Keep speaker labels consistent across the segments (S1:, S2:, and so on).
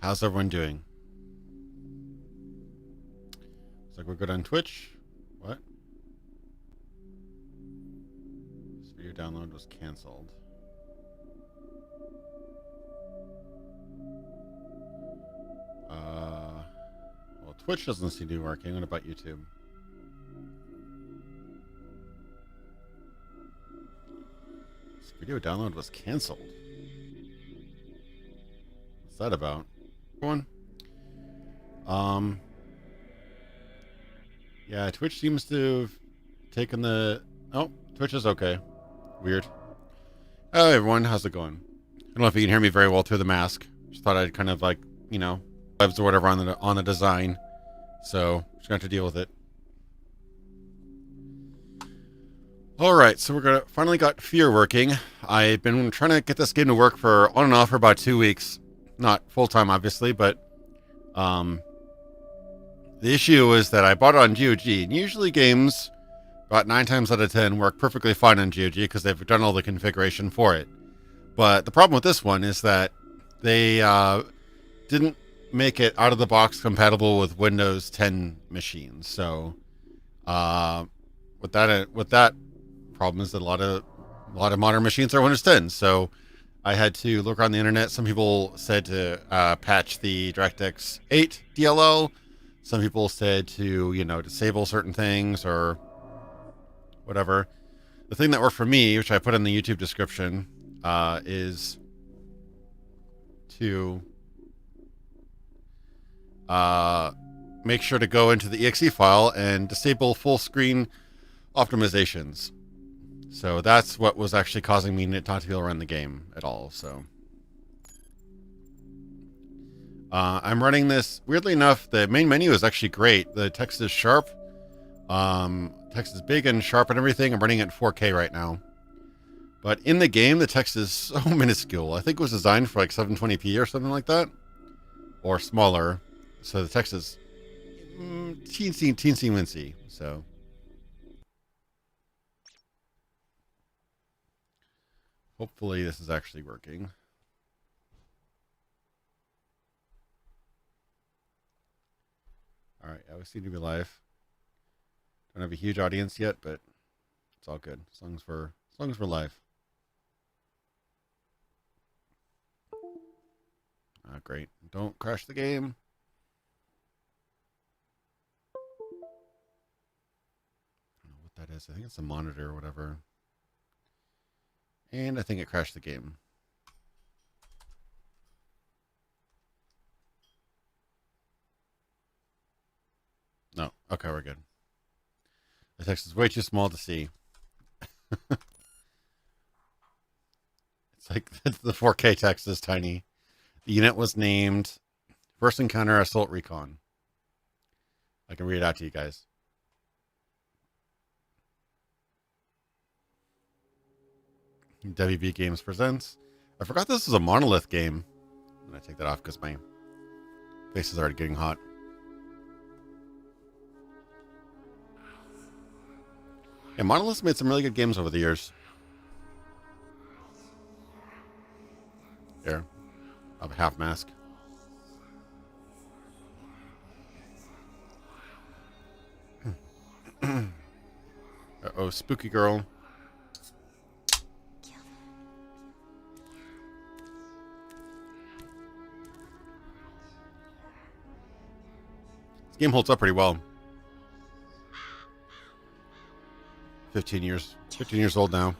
S1: How's everyone doing? Looks like we're good on Twitch. What? This video download was canceled. Well, Twitch doesn't seem to be working. What about YouTube? This video download was canceled. What's that about? One. Yeah, Twitch seems to have taken the... Oh, Twitch is okay. Weird. Hello, everyone. How's it going? I don't know if you can hear me very well through the mask. Just thought I'd kind of like, you know, webs or whatever on the design. So, just gonna have to deal with it. Alright, so we're finally got F.E.A.R working. I've been trying to get this game to work for on and off for about 2 weeks. Not full-time, obviously, but... The issue is that I bought it on GOG, and usually games, about 9 times out of 10, work perfectly fine on GOG because they've done all the configuration for it. But the problem with this one is that they didn't make it out of the box compatible with Windows 10 machines. So with that problem is that a lot of modern machines are Windows 10. So I had to look around the internet. Some people said to patch the DirectX 8 DLL. Some people said to, you know, disable certain things or whatever. The thing that worked for me, which I put in the YouTube description, is to make sure to go into the exe file and disable full screen optimizations. So that's what was actually causing me not to be able to run the game at all. So I'm running this. Weirdly enough, the main menu is actually great. The text is sharp. Text is big and sharp and everything. I'm running it in 4K right now. But in the game, the text is so minuscule. I think it was designed for like 720p or something like that. Or smaller. So the text is teensy wincy. So hopefully this is actually working. Alright, I seem to be live. Don't have a huge audience yet, but it's all good. As long as we're live. Great. Don't crash the game. I don't know what that is. I think it's a monitor or whatever. And I think it crashed the game. No. Okay, we're good. The text is way too small to see. It's like the 4K text is tiny. The unit was named First Encounter Assault Recon. I can read it out to you guys. WB Games presents. I forgot this was a Monolith game. I'm going to take that off because my face is already getting hot. Yeah, Monolith's made some really good games over the years. There. I have a half mask. Uh-oh, spooky girl. This game holds up pretty well. 15 years old now.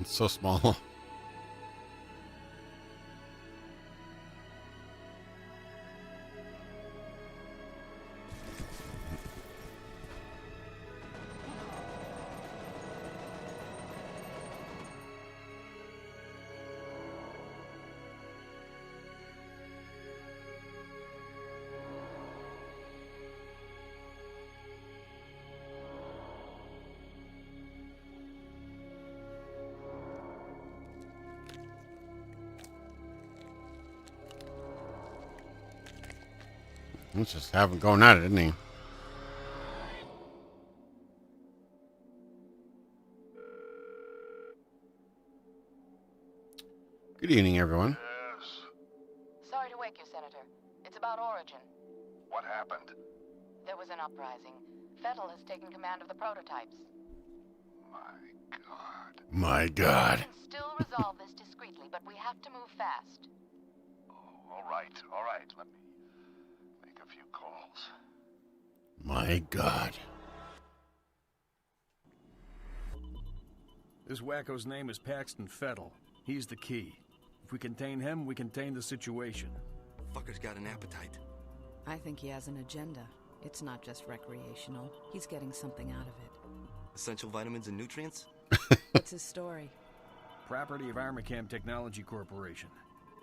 S1: It's so small. He's just going at it, isn't he? Good evening, everyone.
S2: Yes.
S3: Sorry to wake you, Senator. It's about Origin.
S2: What happened?
S3: There was an uprising. F.E.A.R has taken command of the prototypes.
S2: My God.
S1: My God.
S3: We can still resolve this discreetly, but we have to move fast.
S2: Oh, all right. Let me make a few calls.
S1: My God.
S4: This wacko's name is Paxton F.E.A.R. He's the key. If we contain him, we contain the situation.
S5: Fucker's got an appetite.
S6: I think he has an agenda. It's not just recreational. He's getting something out of it.
S5: Essential vitamins and nutrients?
S6: It's his story.
S4: Property of Armacam Technology Corporation.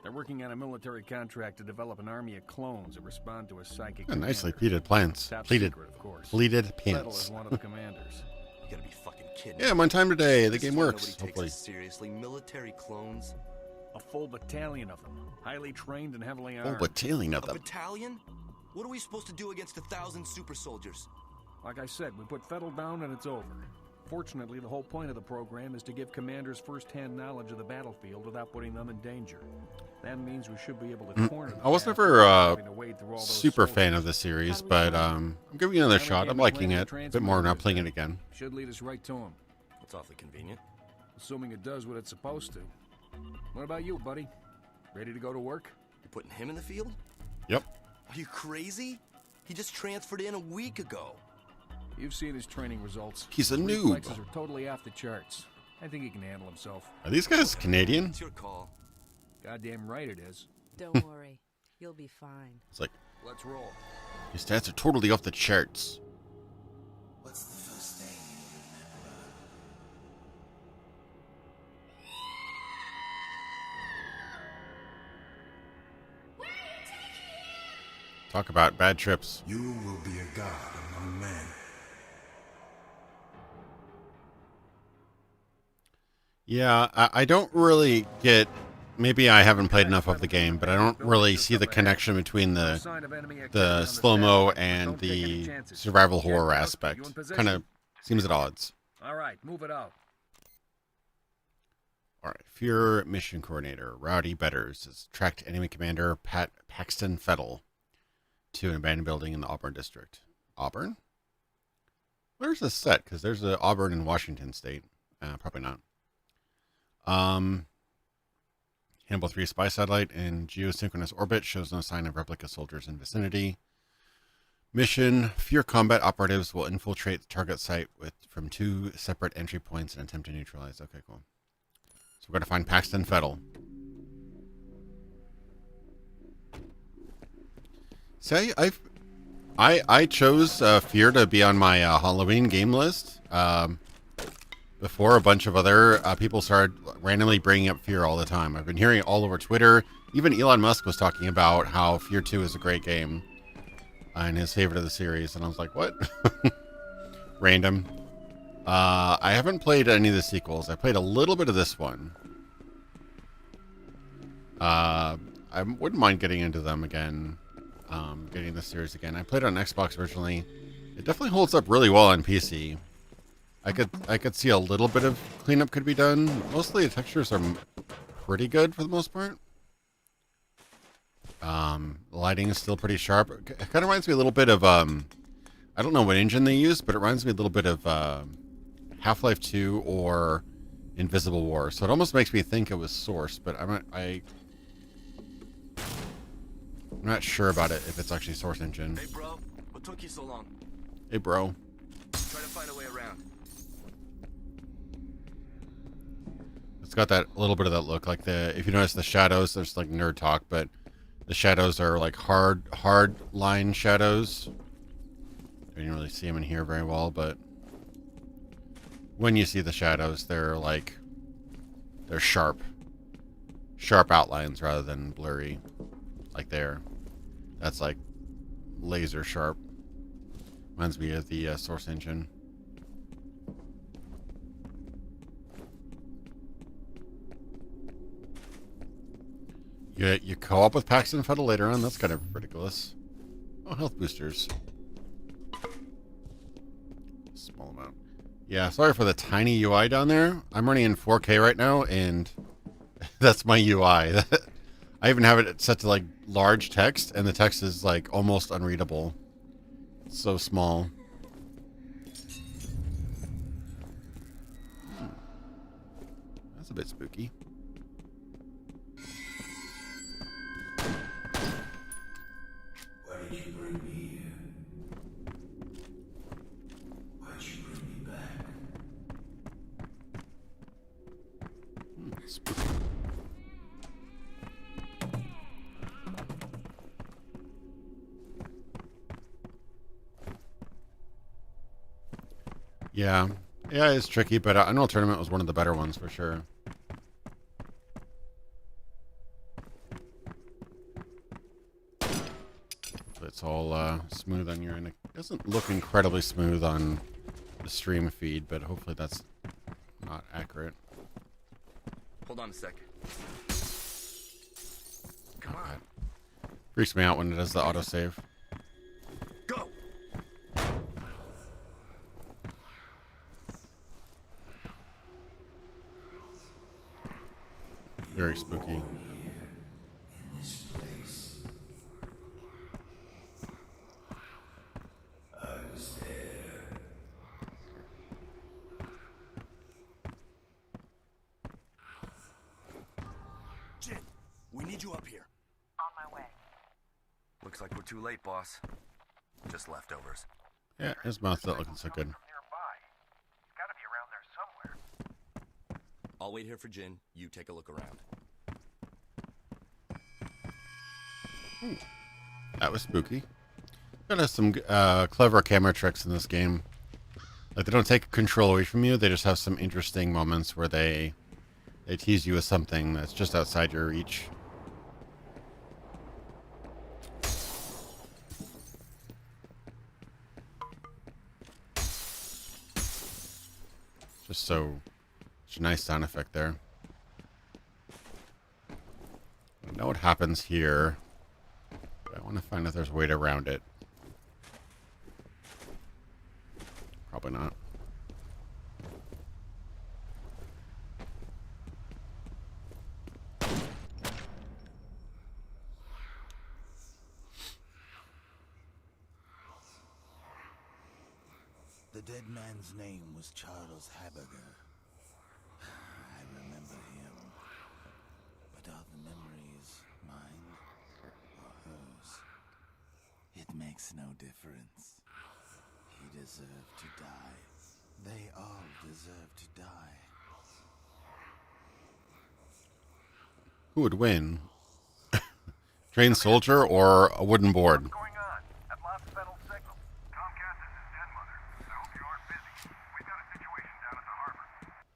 S4: They're working on a military contract to develop an army of clones that respond to a psychic
S1: Oh, nicely
S4: commander.
S1: pleated plants.
S4: Top
S1: Pleated.
S4: secret, of course.
S1: Pleated
S4: F.E.A.R.
S1: pants.
S4: is one of the commanders.
S5: You gotta be fucking kidding.
S1: Yeah, I'm on time today. The
S5: This is
S1: game
S5: why
S1: works,
S5: nobody takes
S1: hopefully.
S5: us seriously. Military clones.
S4: A full battalion of them. Highly trained and heavily
S1: Full
S4: armed.
S1: battalion
S5: A
S1: of them.
S5: battalion? What are we supposed to do against 1,000 super soldiers?
S4: Like I said, we put F.E.A.R. down and it's over. Fortunately, the whole point of the program is to give commanders first-hand knowledge of the battlefield without putting them in danger. That means we should be able to corner them.
S1: I was never super fan of the series, but I'm giving it another shot. I'm liking it a bit more now playing it again.
S4: Should lead us right to him,
S5: It's awfully convenient.
S4: assuming it does what it's supposed to. What about you, buddy? Ready to go to work?
S5: You're putting him in the field?
S1: Yep.
S5: Are you crazy? He just transferred in a week ago.
S4: You've seen his training results.
S1: He's a
S4: His
S1: noob.
S4: reflexes are totally off the charts. I think he can handle himself.
S1: Are these guys Canadian?
S5: It's your call.
S4: Goddamn right it is.
S6: Don't worry. You'll be fine.
S1: It's like,
S4: Let's roll.
S1: his stats are totally off the charts.
S7: What's the first thing you remember?
S1: Talk about bad trips.
S7: You will be a god among men.
S1: Yeah, I don't really get... Maybe I haven't played enough of the game, but I don't really see the connection between the slow-mo and the survival horror aspect. Kind of seems at odds.
S4: All right, move it out.
S1: All right, F.E.A.R. mission coordinator Rowdy Betters has tracked enemy commander Paxton F.E.A.R. to an abandoned building in the Auburn district. Auburn? Where's this set? Because there's an Auburn in Washington State. Probably not. Hannibal 3 spy satellite in geosynchronous orbit shows no sign of replica soldiers in vicinity. Mission: F.E.A.R. combat operatives will infiltrate the target site from 2 separate entry points and attempt to neutralize. Okay, cool. So we're going to find Paxton F.E.A.R. See, I chose F.E.A.R. to be on my Halloween game list before a bunch of other people started randomly bringing up F.E.A.R. all the time. I've been hearing it all over Twitter. Even Elon Musk was talking about how F.E.A.R. 2 is a great game and his favorite of the series. And I was like, what? Random. I haven't played any of the sequels. I played a little bit of this one. I wouldn't mind getting into them again. Getting the series again. I played it on Xbox originally. It definitely holds up really well on PC. I could see a little bit of cleanup could be done. Mostly the textures are pretty good for the most part. The lighting is still pretty sharp. It kind of reminds me a little bit of I don't know what engine they use, but it reminds me a little bit of Half-Life 2 or Invisible War. So it almost makes me think it was Source, but I'm not sure about it if it's actually Source engine.
S5: Hey, bro. What took you so long?
S1: Hey, bro.
S5: Try to find a way around.
S1: It's got that little bit of that look, like if you notice the shadows, there's like nerd talk, but the shadows are like hard line shadows. You didn't really see them in here very well, but when you see the shadows, they're sharp outlines rather than blurry, like there. That's like laser sharp. Reminds me of the Source engine. You co-op with Paxton F.E.A.R. later on? That's kind of ridiculous. Oh, health boosters. Small amount. Yeah, sorry for the tiny UI down there. I'm running in 4K right now, and that's my UI. I even have it set to like large text, and the text is like almost unreadable. It's so small. That's a bit spooky.
S7: Why did you bring me here? Why'd you bring me back?
S1: Spooky. Yeah. Yeah, it's tricky, but Unreal Tournament was one of the better ones for sure. So it's all smooth on your end. It doesn't look incredibly smooth on the stream feed, but hopefully that's not accurate.
S5: Hold on a sec.
S1: Come on. Freaks me out when it does the autosave.
S5: Go!
S1: Very spooky.
S7: In this place. I was there.
S5: Jin, we need you up here.
S3: On my way.
S5: Looks like we're too late, boss. Just leftovers.
S1: Yeah, his mouth's not looking so good.
S2: Nearby. It's gotta be around there somewhere.
S5: I'll wait here for Jin. You take a look around.
S1: That was spooky. Got some clever camera tricks in this game. Like, they don't take control away from you. They just have some interesting moments where they tease you with something that's just outside your reach. Just such a nice sound effect there. I know what happens here. I want to find if there's a way to around it. Probably not.
S7: The dead man's name was Charles Haberger. I remember him. But are the memories mine or hers? It makes no difference. He deserved to die. They all deserve to die.
S1: Who would win? Trained soldier or a wooden board?
S2: What's going on? I've lost Fettel's signal. Comcast, this is Dead Mother. I hope you aren't busy. We've got a situation down at the harbor.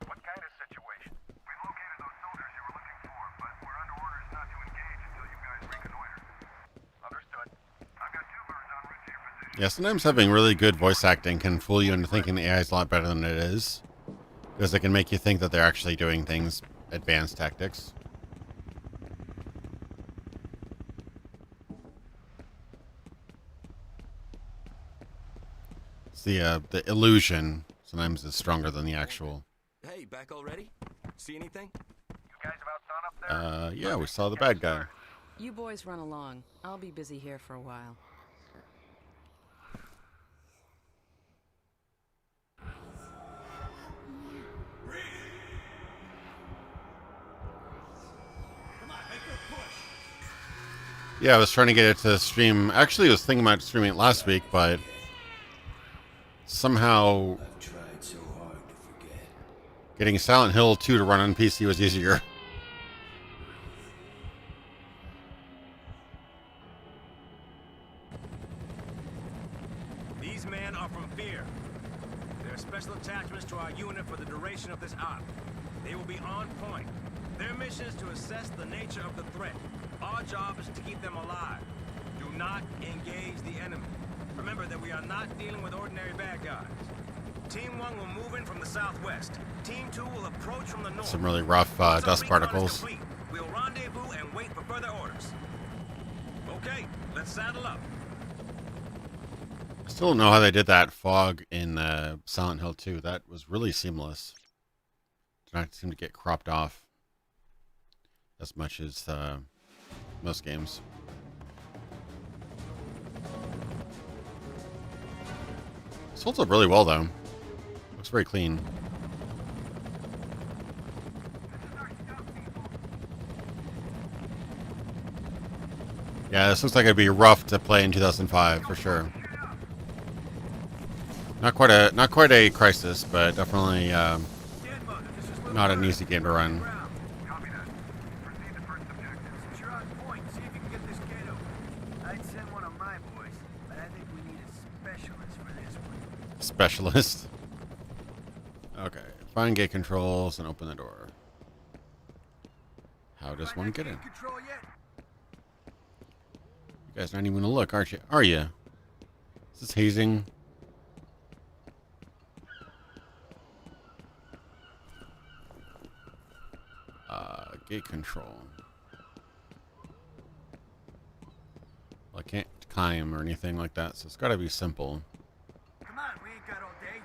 S2: What kind of situation? We've located those soldiers you were looking for, but we're under orders not to engage until you guys reconnoiter. Understood. I've got two birds en route to your position.
S1: Yeah, sometimes having really good voice acting can fool you into thinking the AI is a lot better than it is. Because it can make you think that they're actually doing things, advanced tactics. The illusion sometimes is stronger than the actual.
S5: Hey, back already? See anything?
S2: You guys about done up there?
S1: Yeah, we saw the bad guy.
S6: You boys run along. I'll be busy here for a while.
S1: Yeah, I was trying to get it to stream. Actually, I was thinking about streaming it last week, but somehow
S7: I've tried so hard to forget.
S1: getting Silent Hill 2 to run on PC was easier.
S8: These men are from F.E.A.R. They're special attachments to our unit for the duration of this op. They will be on point. Their mission is to assess the nature of the threat. Our job is to keep them alive. Do not engage the enemy. Remember that we are not dealing with ordinary bad guys. Team 1 will move in from the southwest. Team 2 will approach from the north.
S1: Some really rough
S8: Once our
S1: dust
S8: recon is
S1: particles.
S8: complete, we'll rendezvous and wait for further orders. Okay, let's saddle up.
S1: I still don't know how they did that fog in Silent Hill 2. That was really seamless. Did not seem to get cropped off as much as most games. This holds up really well, though. Looks very clean. Yeah, this looks like it'd be rough to play in 2005 for sure. Not quite a crisis, but definitely not an easy game to run.
S2: Copy that. Proceed to first objective.
S8: Since you're on point, see if you can get this kid over.
S9: I'd send one of my boys, but I think we need a specialist for this one.
S1: Specialist. Okay, find gate controls and open the door. How does one get in?
S8: Control yet?
S1: You guys aren't even gonna look, aren't you? Are you? Is this hazing? Gate control. Well, I can't climb or anything like that, so it's gotta be simple.
S8: Come on, we ain't got all day.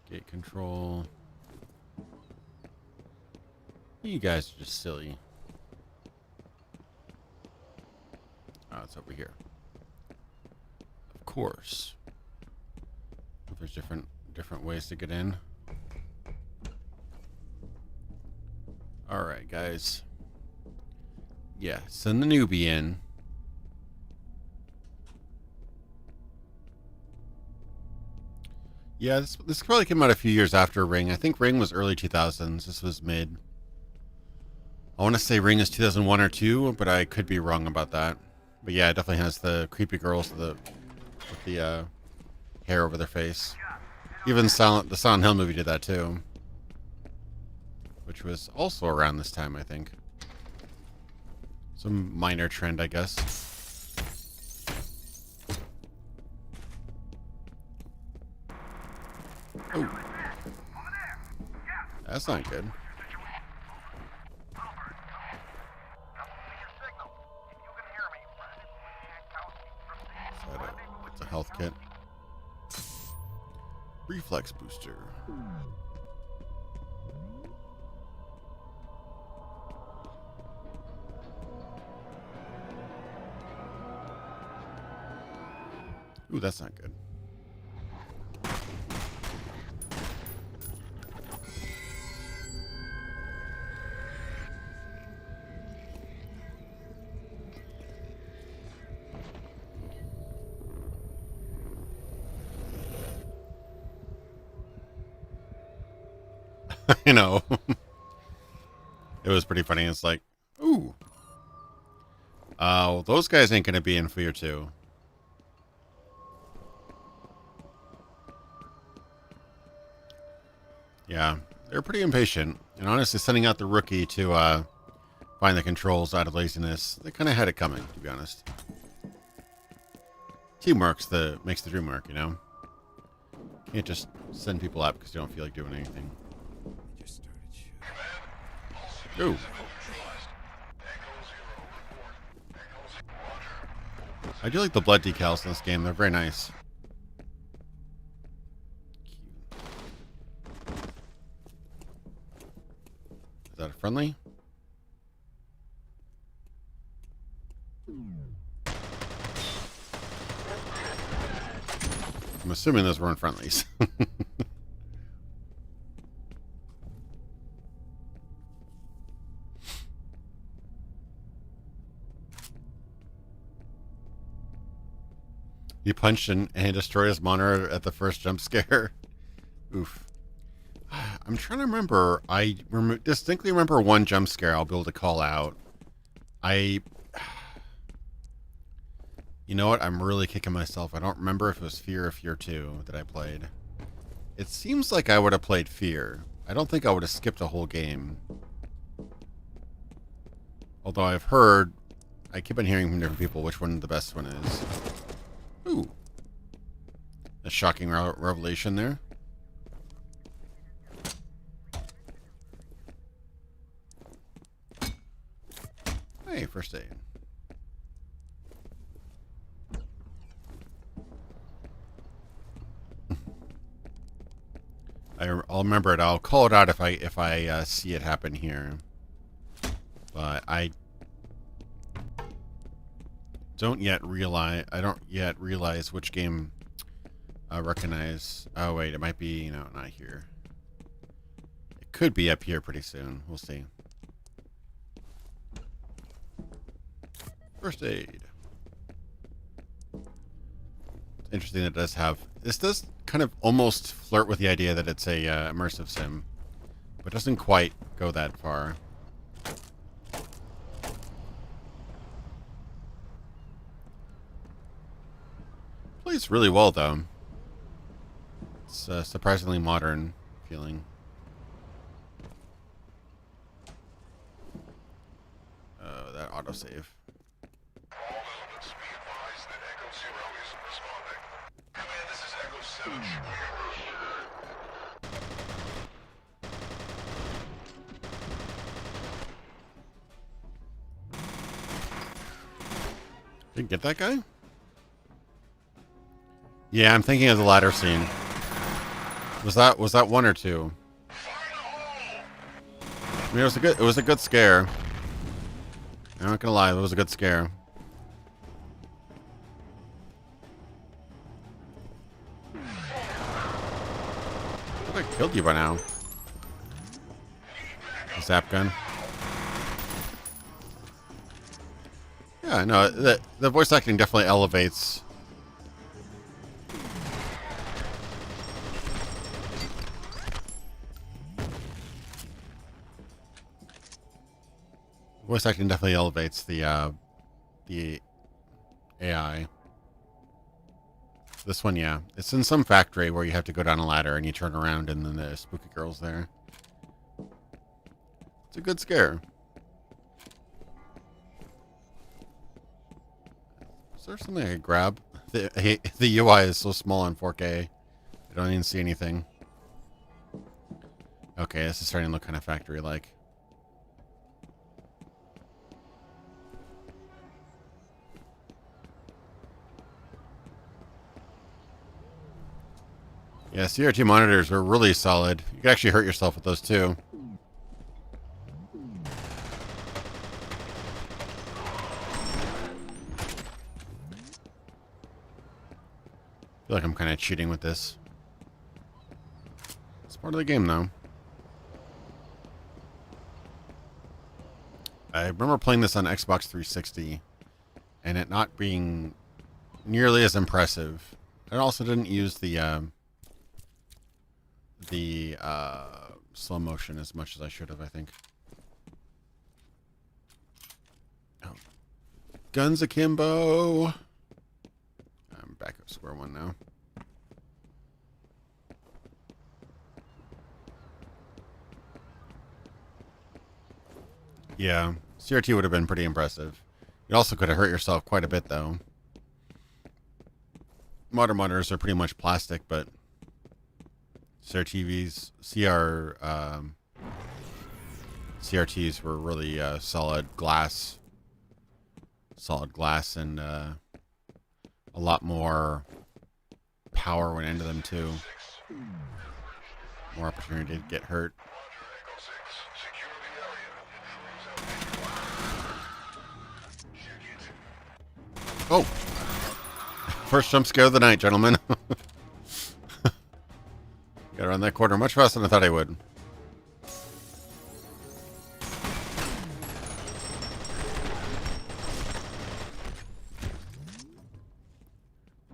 S1: Gate control. You guys are just silly. Oh, it's over here. Of course. There's different ways to get in. All right, guys. Yeah, send the newbie in. Yeah, this probably came out a few years after Ring. I think Ring was early 2000s. This was mid. I want to say Ring is 2001 or 2, but I could be wrong about that. But yeah, it definitely has the creepy girls with the hair over their face. Even the Silent Hill movie did that too, which was also around this time, I think. Some minor trend, I guess. Oh, that's not good. It's a health kit. Reflex booster. Ooh, that's not good. You know, it was pretty funny. It's like, ooh, those guys ain't gonna be in F.E.A.R 2. Yeah, they're pretty impatient, and honestly, sending out the rookie to find the controls out of laziness, they kind of had it coming, to be honest. Teamwork makes the dream work, you know. Can't just send people out because you don't feel like doing anything. Ooh. I do like the blood decals in this game. They're very nice. Is that a friendly? I'm assuming those weren't friendlies. He punched and destroyed his monitor at the first jump scare. Oof. I'm trying to remember. I distinctly remember one jump scare I'll be able to call out. You know what? I'm really kicking myself. I don't remember if it was F.E.A.R or F.E.A.R 2 that I played. It seems like I would have played F.E.A.R. I don't think I would have skipped a whole game. Although I keep on hearing from different people which one the best one is. Ooh. A shocking revelation there. Hey, first aid. I'll remember it. I'll call it out if I see it happen here. But I don't yet realize which game I recognize. Oh wait, it might be not here. It could be up here pretty soon. We'll see. First aid. It's interesting that it does have. This does kind of almost flirt with the idea that it's a immersive sim, but doesn't quite go that far. Plays really well though. It's surprisingly modern feeling. Oh, that autosave.
S2: All elements be advised that Echo Zero isn't responding. Command, this is Echo 7.
S1: Did you get that guy? Yeah, I'm thinking of the latter scene. Was that one or two? I mean, it was a good scare. I'm not gonna lie, it was a good scare. I thought I killed you by now. The zap gun. Yeah, no, the voice acting definitely elevates. Voice acting definitely elevates the AI. This one, yeah. It's in some factory where you have to go down a ladder and you turn around and then the spooky girl's there. It's a good scare. Is there something I could grab? The UI is so small on 4K. I don't even see anything. Okay, this is starting to look kind of factory-like. Yeah, CRT monitors are really solid. You can actually hurt yourself with those too. I feel like I'm kind of cheating with this. It's part of the game though. I remember playing this on Xbox 360 and it not being nearly as impressive. It also didn't use the slow motion as much as I should have, I think. Oh. Guns akimbo. I'm back at square one now. Yeah, CRT would have been pretty impressive. You also could have hurt yourself quite a bit, though. Modern monitors are pretty much plastic, but CRTs were really solid glass, and a lot more power went into them too. More opportunity to get hurt. Oh, first jump scare of the night, gentlemen. Got around that corner much faster than I thought I would.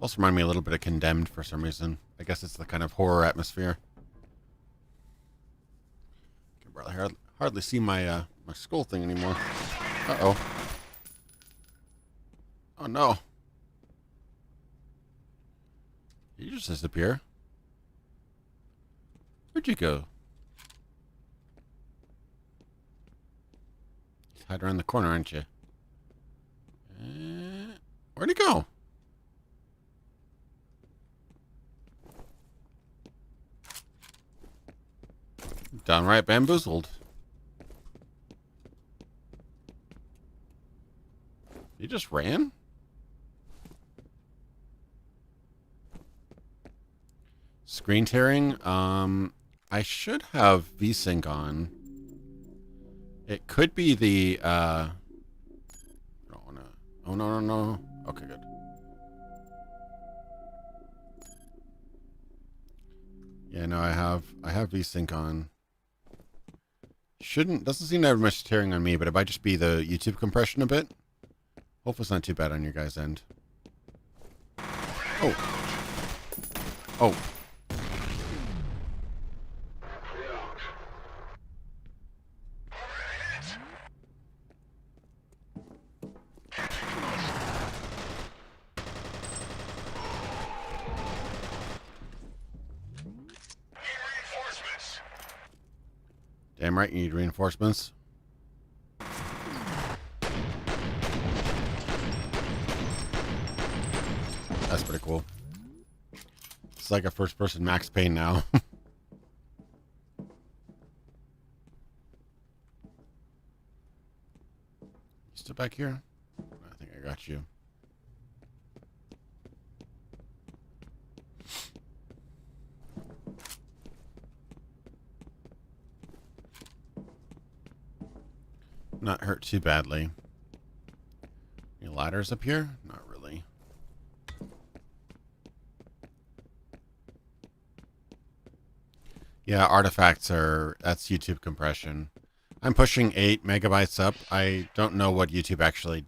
S1: Also remind me a little bit of Condemned for some reason. I guess it's the kind of horror atmosphere. I can hardly see my my skull thing anymore. Uh-oh. Oh no. Did you just disappear? Where'd you go? Just hide around the corner, aren't you? Where'd he go? Downright bamboozled. He just ran? Screen tearing? I should have VSync on. It could be the, I don't wanna... Oh, no, no, no. Okay, good. Yeah, no, I have VSync on. Doesn't seem to have much tearing on me, but it might just be the YouTube compression a bit. Hopefully it's not too bad on your guys' end. Oh. Oh. Damn right you need reinforcements. That's pretty cool. It's like a first-person Max Payne now. You still back here? I think I got you. Not hurt too badly. Any ladders up here? Not really. Yeah, artifacts that's YouTube compression. I'm pushing 8 megabytes up. I don't know what YouTube actually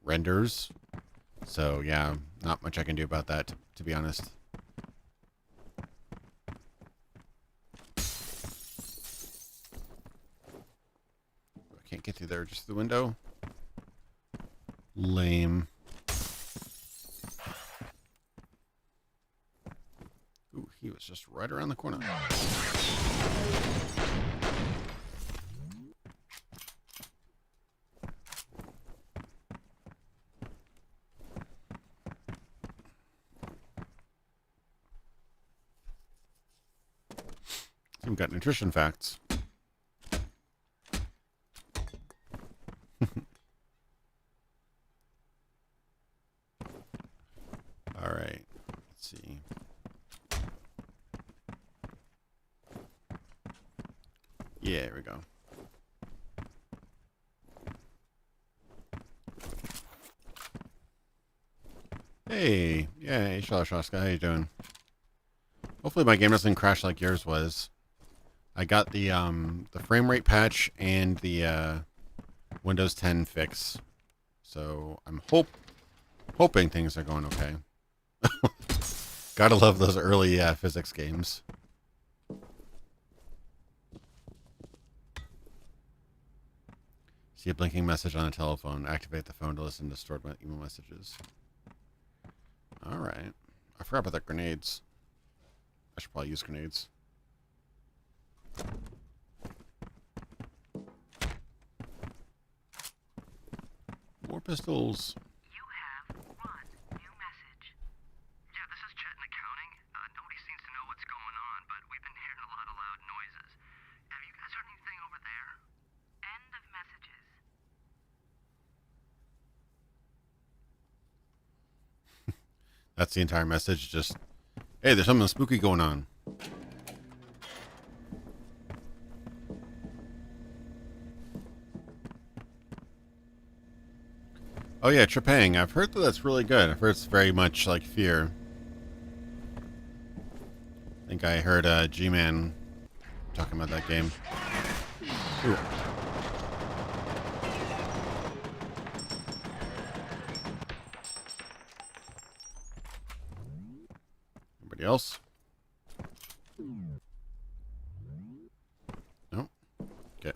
S1: renders. So yeah, not much I can do about that, to be honest. I can't get through there, just the window. Lame. Ooh, he was just right around the corner. We've got nutrition facts. All right. Let's see. Yeah, here we go. Hey, yeah, hey, Shalashaska, how you doing? Hopefully my game doesn't crash like yours was. I got the frame rate patch and the Windows 10 fix, so I'm hoping things are going okay. Gotta love those early physics games. See a blinking message on the telephone. Activate the phone to listen to stored email messages. Alright. I forgot about the grenades. I should probably use grenades. More pistols.
S2: You have one new message. Yeah, this is Chet in accounting. Nobody seems to know what's going on, but we've been hearing a lot of loud noises. Have you guys heard anything over there? End of messages.
S1: That's the entire message. Just, hey, there's something spooky going on. Oh yeah, Trepang. I've heard that that's really good. I've heard it's very much like F.E.A.R. I think I heard G-Man talking about that game. Ooh. Anybody else? No? Okay.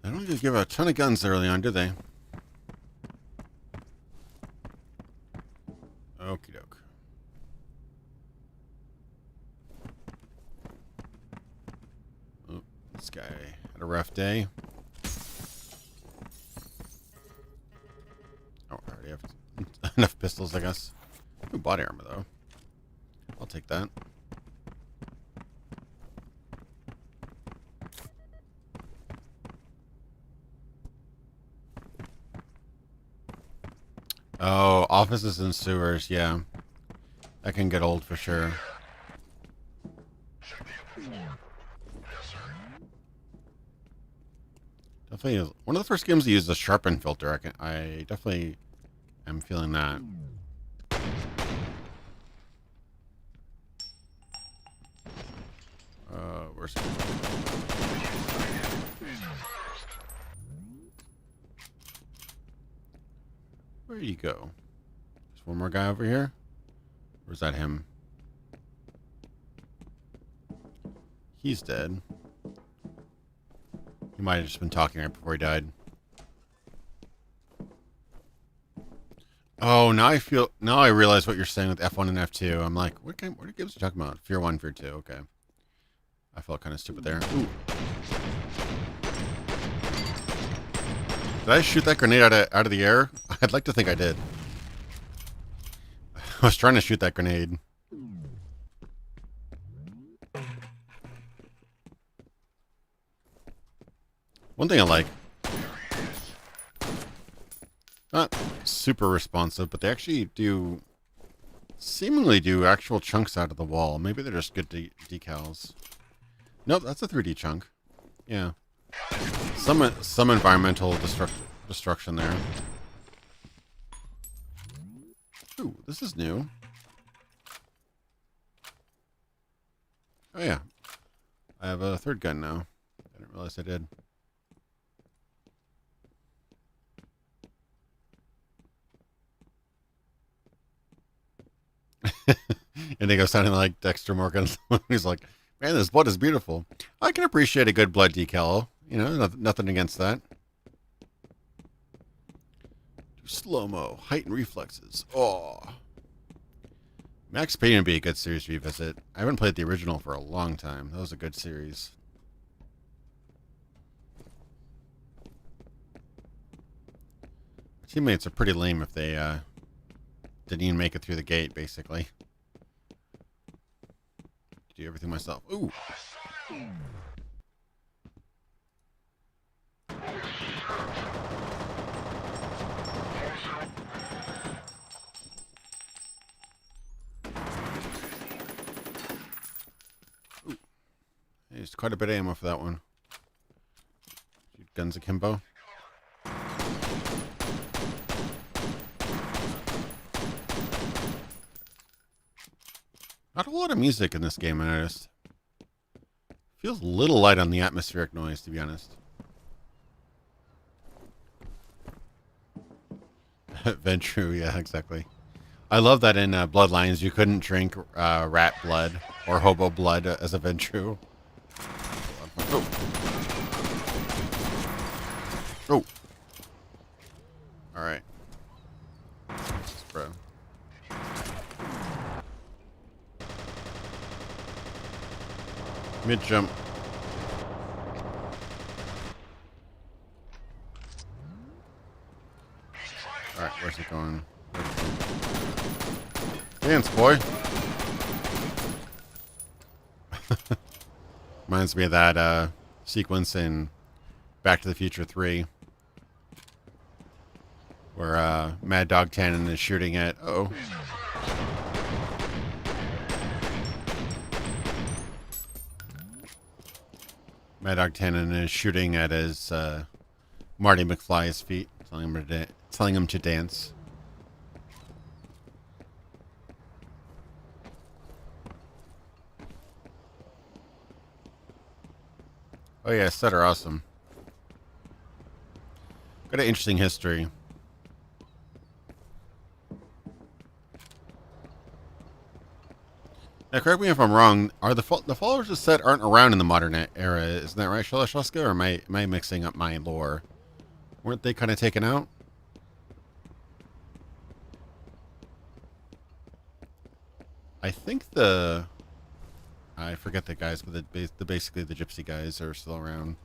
S1: They don't just give a ton of guns early on, do they? Okie doke. Oh, this guy had a rough day. Oh, I already have enough pistols, I guess. Ooh, body armor, though. I'll take that. Oh, offices and sewers, yeah. That can get old for sure. Definitely one of the first games to use the sharpen filter. I definitely am feeling that. Where's it? Where do you go? There's one more guy over here. Or is that him? He's dead. He might have just been talking right before he died. Oh, now I realize what you're saying with F1 and F2. I'm like, what games are you talking about? F.E.A.R 1, F.E.A.R 2, okay. I felt kind of stupid there. Ooh. Did I shoot that grenade out of the air? I'd like to think I did. I was trying to shoot that grenade. One thing I like, not super responsive, but they actually seemingly do actual chunks out of the wall. Maybe they're just good decals. Nope, that's a 3D chunk. Yeah. Some environmental destruction there. Ooh, this is new. Oh yeah. I have a third gun now. I didn't realize I did. And they go sounding like Dexter Morgan. He's like, man, this blood is beautiful. I can appreciate a good blood decal. You know, nothing against that. Slow-mo, heightened reflexes. Oh. Max Payne would be a good series to revisit. I haven't played the original for a long time. That was a good series. Teammates are pretty lame if they didn't even make it through the gate, basically. Do everything myself. Ooh. Ooh. There's quite a bit of ammo for that one. Shoot guns akimbo. Not a lot of music in this game, I noticed. Feels a little light on the atmospheric noise, to be honest. Ventru, yeah, exactly. I love that in Bloodlines you couldn't drink rat blood or hobo blood as a Ventru. Oh. Oh. Alright. Bro. Mid jump. Alright, where's it going? Dance, boy. Reminds me of that sequence in Back to the Future 3 where Mad Dog Tannen is shooting at... Uh-oh. Mad Dog Tannen is shooting at his Marty McFly's feet, telling him to dance. Oh yeah, set are awesome. Got an interesting history. Now, correct me if I'm wrong. Are the followers of Set aren't around in the modern era? Isn't that right, Shalashaska? Or am I mixing up my lore? Weren't they kind of taken out? I think I forget the guys, but basically the gypsy guys are still around.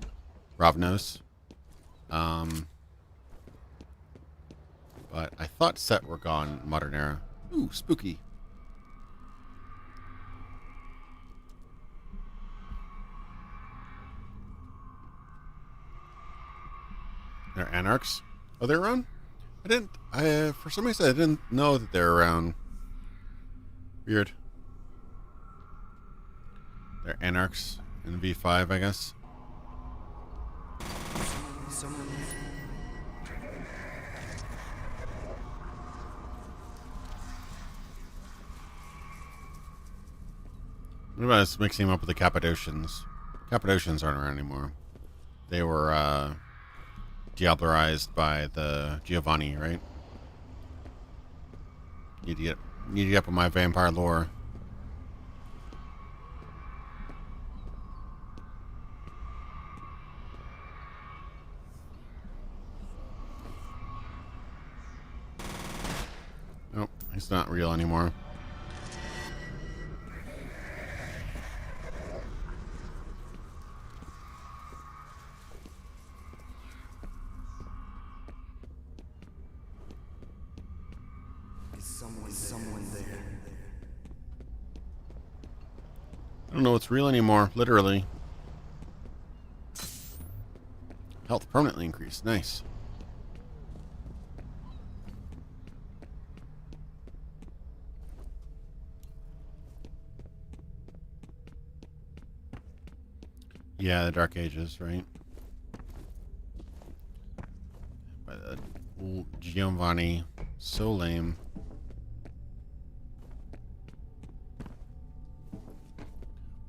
S1: Ravnos. But I thought Set were gone modern era. Ooh, spooky. They're anarchs. Oh, they're around? For some reason, I didn't know that they're around. Weird. They're anarchs in V5, I guess. What about us mixing them up with the Cappadocians? Cappadocians aren't around anymore. They were diablerized by the Giovanni, right? Need to get up on my vampire lore. Nope, he's not real anymore.
S5: Someone there.
S1: I don't know what's real anymore, literally. Health permanently increased. Nice. Yeah, the Dark Ages, right? By the Giovanni. So lame.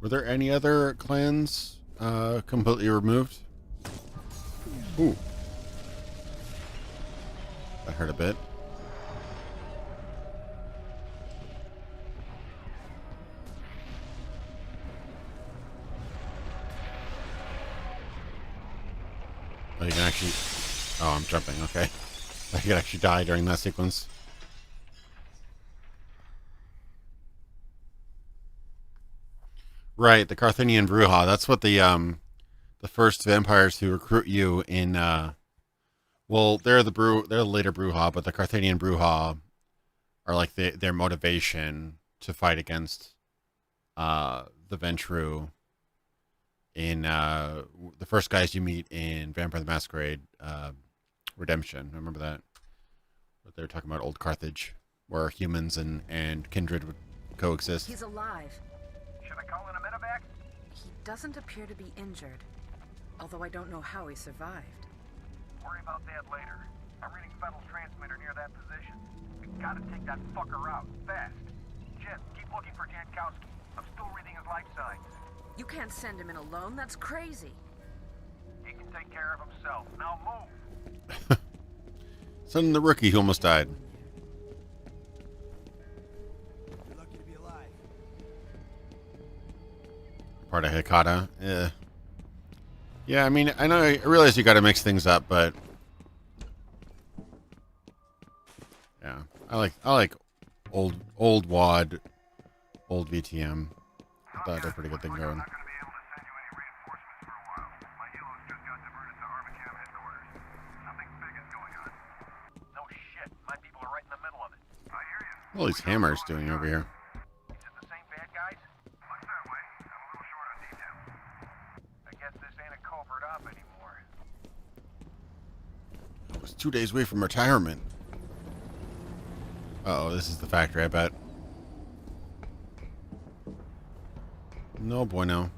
S1: Were there any other clans completely removed? Ooh. That hurt a bit. Oh, you can actually... Oh, I'm jumping. Okay. I could actually die during that sequence. Right, the Carthaginian Bruja. That's what the first vampires who recruit you in well, they're the later Bruja, but the Carthaginian Bruja are like their motivation to fight against the Ventru in the first guys you meet in Vampire the Masquerade Redemption. I remember that. But they were talking about old Carthage, where humans and kindred would coexist.
S6: He's alive.
S2: Should I call in a medevac?
S6: He doesn't appear to be injured, although I don't know how he survived.
S2: Worry about that later. I'm reading Fettel's transmitter near that position. We gotta take that fucker out, fast. Jen, keep looking for Jankowski. I'm still reading his life signs.
S6: You can't send him in alone, that's crazy.
S2: He can take care of himself. Now move.
S1: Send the rookie who almost died.
S5: You're lucky to be alive.
S1: Part of Hikata. Yeah, I mean, I realize you got to mix things up, but yeah, I like old WAD, old VTM. I thought they're a pretty good thing going.
S2: I'm not gonna be able to send you any reinforcements for a while. My helos just got diverted to Armacam headquarters. Something big is going on. No shit. My people are right in the middle of it. I hear you.
S1: What are these hammers doing over here?
S2: Is it the same bad guys? Looks that way. I'm a little short on details. I guess this ain't a covert op anymore.
S1: I was 2 days away from retirement. Uh-oh, this is the factory, I bet. No bueno.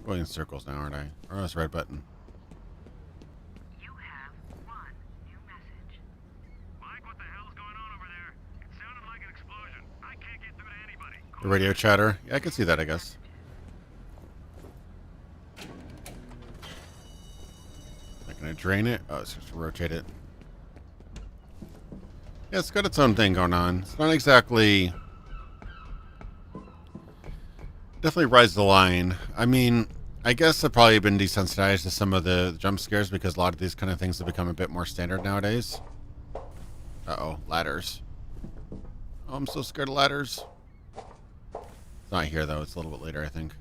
S1: Going in circles now, aren't I? Or this red button.
S3: You have one new message.
S8: Mike, what the hell's going on over there? It sounded like an explosion. I can't get through to anybody.
S1: The radio chatter. Yeah, I can see that, I guess. Am I gonna drain it? Oh, it's just to rotate it. Yeah, it's got its own thing going on. It's not exactly... Definitely rides the line. I mean, I guess I've probably been desensitized to some of the jump scares because a lot of these kind of things have become a bit more standard nowadays. Uh-oh, ladders. Oh, I'm so scared of ladders. It's not here, though. It's a little bit later, I think.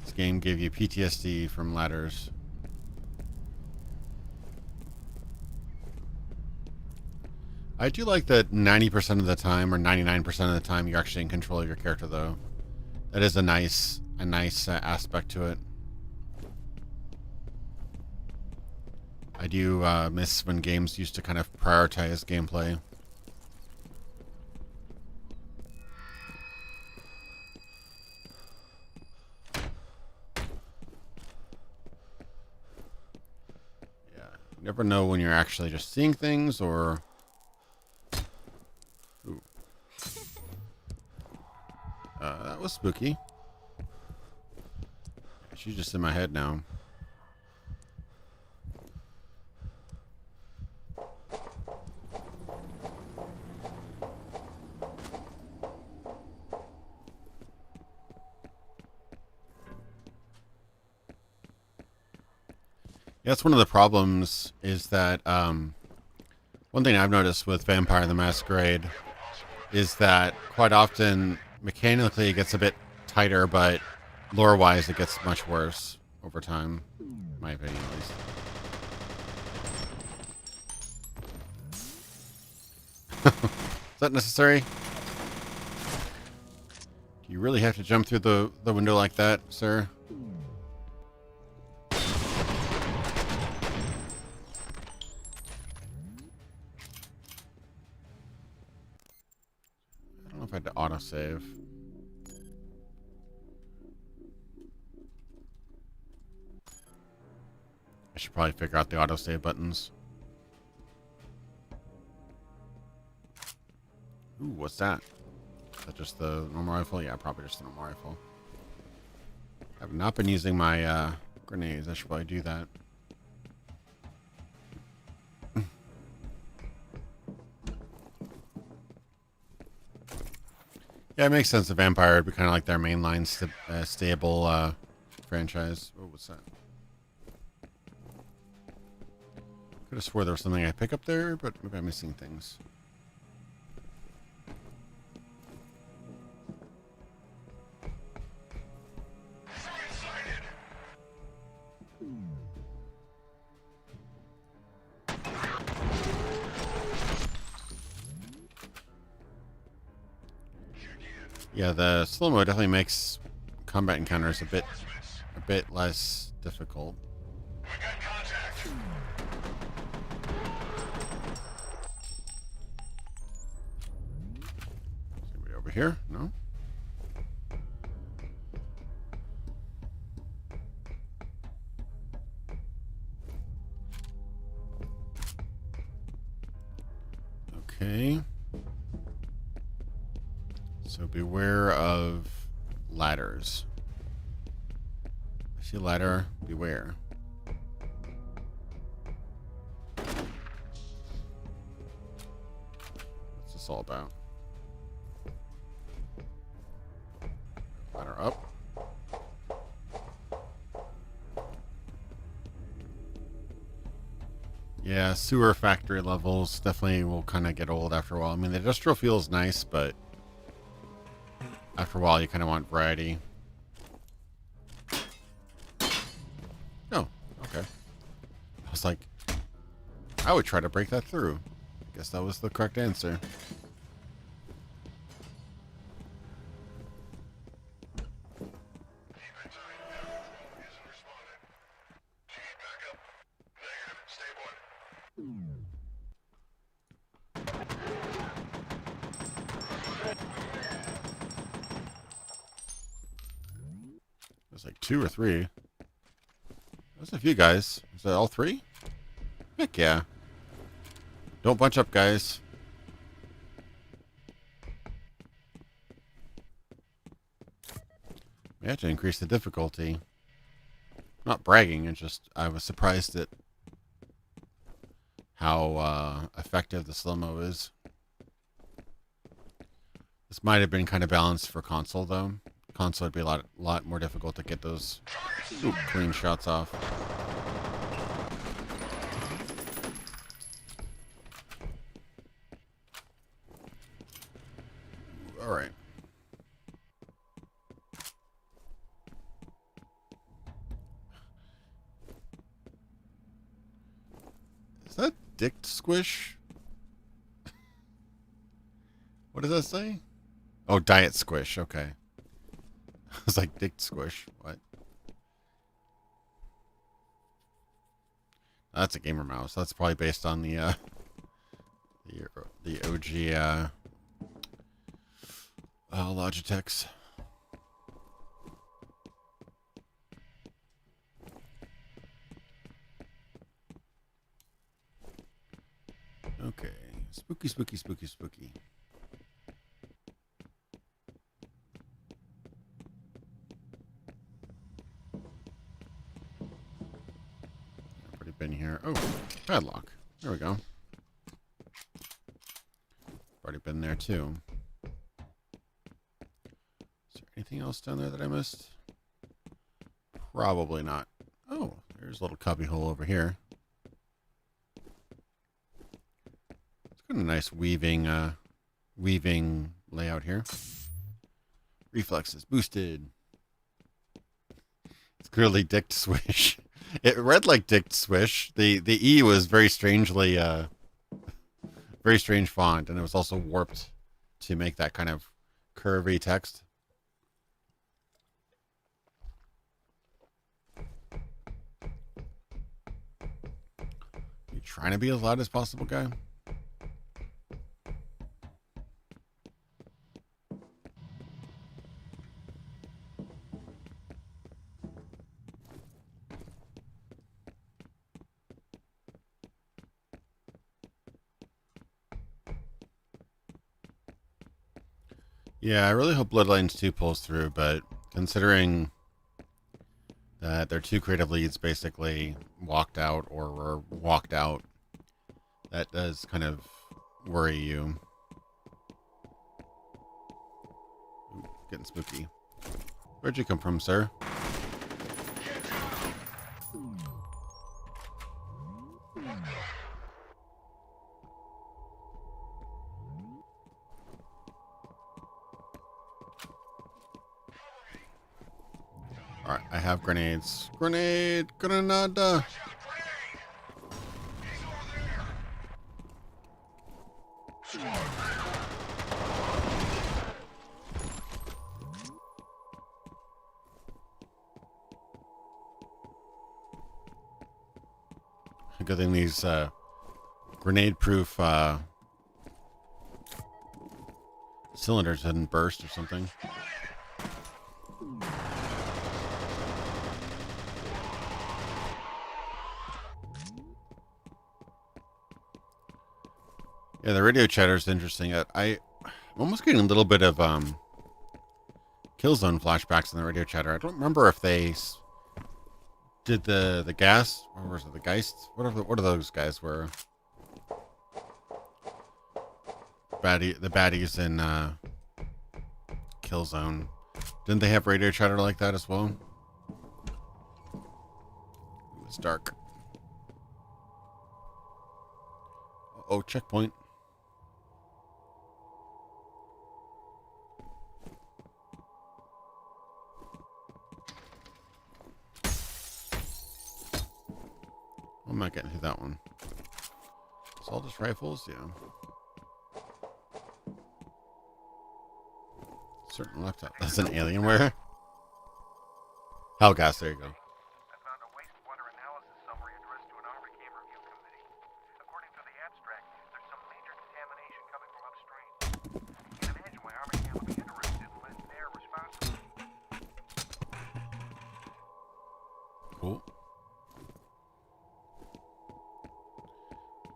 S1: This game gave you PTSD from ladders. I do like that 90% of the time, or 99% of the time, you're actually in control of your character, though. That is a nice aspect to it. I do miss when games used to kind of prioritize gameplay. Yeah, you never know when you're actually just seeing things or... Ooh. That was spooky. She's just in my head now. Yeah, that's one of the problems is that one thing I've noticed with Vampire the Masquerade is that quite often mechanically it gets a bit tighter, but lore-wise it gets much worse over time. In my opinion, at least. Is that necessary? Do you really have to jump through the window like that, sir? I don't know if I had to autosave. I should probably figure out the autosave buttons. Ooh, what's that? Is that just the normal rifle? Yeah, probably just the normal rifle. I've not been using my grenades. I should probably do that. Yeah, it makes sense. The Vampire would be kind of like their mainline stable franchise. Oh, what's that? Could have swore there was something I pick up there, but maybe I'm missing things. Yeah, the slow-mo definitely makes combat encounters a bit less difficult. Is anybody over here? No? Okay. So beware of ladders. I see a ladder. Beware. What's this all about? Ladder up. Yeah, sewer factory levels definitely will kind of get old after a while. I mean, the industrial feels nice, but after a while, you kind of want variety. Oh, okay. I was like, I would try to break that through. I guess that was the correct answer. There's like 2 or 3. There's a few guys. Is that all 3? Heck yeah. Don't bunch up, guys. We have to increase the difficulty. Not bragging, it's just I was surprised at how effective the slow-mo is. This might have been kind of balanced for console, though. Console would be a lot more difficult to get those clean shots off. All right. Is that Dick Squish? What does that say? Oh, Diet Squish. Okay. I was like, Dick Squish. What? That's a gamer mouse. That's probably based on the OG Logitechs. Okay, spooky, spooky, spooky, spooky. I've already been here. Oh, padlock. There we go. Already been there too. Is there anything else down there that I missed? Probably not. Oh, there's a little cubby hole over here. It's got a nice weaving layout here. Reflexes boosted. It's clearly dicked swish. It read like dicked swish. The E was very strangely very strange font, and it was also warped to make that kind of curvy text. You trying to be as loud as possible, guy? Yeah, I really hope Bloodlines 2 pulls through, but considering that their two creative leads basically walked out or were walked out, that does kind of worry you. Ooh, getting spooky. Where'd you come from, sir? Alright, I have grenades. Grenade! Granada! Good thing these grenade-proof cylinders didn't burst or something. Yeah, the radio chatter is interesting. I'm almost getting a little bit of Killzone flashbacks in the radio chatter. I don't remember if they did the gas, or was it the Geist? What are those guys were? The baddies in Killzone. Didn't they have radio chatter like that as well? It was dark. Oh, checkpoint. I'm not getting through that one. Assault rifles, yeah. Certain laptop. That's an Alienware. Hellgas, there you go.
S2: I found a wastewater analysis summary addressed to an Army Game Review Committee. According to the abstract, there's some major contamination coming from upstream. You can imagine why Army Game would be interested in letting F.E.A.R responsible.
S1: Cool.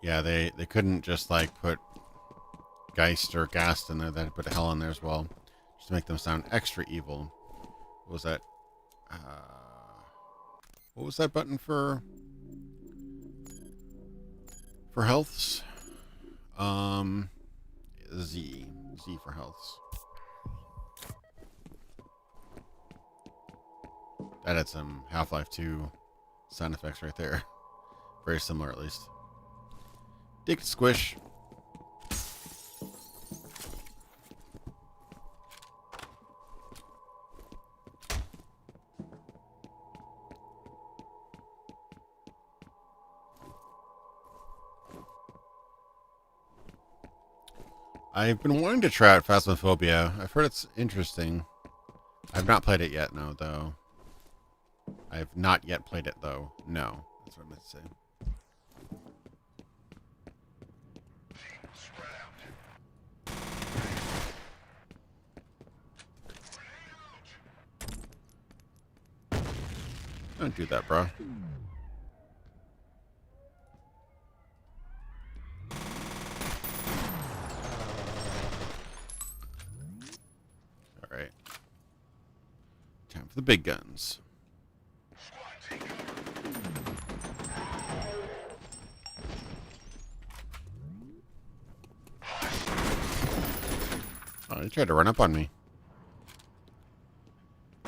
S1: Yeah, they couldn't just like put Geist or Gast in there. They had to put Hell in there as well, just to make them sound extra evil. What was that? What was that button for healths? Z for healths. That had some Half-Life 2 sound effects right there. Very similar, at least. Dick squish. I've been wanting to try out Phasmophobia. I've heard it's interesting. I've not played it yet, no, though. I've not yet played it, though. No, that's what I meant to say. Don't do that, bro. Alright. Time for the big guns. Oh, he tried to run up on me.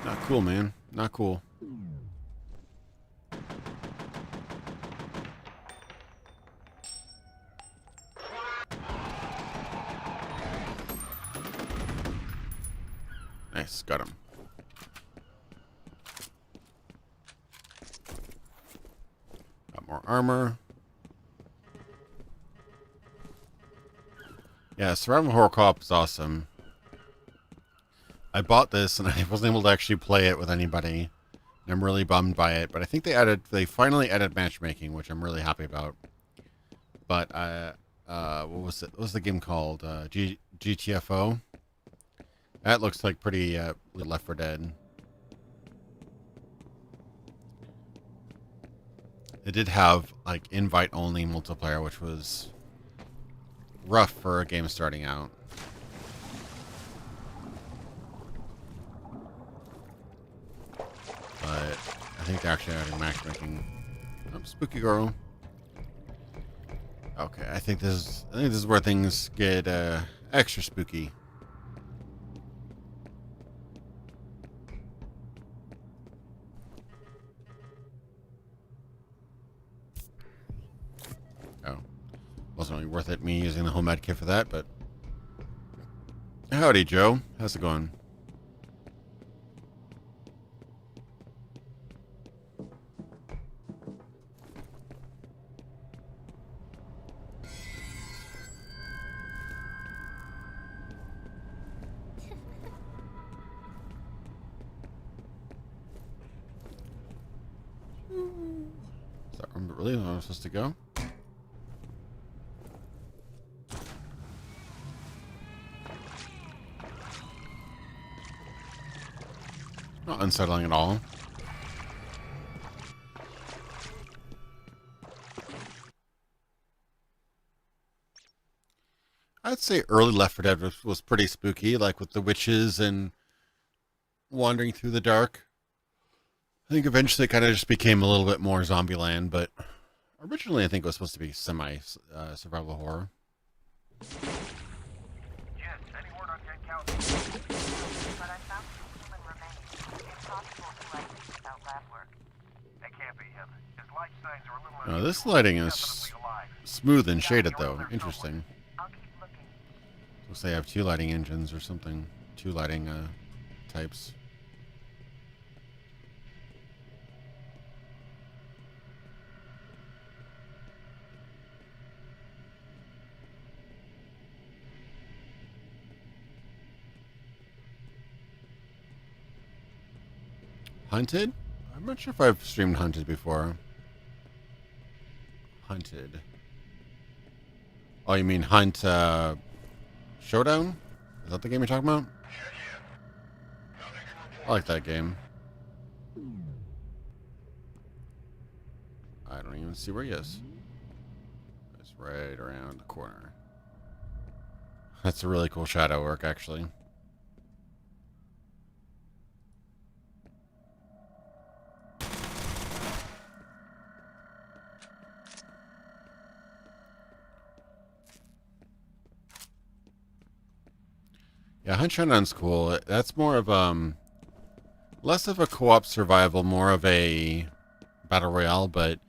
S1: Not cool, man. Not cool. Nice, got him. Got more armor. Yeah, survival horror co-op is awesome. I bought this and I wasn't able to actually play it with anybody. And I'm really bummed by it, but I think they finally added matchmaking, which I'm really happy about. But what was it? What was the game called? GTFO. That looks like pretty Left 4 Dead. It did have like invite-only multiplayer, which was rough for a game starting out. But I think they're actually adding matchmaking. Oh, spooky girl. Okay, I think this is where things get extra spooky. Oh, wasn't really worth it me using the whole med kit for that, but howdy, Joe. How's it going? Is that really where I'm supposed to go? Not unsettling at all. I'd say early Left 4 Dead was pretty spooky, like with the witches and wandering through the dark. I think eventually it kind of just became a little bit more Zombieland, but originally I think it was supposed to be semi-survival horror.
S2: Yes, any word on Encounter?
S3: But I found some human remains. Impossible to light this without lab work.
S2: That can't be him. His light signs are a little
S1: Now, this lighting is
S2: definitely alive.
S1: smooth and shaded, though. Interesting.
S3: I'll keep looking.
S1: Looks like they have two lighting engines or something. Two lighting types. Hunted? I'm not sure if I've streamed Hunted before. Hunted. Oh, you mean Hunt Showdown? Is that the game you're talking about? I like that game. I don't even see where he is. It's right around the corner. That's a really cool shadow work, actually. Yeah, Hunt Showdown's cool. That's more of less of a co-op survival, more of a battle royale, but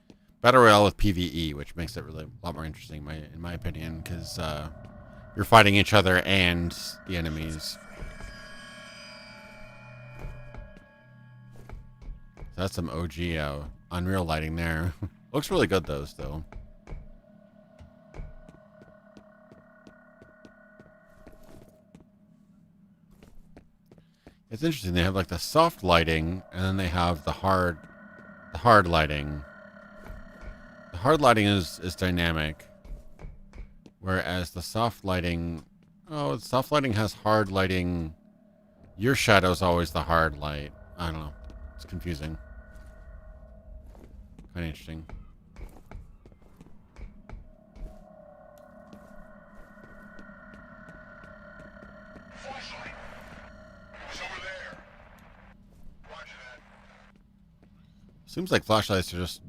S1: battle royale with PvE, which makes it really a lot more interesting, in my opinion, because you're fighting each other and the enemies. So that's some OG Unreal lighting there. Looks really good, though, still. It's interesting. They have like the soft lighting, and then they have the hard lighting. The hard lighting is dynamic, whereas the soft lighting, the soft lighting has hard lighting. Your shadow's always the hard light. I don't know. It's confusing. Kind of interesting.
S2: Flashlight. Who's over there? Roger that.
S1: Seems like flashlights are just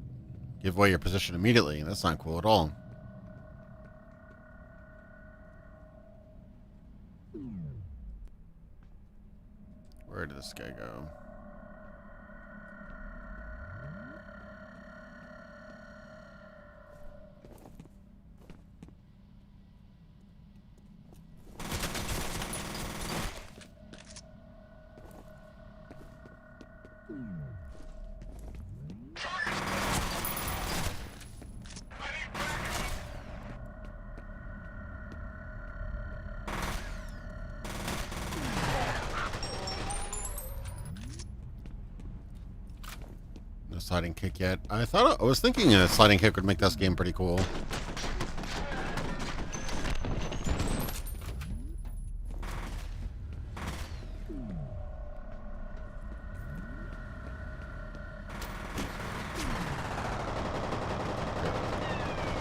S1: give away your position immediately. That's not cool at all. Where did this guy go? No sliding kick yet. I was thinking a sliding kick would make this game pretty cool.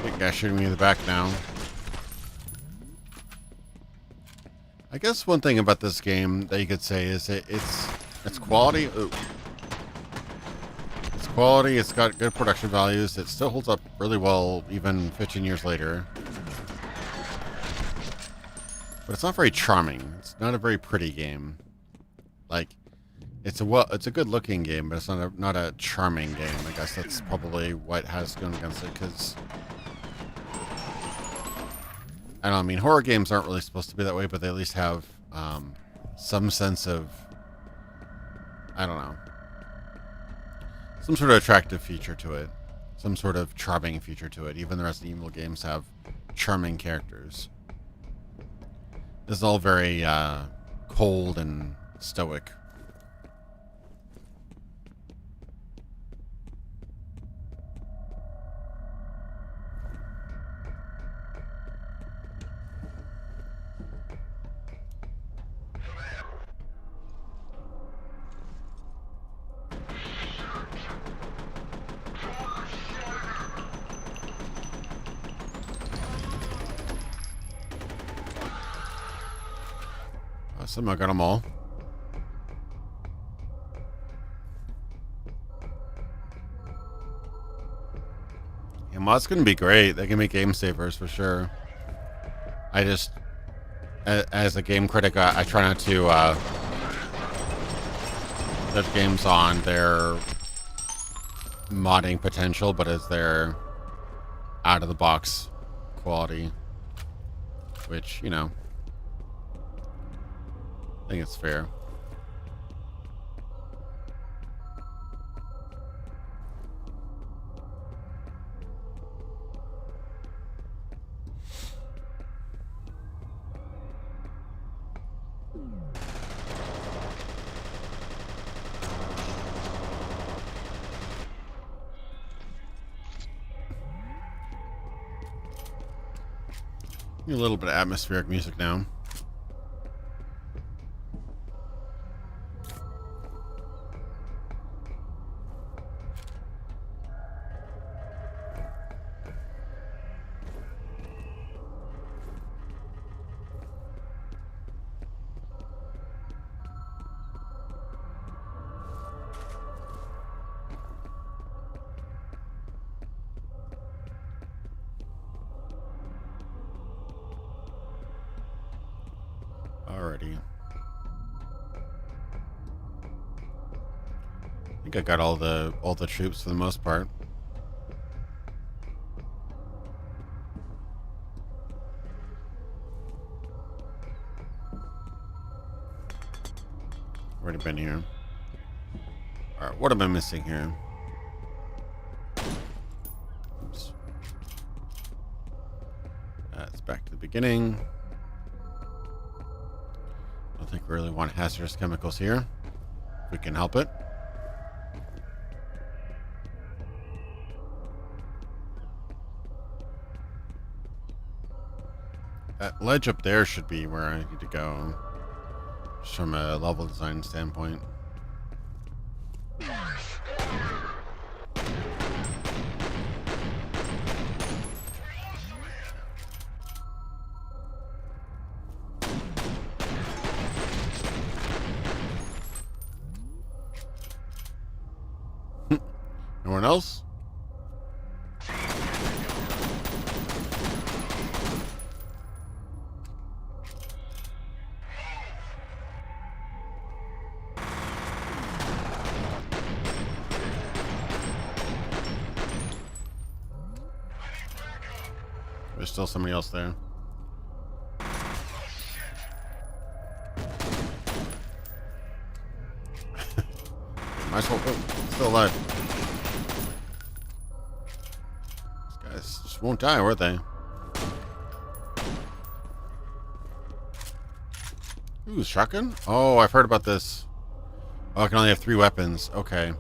S1: Big guy shooting me in the back now. I guess one thing about this game that you could say is it's quality. Ooh. It's quality. It's got good production values. It still holds up really well even 15 years later. But it's not very charming. It's not a very pretty game. Like, it's a good looking game, but it's not a charming game. I guess that's probably what has gone against it, because I don't know, I mean, horror games aren't really supposed to be that way, but they at least have some sense of, I don't know, some sort of attractive feature to it, some sort of charming feature to it. Even the Resident Evil games have charming characters. This is all very cold and stoic. Somehow got them all. Yeah, mods can be great. They can make game savers for sure. I just, as a game critic, I try not to judge games on their modding potential, but as their out-of-the-box quality, which, you know, I think it's fair. A little bit of atmospheric music now. Alrighty. I think I got all the troops for the most part. Already been here. Alright, what am I missing here? Oops. That's back to the beginning. I don't think we really want hazardous chemicals here. If we can help it. That ledge up there should be where I need to go. Just from a level design standpoint. No one else? There's still somebody else there. Might as well. Oh, still alive. These guys just won't die, won't they? Ooh, shotgun? Oh, I've heard about this. Oh, I can only have 3 weapons. Okay.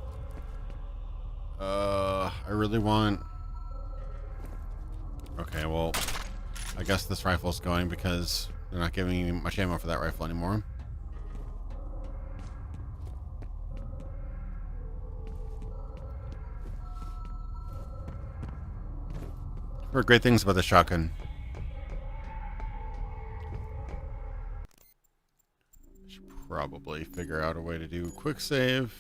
S1: I really want... Okay, well, I guess this rifle's going because they're not giving me much ammo for that rifle anymore. Heard great things about the shotgun. Should probably figure out a way to do quick save.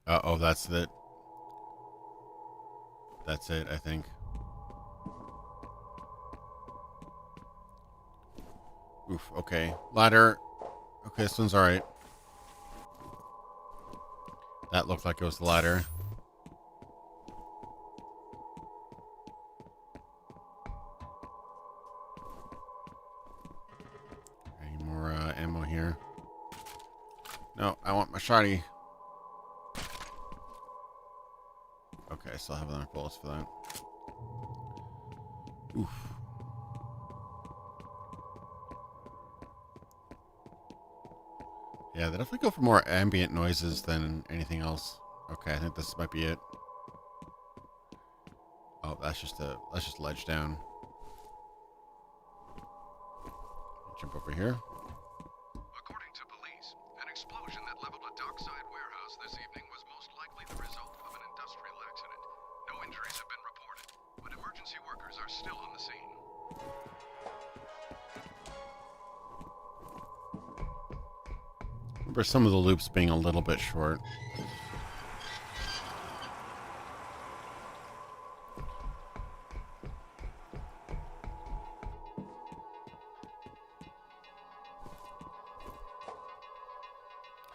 S1: Uh-oh, that's it. That's it, I think. Oof, okay. Ladder. Okay, this one's alright. That looked like it was the ladder. Any more ammo here? No, I want my shotty. Okay, I still have enough bullets for that. Oof. Yeah, they definitely go for more ambient noises than anything else. Okay, I think this might be it. Oh, that's just ledge down. Jump over here.
S2: According to police, an explosion that leveled a dockside warehouse this evening was most likely the result of an industrial accident. No injuries have been reported, but emergency workers are still on the scene.
S1: Remember some of the loops being a little bit short.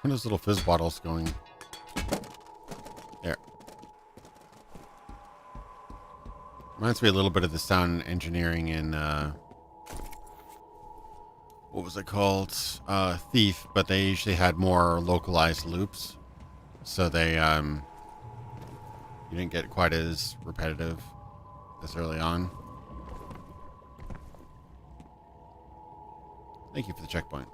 S1: Where are those little fizz bottles going? There. Reminds me a little bit of the sound engineering in, what was it called? Thief, but they usually had more localized loops. So they, you didn't get quite as repetitive as early on. Thank you for the checkpoint.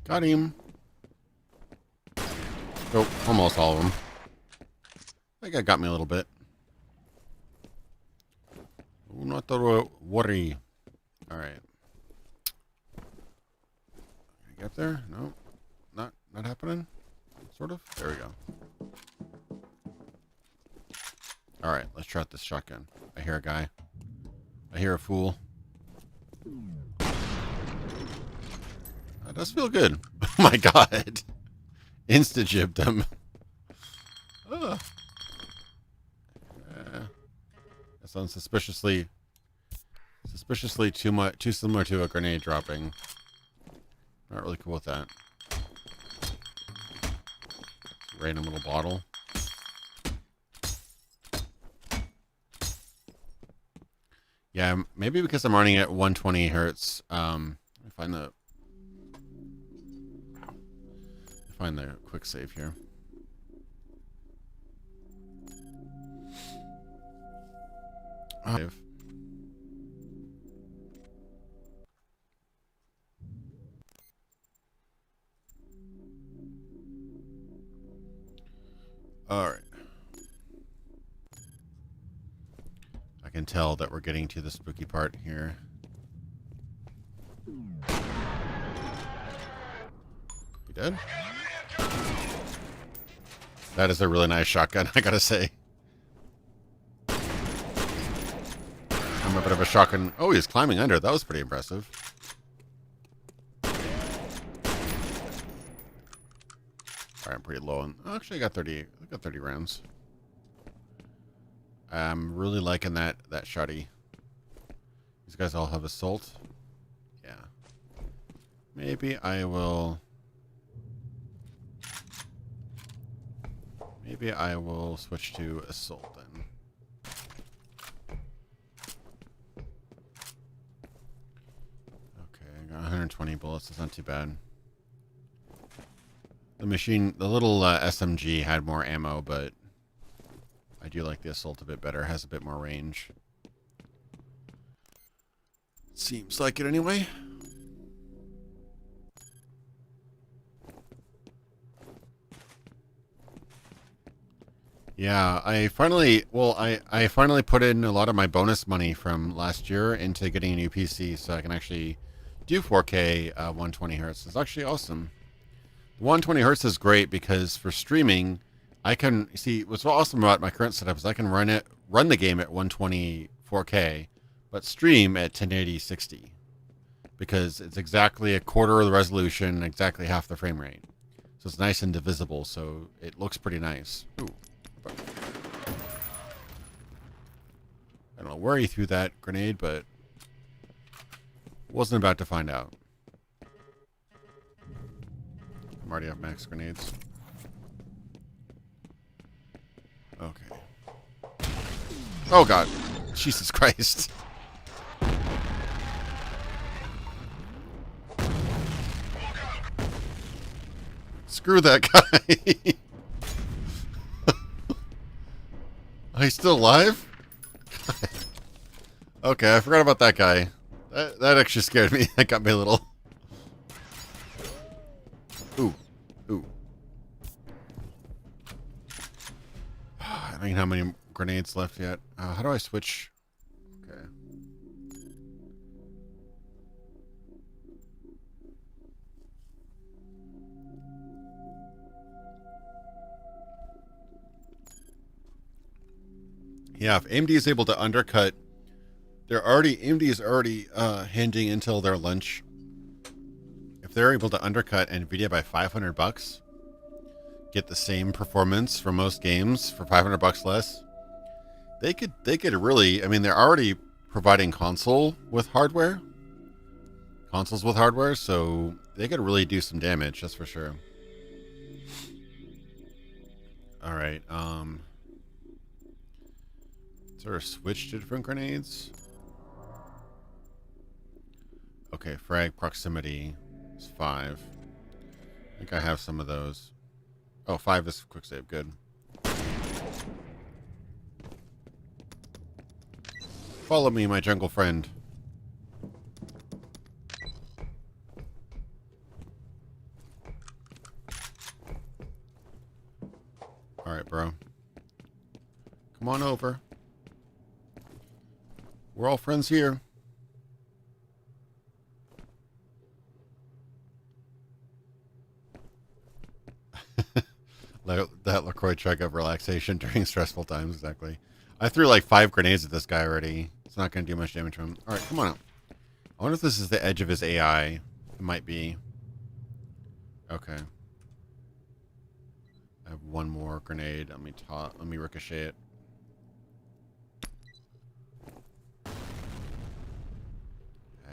S1: Got him. Oh, almost all of them. I think I got me a little bit. Not to worry. Alright. Can I get there? No. Not happening? Sort of? There we go. Alright, let's try out this shotgun. I hear a guy. I hear a fool. That does feel good. Oh my god. Insta-jibbed him. That sounds suspiciously too similar to a grenade dropping. Not really cool with that. Random little bottle. Yeah, maybe because I'm running at 120 hertz. Let me find the quick save here. Save. Alright. I can tell that we're getting to the spooky part here. You dead? That is a really nice shotgun, I gotta say. I'm a bit of a shotgun. Oh, he's climbing under. That was pretty impressive. Alright, I'm pretty low on. Oh, actually, I got 30 rounds. I'm really liking that Shooty. These guys all have assault. Yeah. Maybe I will switch to assault then. Okay, I got 120 bullets. That's not too bad. The little SMG had more ammo, but I do like the assault a bit better. It has a bit more range. Seems like it anyway. Yeah, I finally put in a lot of my bonus money from last year into getting a new PC so I can actually do 4K 120 hertz. It's actually awesome. 120 hertz is great because for streaming, I can see what's awesome about my current setup is I can run the game at 120 4K, but stream at 1080 60 because it's exactly a quarter of the resolution, exactly half the frame rate. So it's nice and divisible, so it looks pretty nice. Ooh. I don't know where he threw that grenade, but wasn't about to find out. I'm already have max grenades. Okay. Oh god. Jesus Christ. Screw that guy. Oh, he's still alive? Okay, I forgot about that guy. That actually scared me. That got me a little... Ooh. Ooh. I don't even have many grenades left yet. How do I switch? Okay. Yeah, if AMD is able to undercut, AMD is already handing Intel their lunch. If they're able to undercut Nvidia by $500, get the same performance for most games for $500 less, they could really. I mean, they're already providing consoles with hardware, so they could really do some damage. That's for sure. All right. Sort of switch to different grenades. Okay, frag proximity is 5. I think I have some of those. Oh, 5 is quick save. Good. Follow me, my jungle friend. Alright, bro. Come on over. We're all friends here. That LaCroix chug of relaxation during stressful times, exactly. I threw like 5 grenades at this guy already. It's not going to do much damage to him. Alright, come on out. I wonder if this is the edge of his AI. It might be. Okay. I have one more grenade. Let me ricochet it.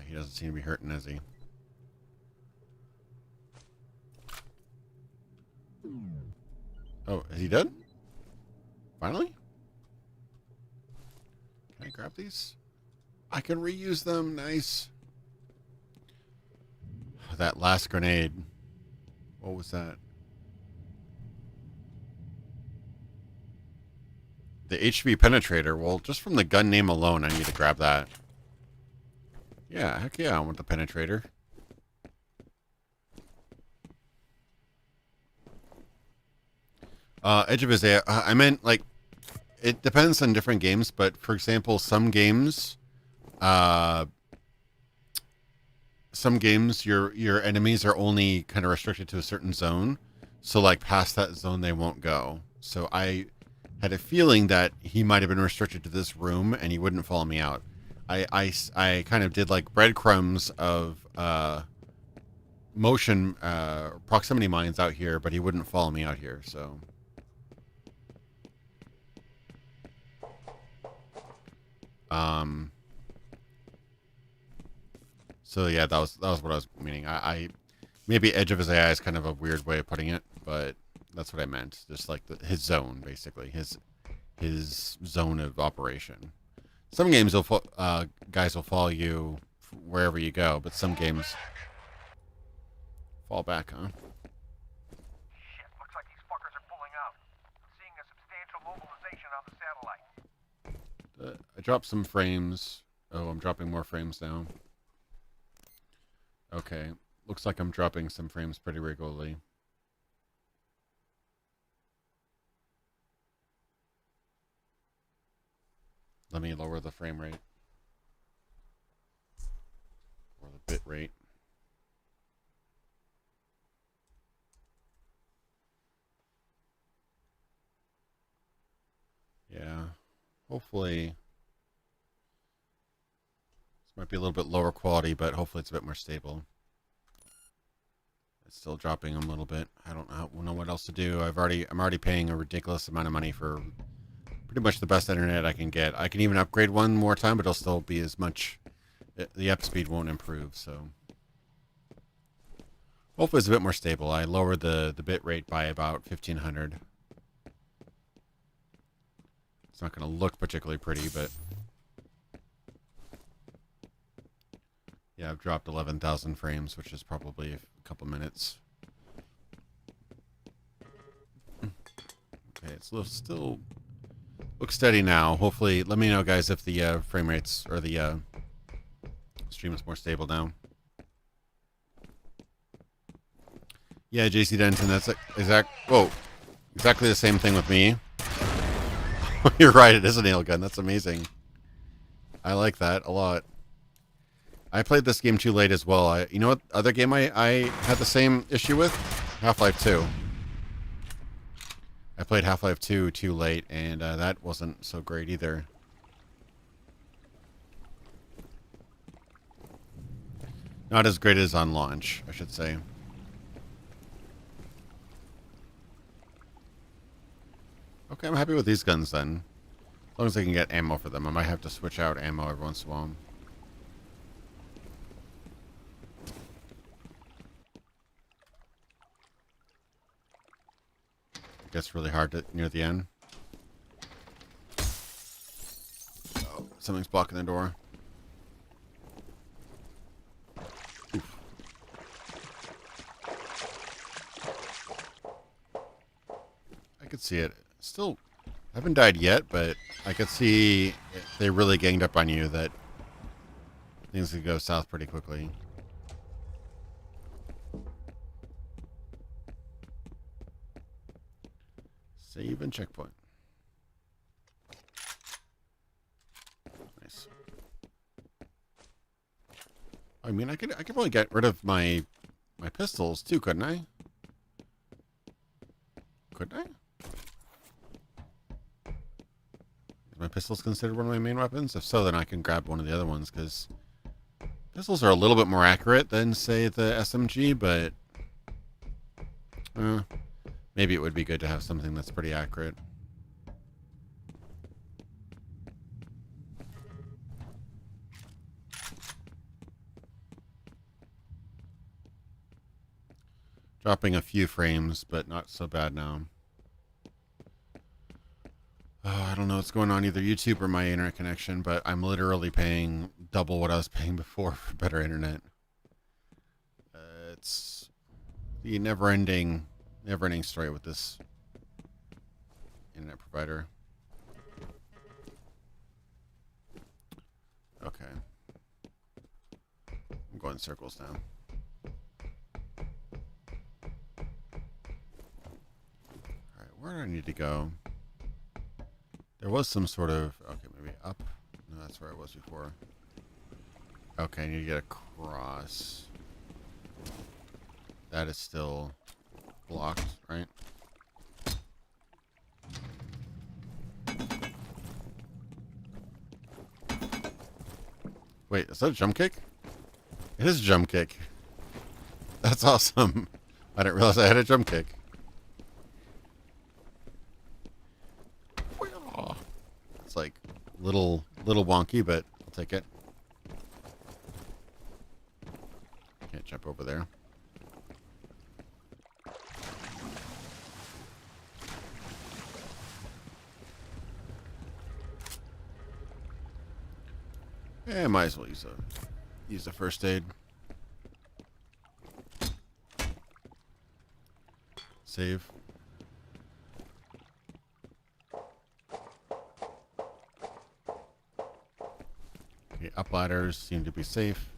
S1: He doesn't seem to be hurting, is he? Oh, is he dead? Finally? Can I grab these? I can reuse them. Nice. That last grenade. What was that? The HV penetrator. Well, just from the gun name alone, I need to grab that. Yeah, heck yeah, I want the penetrator. Edge of his AI. I meant like it depends on different games, but for example, some games your enemies are only kind of restricted to a certain zone, so like past that zone they won't go. So I had a feeling that he might have been restricted to this room and he wouldn't follow me out. I kind of did like breadcrumbs of motion proximity mines out here, but he wouldn't follow me out here. So so yeah, that was what I was meaning. I maybe edge of his AI is kind of a weird way of putting it, but that's what I meant. Just like his zone, basically his zone of operation. Some games guys will follow you wherever you go, but some games fall back, huh?
S2: Shit, looks like these fuckers are pulling out. I'm seeing a substantial mobilization on the satellite.
S1: I dropped some frames. Oh, I'm dropping more frames now. Okay. Looks like I'm dropping some frames pretty regularly. Let me lower the frame rate. Or the bit rate. Yeah. Hopefully this might be a little bit lower quality, but hopefully it's a bit more stable. It's still dropping a little bit. I don't know what else to do. I'm already paying a ridiculous amount of money for pretty much the best internet I can get. I can even upgrade one more time, but it'll still be as much. The up speed won't improve, so hopefully it's a bit more stable. I lowered the bit rate by about 1500. It's not going to look particularly pretty, but yeah, I've dropped 11,000 frames, which is probably a couple minutes. Okay, it's still looks steady now. Hopefully, let me know, guys, if the frame rates or the stream is more stable now. Yeah, JC Denton, that's exactly the same thing with me. You're right, it is a nail gun. That's amazing. I like that a lot. I played this game too late as well. You know what other game I had the same issue with? Half-Life 2. I played Half-Life 2 too late, and that wasn't so great either. Not as great as on launch, I should say. Okay, I'm happy with these guns then. As long as I can get ammo for them. I might have to switch out ammo every once in a while. Gets really hard near the end. Oh, something's blocking the door. Oof. I could see it. Still haven't died yet, but I could see if they really ganged up on you that things could go south pretty quickly. Save and checkpoint. Nice. I mean, I could probably get rid of my pistols too, couldn't I? Couldn't I? Is my pistols considered one of my main weapons? If so, then I can grab one of the other ones, because pistols are a little bit more accurate than, say, the SMG, but maybe it would be good to have something that's pretty accurate. Dropping a few frames, but not so bad now. Oh, I don't know what's going on, either YouTube or my internet connection, but I'm literally paying double what I was paying before for better internet. It's the never-ending story with this internet provider. Okay. I'm going in circles now. Alright, Where do I need to go? There was some sort of... Okay, maybe up. No, that's where I was before. Okay, I need to get across. That is still blocked, right? Wait, is that a jump kick? It is a jump kick. That's awesome. I didn't realize I had a jump kick. It's like little wonky, but I'll take it. Can't jump over there. Yeah, might as well use the first aid. Save. Okay, up ladders seem to be safe.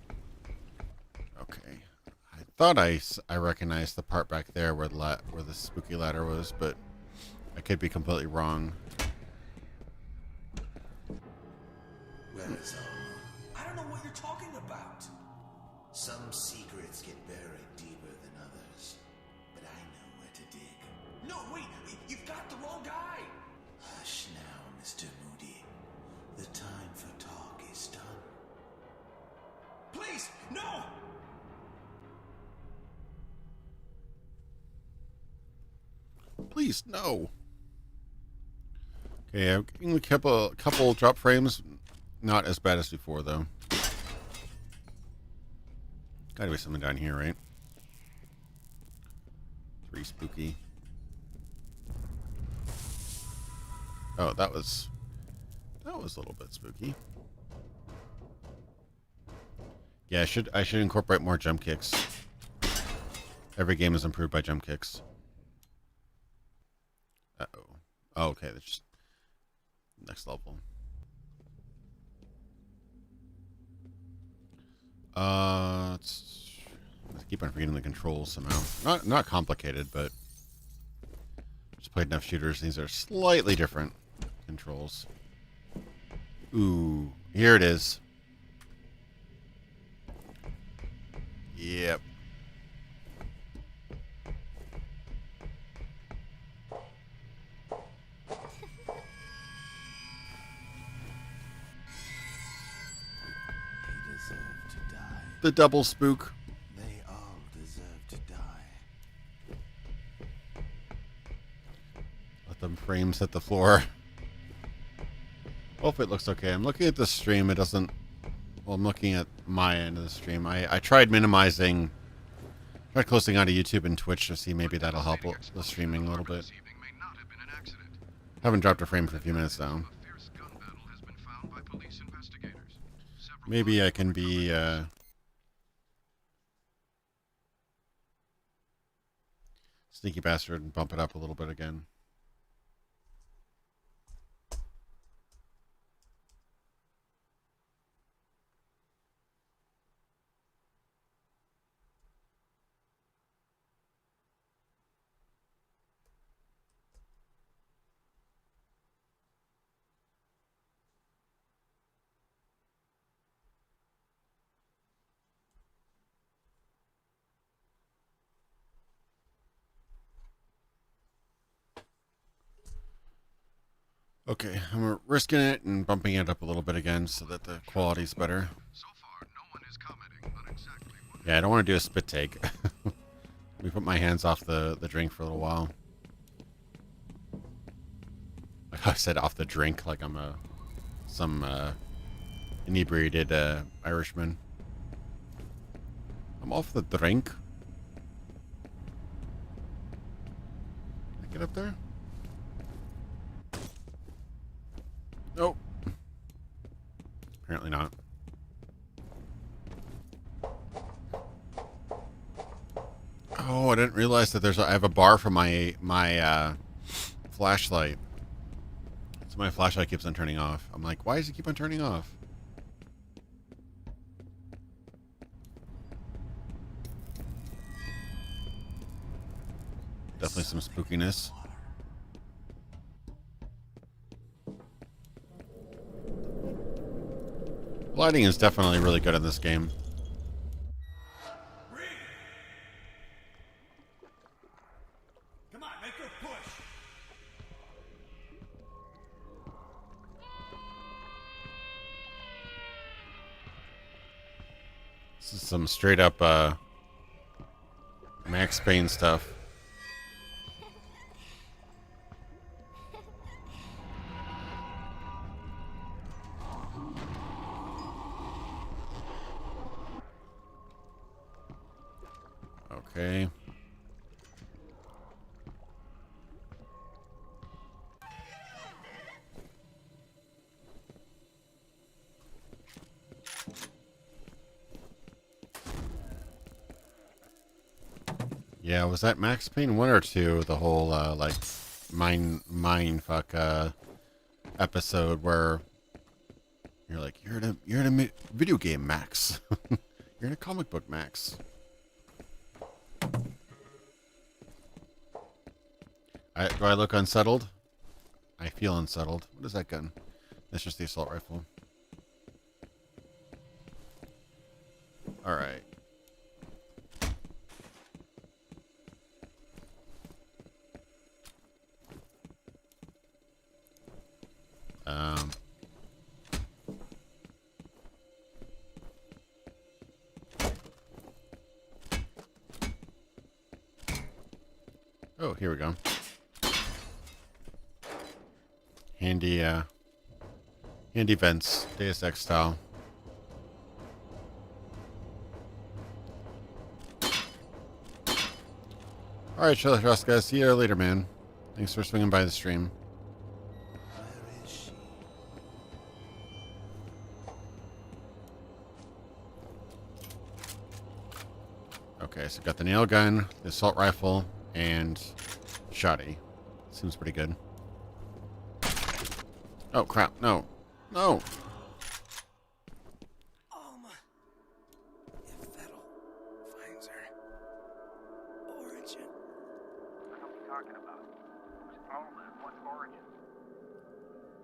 S1: Okay, I thought I recognized the part back there where the spooky ladder was, but I could be completely wrong.
S7: Where is all? I don't know what you're talking about. Some secrets get buried deeper than others, but I know where to dig. No, wait, you've got the wrong guy. Hush now, Mr. Moody. The time for talk is done. Please, no!
S1: Please, no. Okay, I'm getting a couple drop frames. Not as bad as before, though. Gotta be something down here, right? 3 spooky. Oh, that was a little bit spooky. Yeah, I should incorporate more jump kicks. Every game is improved by jump kicks. Uh-oh. Oh, okay, that's just next level. Let's keep on forgetting the controls somehow. Not complicated, but just played enough shooters. These are slightly different controls. Ooh, here it is. Yep. The double spook.
S7: They all deserve to die.
S1: Let them frames hit the floor. Hopefully it looks okay. I'm looking at the stream. It doesn't... Well, I'm looking at my end of the stream. I tried minimizing... Tried closing out of YouTube and Twitch to see maybe that'll help the streaming a little bit. Haven't dropped a frame for a few minutes now. Maybe I can be... sneaky bastard and bump it up a little bit again. Okay, I'm risking it and bumping it up a little bit again so that the quality's better.
S2: So far, no one is commenting on exactly what...
S1: Yeah, I don't want to do a spit take. Let me put my hands off the drink for a little while. Like I said, off the drink, like I'm some inebriated Irishman. I'm off the drink. Can I get up there? Nope. Apparently not. Oh, I didn't realize that I have a bar for my flashlight. So my flashlight keeps on turning off. I'm like, why does it keep on turning off? Definitely some spookiness. Lighting is definitely really good in this game.
S2: Come on, make her push.
S1: This is some straight up Max Payne stuff. Okay. Yeah, was that Max Payne 1 or 2? The whole, like, mindfuck, episode where you're like, you're in a video game, Max. You're in a comic book, Max. Do I look unsettled? I feel unsettled. What is that gun? That's just the assault rifle. Alright. Oh, here we go. Handy, handy vents, Deus Ex style. Alright, Trust guys. See you later, man. Thanks for swinging by the stream.
S7: Where is she?
S1: Okay, so got the nail gun, the assault rifle, and Shooty. Seems pretty good. Oh, crap. No. No.
S5: If F.E.A.R finds her. Origin.
S2: What are we talking about? Who's Alma and what's Origin?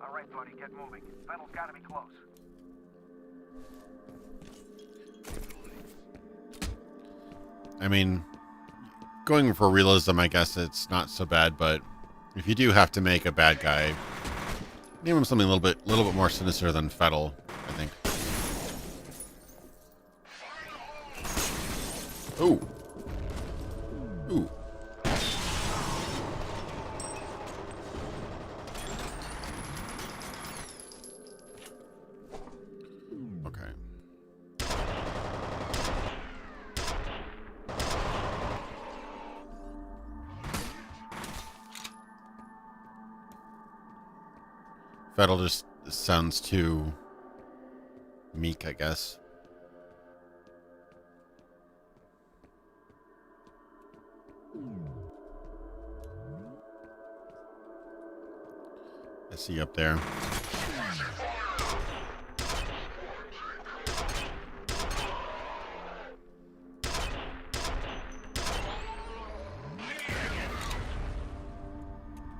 S2: All right, buddy, get moving. F.E.A.R's gotta be close.
S1: I mean, going for realism, I guess it's not so bad, but if you do have to make a bad guy, name him something a little bit more sinister than F.E.A.R, I think. Ooh. Ooh. Okay. F.E.A.R just sounds too meek, I guess. I see you up there.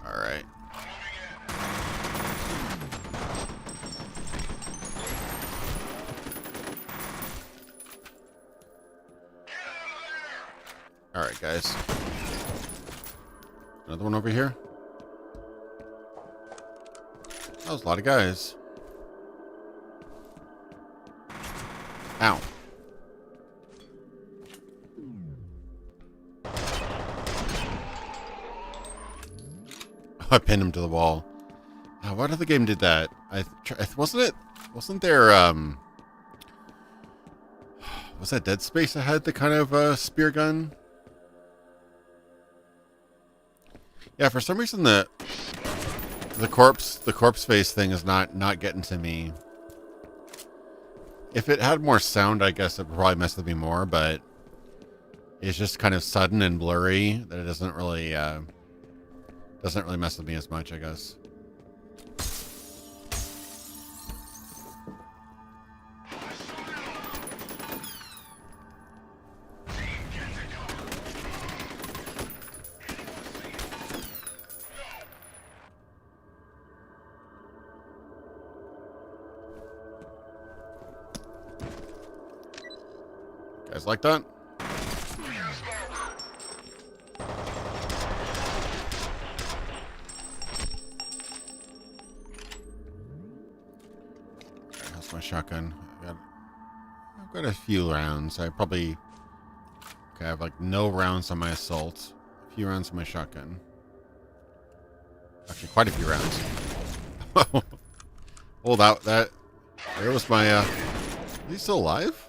S1: All right. All right, guys. Another one over here. That was a lot of guys. Ow. I pinned him to the wall. What other game did that? Wasn't there, was that Dead Space that had the kind of, spear gun? Yeah, for some reason the corpse face thing is not getting to me. If it had more sound, I guess it would probably mess with me more, but it's just kind of sudden and blurry that it doesn't really mess with me as much, I guess. Guys like that? How's my shotgun? I've got a few rounds. I probably have like no rounds on my assault. A few rounds on my shotgun. Actually, quite a few rounds. Oh, that there was my. Is he still alive?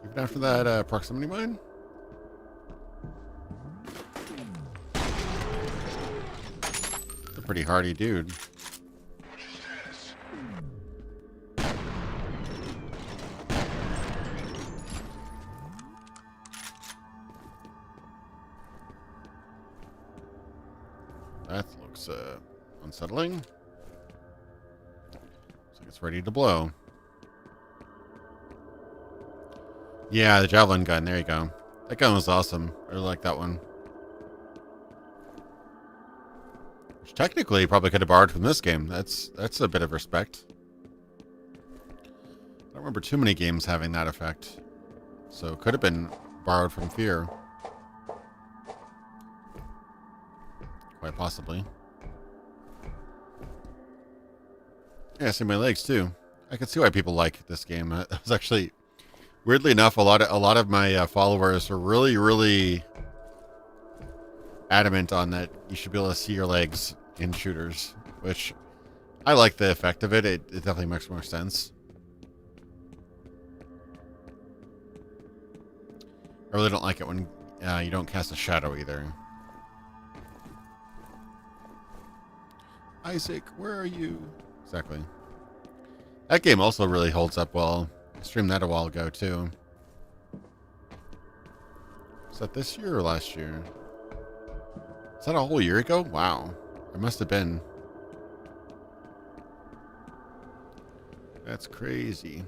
S1: Even after that proximity mine? He's a pretty hardy dude. That looks unsettling. Looks like it's ready to blow. Yeah, the javelin gun. There you go. That gun was awesome. I really like that one. Which technically probably could have borrowed from this game. That's a bit of respect. I don't remember too many games having that effect. So it could have been borrowed from F.E.A.R. Quite possibly. Yeah, see my legs too. I can see why people like this game. It was actually, weirdly enough, a lot of my followers are really adamant on that you should be able to see your legs in shooters, which I like the effect of it. It definitely makes more sense. I really don't like it when you don't cast a shadow either. Isaac, where are you? Exactly. That game also really holds up well. I streamed that a while ago, too. Was that this year or last year? Is that a whole year ago? Wow. It must have been. That's crazy.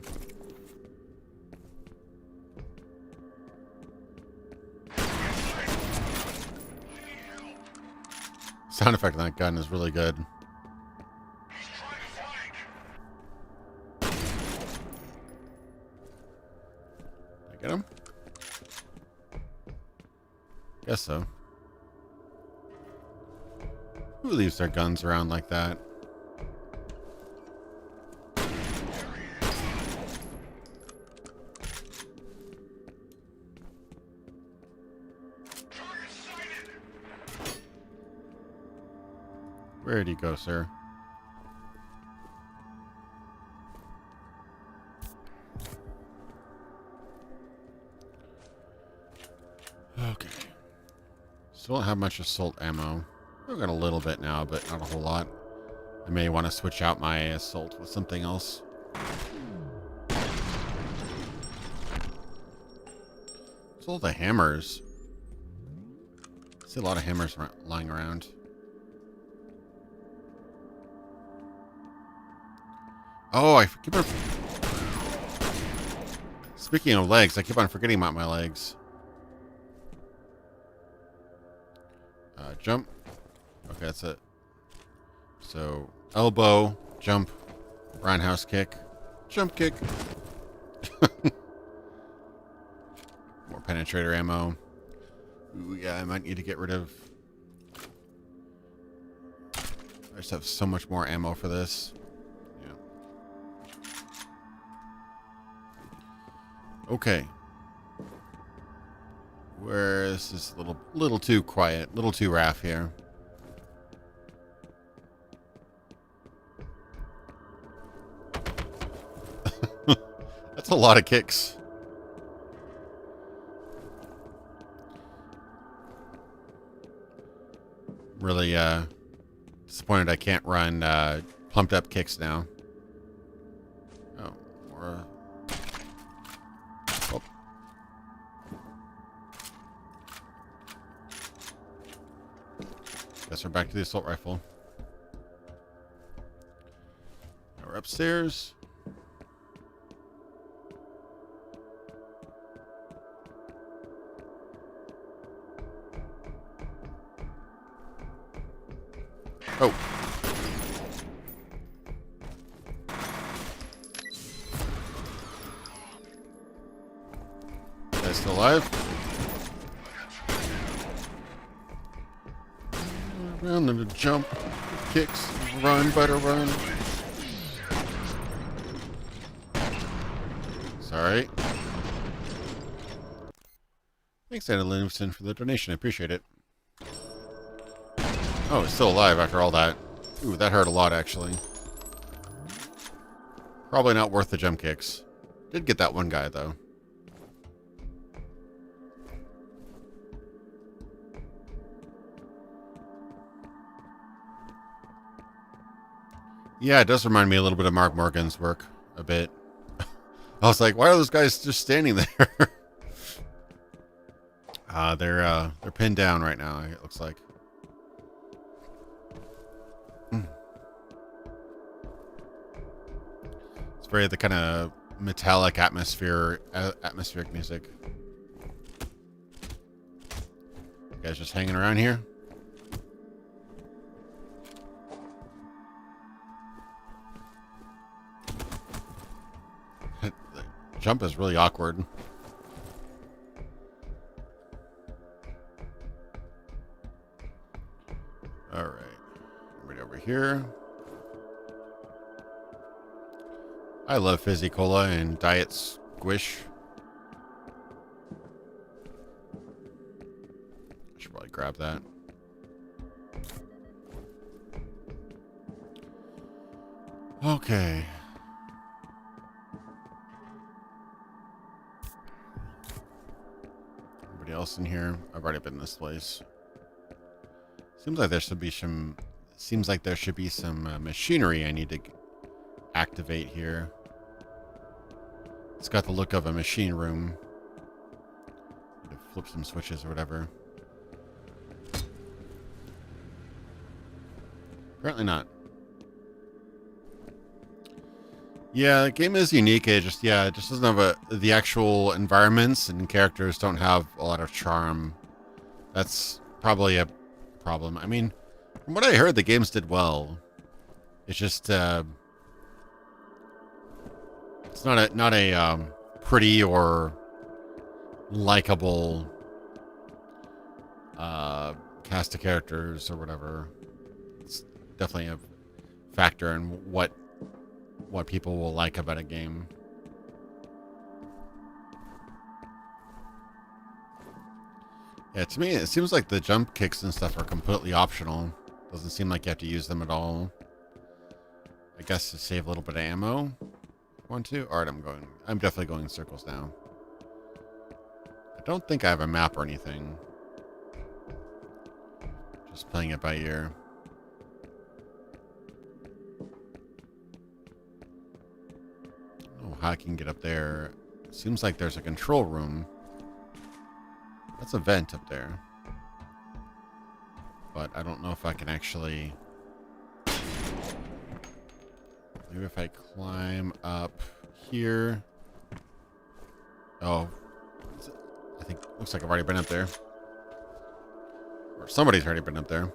S1: Sound effect on that gun is really good. Get him? Guess so. Who leaves their guns around like that? Where'd he go, sir? Okay. Still don't have much assault ammo. I've got a little bit now, but not a whole lot. I may want to switch out my assault with something else. It's all the hammers. I see a lot of hammers lying around. Oh, I keep on... Speaking of legs, I keep on forgetting about my legs. Jump. Okay, that's it. So, elbow, jump, roundhouse kick, jump kick. More penetrator ammo. Ooh, yeah, I might need to get rid of... I just have so much more ammo for this. Yeah. Okay. Where this is a little too quiet, little too raff here. That's a lot of kicks. Really disappointed I can't run pumped up kicks now. Oh, more. Oh. Guess we're back to the assault rifle. Now we're upstairs. Oh. alive? Around them to jump, kicks, run, better run. Sorry. Thanks, Anna Livingston, for the donation. I appreciate it. Oh, he's still alive after all that. Ooh, that hurt a lot, actually. Probably not worth the jump kicks. Did get that one guy, though. Yeah, it does remind me a little bit of Mark Morgan's work. A bit. I was like, why are those guys just standing there? They're pinned down right now, it looks like. It's very the kind of metallic atmospheric music. You guys just hanging around here? The jump is really awkward. Alright. Right over here. I love Fizzy Cola and Diet Squish. I should probably grab that. Okay. Anybody else in here? I've already been in this place. Seems like there should be some. Seems like there should be some machinery I need to activate here. It's got the look of a machine room. Flip some switches or whatever. Apparently not. Yeah, the game is unique. It just doesn't have the actual environments and characters don't have a lot of charm. That's probably a problem. I mean, from what I heard, the games did well. It's just it's not a pretty or likable cast of characters or whatever. It's definitely a factor in what people will like about a game. Yeah, to me, it seems like the jump kicks and stuff are completely optional. Doesn't seem like you have to use them at all. I guess to save a little bit of ammo. Want to? Alright, I'm definitely going in circles now. I don't think I have a map or anything. Just playing it by ear. Oh, how I can get up there. Seems like there's a control room. That's a vent up there. But I don't know if I can actually... Maybe if I climb up here... Oh. I think... Looks like I've already been up there. Or somebody's already been up there.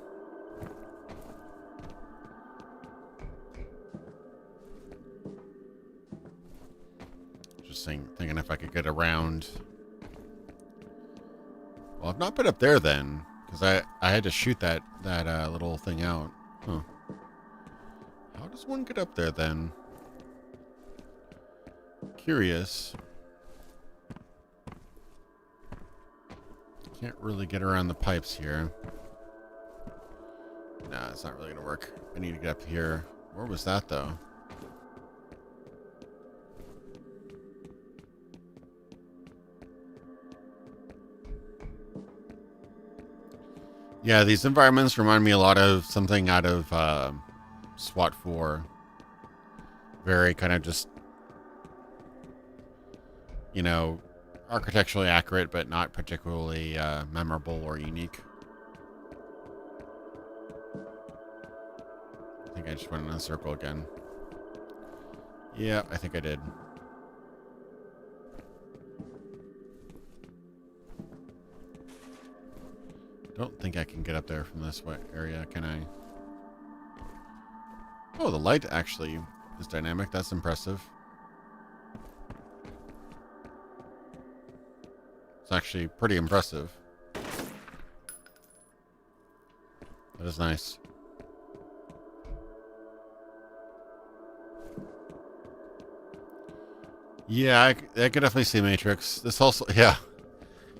S1: Just thinking if I could get around... Well, I've not been up there then, because I had to shoot that little thing out. Huh. How does one get up there then? Curious. Can't really get around the pipes here. Nah, it's not really gonna work. I need to get up here. Where was that though? Yeah, these environments remind me a lot of something out of SWAT 4. Very kind of just, you know, architecturally accurate, but not particularly memorable or unique. I think I just went in a circle again. Yeah, I think I did. Don't think I can get up there from this area, can I? Oh, the light actually is dynamic. That's impressive. It's actually pretty impressive. That is nice. Yeah, I could definitely see Matrix. This also, yeah.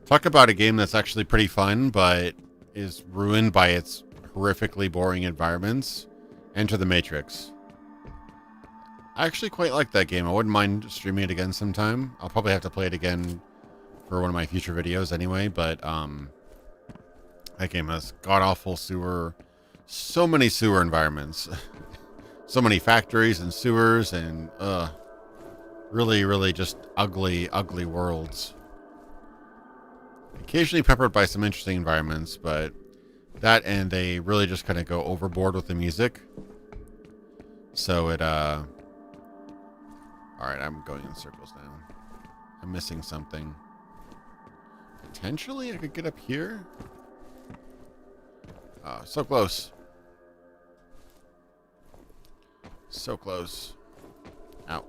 S1: Talk about a game that's actually pretty fun, but is ruined by its horrifically boring environments. Enter the Matrix. I actually quite like that game. I wouldn't mind streaming it again sometime. I'll probably have to play it again for one of my future videos anyway, but that game has god-awful sewer, so many sewer environments. So many factories and sewers and really, really just ugly, ugly worlds. Occasionally peppered by some interesting environments, but that and they really just kind of go overboard with the music. So it, alright, I'm going in circles now. I'm missing something. Potentially I could get up here? Oh, so close. So close. Ow.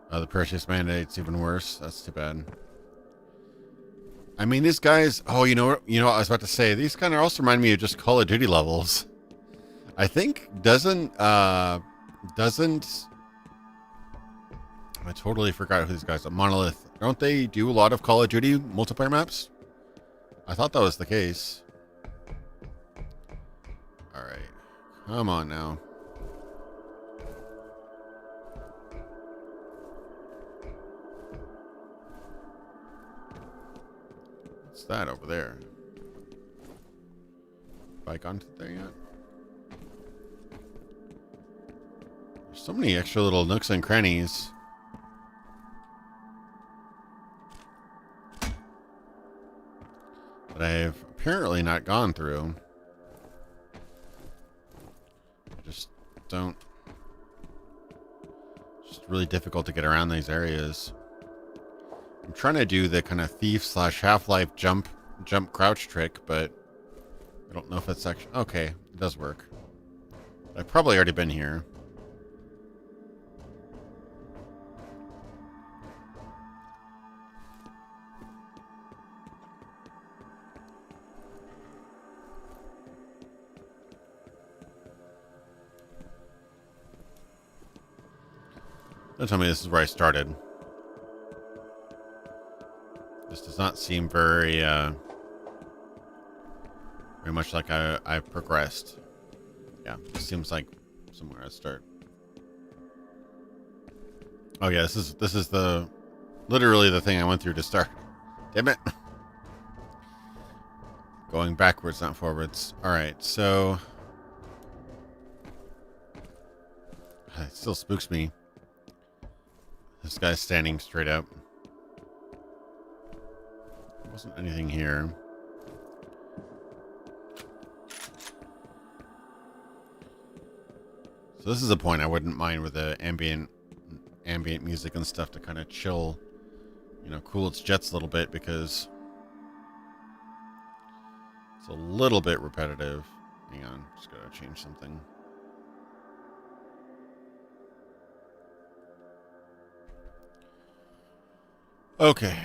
S1: The purchase mandate's even worse. That's too bad. I mean, these guys. Oh, you know what I was about to say. These kind of also remind me of just Call of Duty levels. I think doesn't. I totally forgot who these guys are. Monolith. Don't they do a lot of Call of Duty multiplayer maps? I thought that was the case. All right, come on now. What's that over there? Bike onto there yet? There's so many extra little nooks and crannies. That I've apparently not gone through. Just don't. It's just really difficult to get around these areas. I'm trying to do the kind of thief / Half-Life jump crouch trick, but I don't know if it's actually okay. It does work. I've probably already been here. Don't tell me this is where I started. This does not seem very much like I've progressed. Yeah, this seems like somewhere I start. Oh yeah, this is the literally the thing I went through to start. Damn it. Going backwards, not forwards. Alright, so it still spooks me. This guy's standing straight up. There wasn't anything here. So this is a point I wouldn't mind with the ambient music and stuff to kind of chill, cool its jets a little bit, because it's a little bit repetitive. Hang on, just gotta change something. Okay.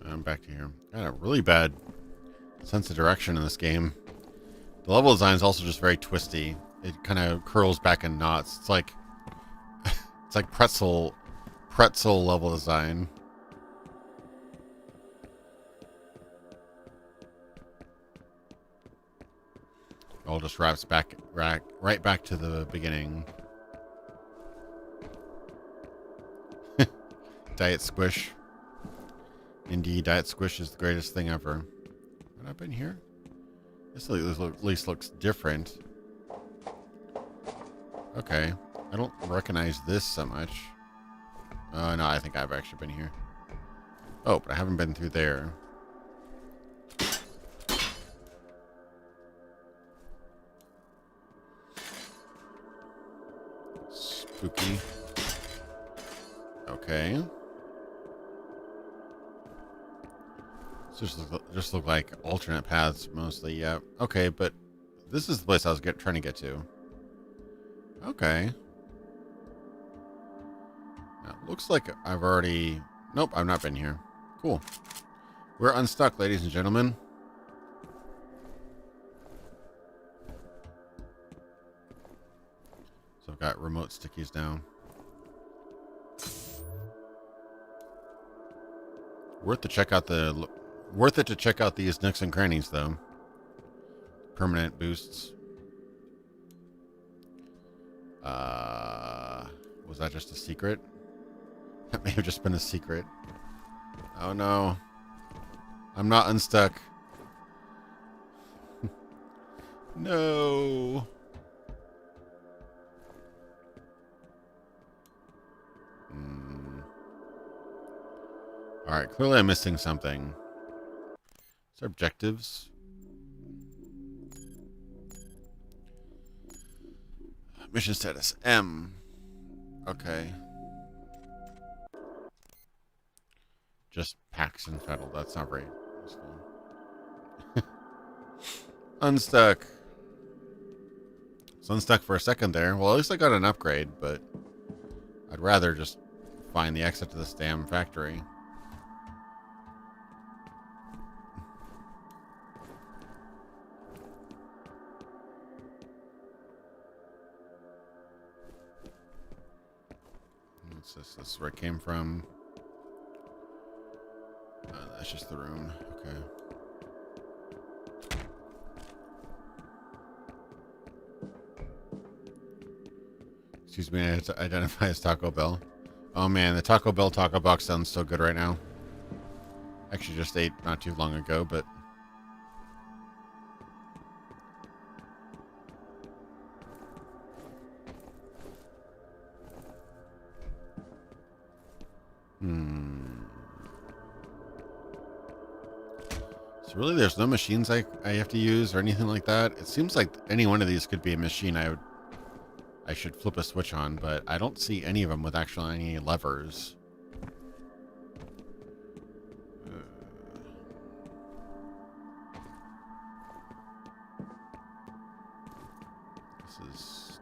S1: I'm back to here. Got a really bad sense of direction in this game. The level design is also just very twisty. It kind of curls back in knots. It's like pretzel level design. All just wraps back right back to the beginning. Diet Squish. Indeed, Diet Squish is the greatest thing ever. Have I been here? This at least looks different. Okay. I don't recognize this so much. No, I think I've actually been here. Oh, but I haven't been through there. Spooky. Okay. Just look like alternate paths mostly. Yeah. Okay, but this is the place I was trying to get to. Okay. Now, looks like I've already... Nope, I've not been here. Cool. We're unstuck, ladies and gentlemen. So I've got remote stickies now. Worth it to check out these nooks and crannies, though. Permanent boosts. Was that just a secret? That may have just been a secret. Oh no. I'm not unstuck. No. Alright, clearly I'm missing something. Is there objectives? Mission status M. Okay. Just Pax and Fettle. That's not right. That's fine. Unstuck. It's unstuck for a second there. Well, at least I got an upgrade, but I'd rather just find the exit to this damn factory. What's this? This is where it came from. That's just the room. Okay. Excuse me, I have to identify as Taco Bell. Oh man, the Taco Bell taco box sounds so good right now. Actually just ate not too long ago, but... So really there's no machines I have to use or anything like that. It seems like any one of these could be a machine I should flip a switch on, but I don't see any of them with actually any levers.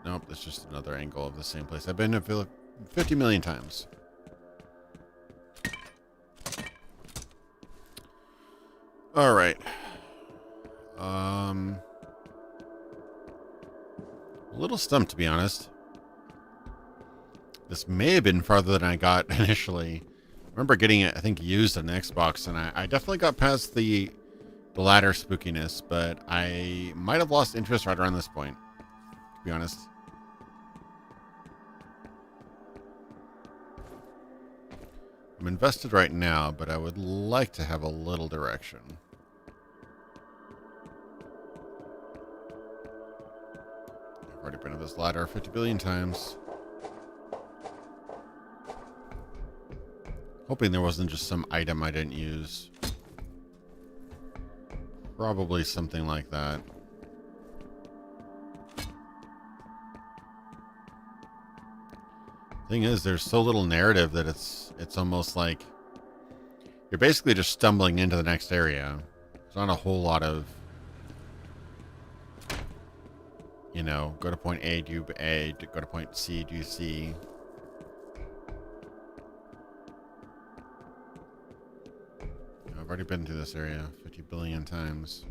S1: Nope, that's just another angle of the same place. I've been to 50 million times. All right. A little stumped, to be honest. This may have been farther than I got initially. I remember getting it, I think, used on the Xbox, and I definitely got past the ladder spookiness, but I might have lost interest right around this point, to be honest. I'm invested right now, but I would like to have a little direction. I've already been to this ladder 50 billion times. Hoping there wasn't just some item I didn't use. Probably something like that. Thing is, there's so little narrative that it's almost like you're basically just stumbling into the next area. There's not a whole lot of, you know, go to point A, do A, go to point C, do C. I've already been through this area 50 billion times.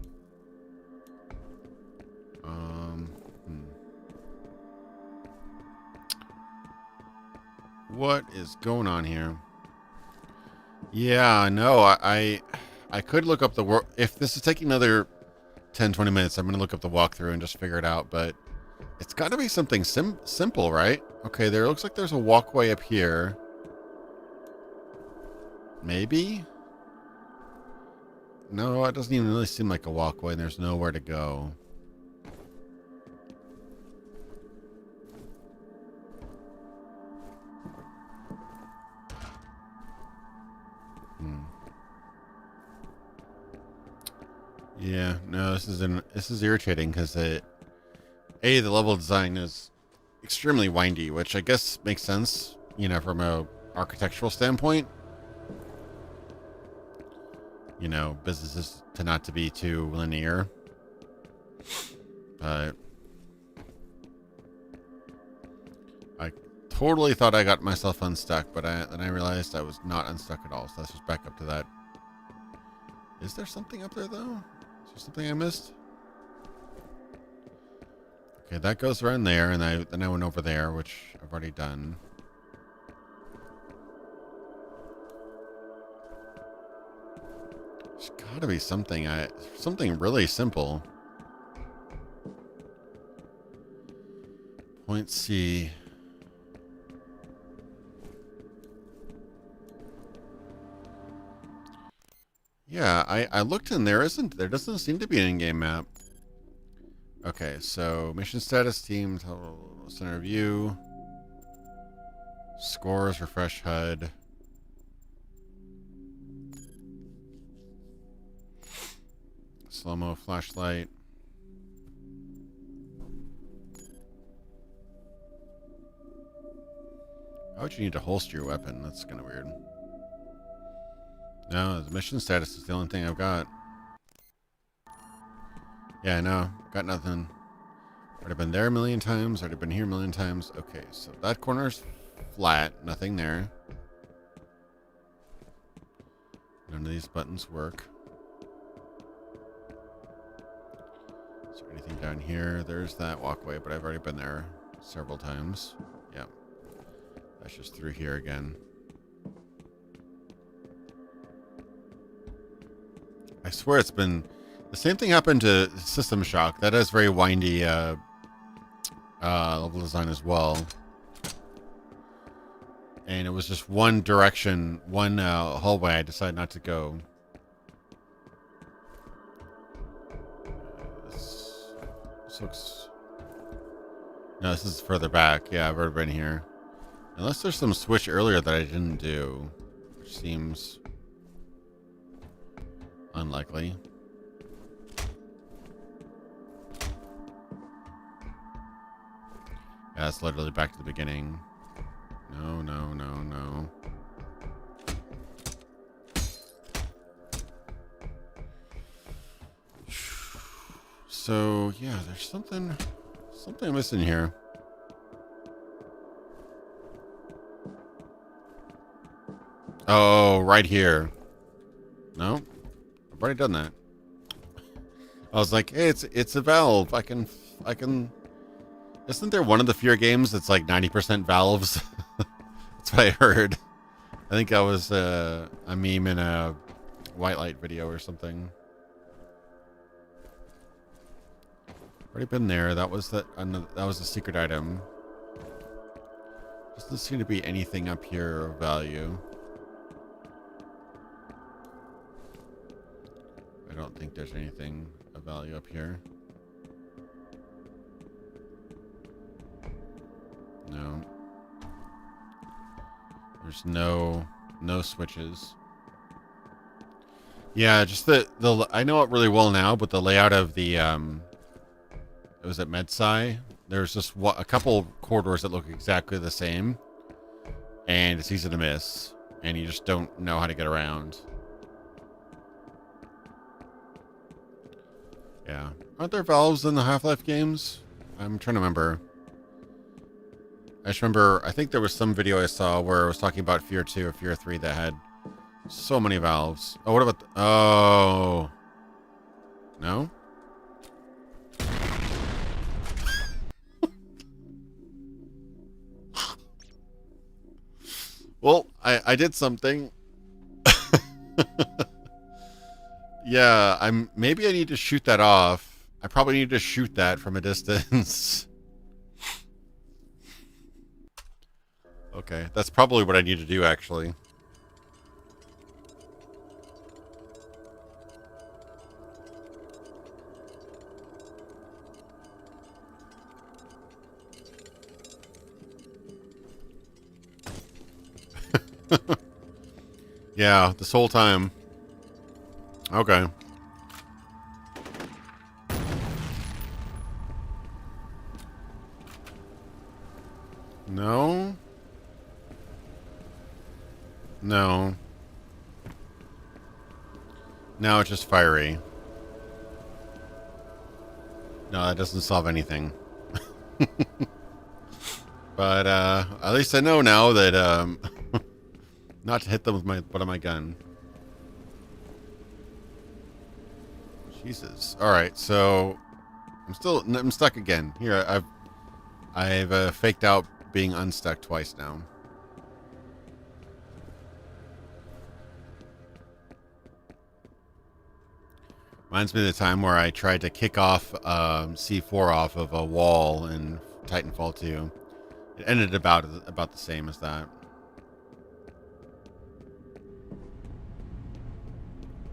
S1: What is going on here? Yeah, no, I could look up the if this is taking another 10-20 minutes, I'm going to look up the walkthrough and just figure it out, but it's got to be something simple, right? Okay, there looks like there's a walkway up here. Maybe? No, it doesn't even really seem like a walkway, and there's nowhere to go. Yeah, no, this is irritating because the level design is extremely windy, which I guess makes sense, you know, from a architectural standpoint. you know, businesses tend not to be too linear. But I totally thought I got myself unstuck, but then I realized I was not unstuck at all. So let's just back up to that. Is there something up there, though? Is there something I missed? Okay, that goes around there, and then I went over there, which I've already done. There's got to be something something really simple. Point C. Yeah, I looked in there. There doesn't seem to be an in-game map. Okay, so mission status, team, center view, scores, refresh HUD. Slow-mo flashlight. Why would you need to holster your weapon? That's kind of weird. No, the mission status is the only thing I've got. Yeah, no, got nothing. Already been there a million times. Already been here a million times. Okay, so that corner's flat. Nothing there. None of these buttons work. Is there anything down here? There's that walkway, but I've already been there several times. Yeah. That's just through here again. I swear it's been... The same thing happened to System Shock. That has very windy level design as well. And it was just one direction, one hallway I decided not to go. This looks... No, this is further back. Yeah, I've already been here. Unless there's some switch earlier that I didn't do, which seems unlikely. Yeah, that's literally back to the beginning. No, no, no, no. So, yeah, there's something missing here. Oh, right here. No, I've already done that. I was like, hey, it's a valve. I can. Isn't there one of the F.E.A.R games that's like 90% valves? That's what I heard. I think that was a meme in a white light video or something. Already been there. That was that was a secret item. Doesn't seem to be anything up here of value. I don't think there's anything of value up here. No. There's no switches. Yeah, just the I know it really well now, but the layout of the it was at MedSci. There's just a couple corridors that look exactly the same, and it's easy to miss, and you just don't know how to get around. Yeah, aren't there valves in the Half-Life games? I'm trying to remember. I just remember, I think there was some video I saw where it was talking about F.E.A.R 2 or F.E.A.R 3 that had so many valves. Oh, what about... Oh. No? Well, I did something. Yeah, maybe I need to shoot that off. I probably need to shoot that from a distance. Okay, that's probably what I need to do, actually. Yeah, this whole time. Okay. No. No. No, it's just fiery. No, that doesn't solve anything. But at least I know now that not to hit them with my butt of my gun. Jesus. All right, so I'm stuck again. Here, I've faked out being unstuck twice now. Reminds me of the time where I tried to kick off C4 off of a wall in Titanfall 2. It ended about the same as that.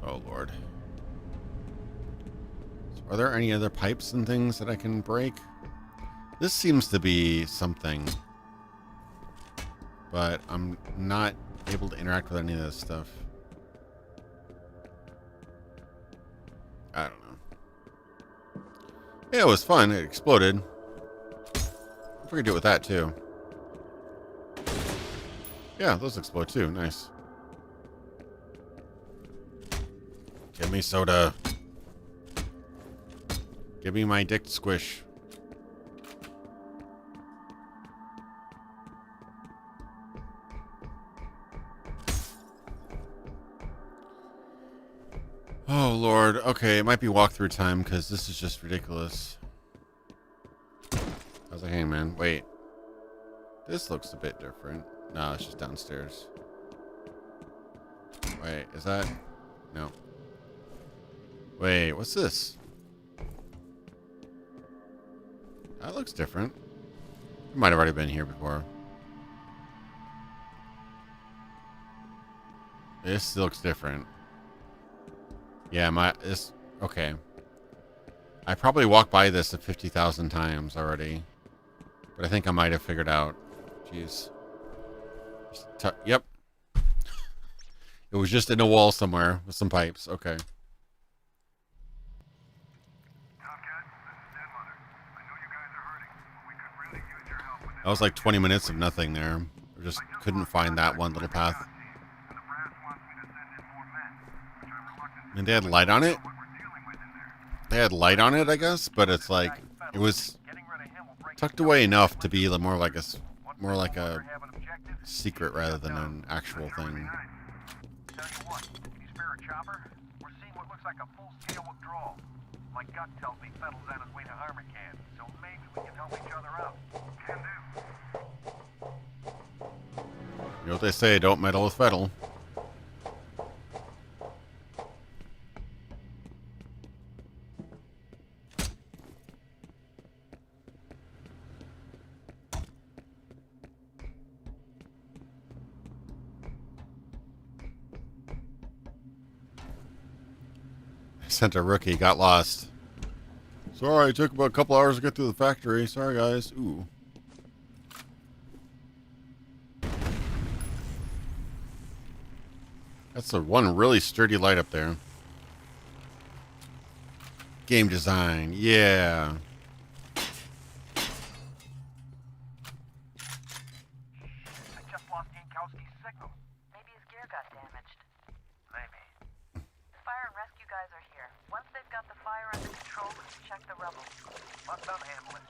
S1: Oh, Lord. So are there any other pipes and things that I can break? This seems to be something. But I'm not able to interact with any of this stuff. I don't know. Yeah, it was fun. It exploded. I could do it with that, too. Yeah, those explode, too. Nice. Give me soda. Give me my dick squish. Oh, Lord. Okay, it might be walkthrough time, because this is just ridiculous. I was like, hey, man, wait. This looks a bit different. No, it's just downstairs. Wait, is that... No. Wait, what's this? That looks different. It might have already been here before. This looks different. Yeah, this... Okay. I probably walked by this 50,000 times already. But I think I might have figured out. Jeez. Yep. It was just in a wall somewhere with some pipes. Okay. That was like 20 minutes of nothing there. I just couldn't find that one little path. I mean, they had light on it. They had light on it, I guess, but it's like it was tucked away enough to be more like a secret rather than an actual thing.
S2: Tell you what, can you spare a chopper? We're seeing what looks like a full-scale withdrawal. My gut tells me Fettel's on his way to Armacan, so maybe we can help each other out. Can do.
S1: You know what they say, don't meddle with Fettel. Sent a rookie, got lost. Sorry, it took about a couple hours to get to the factory. Sorry, guys. Ooh. That's the one really sturdy light up there. Game design, yeah.
S2: I just lost Yankowski's signal.
S3: Maybe his gear got damaged.
S2: Maybe.
S3: The fire and rescue guys are here. Once they've got the fire under control, we can check the rubble.
S2: Let them handle it.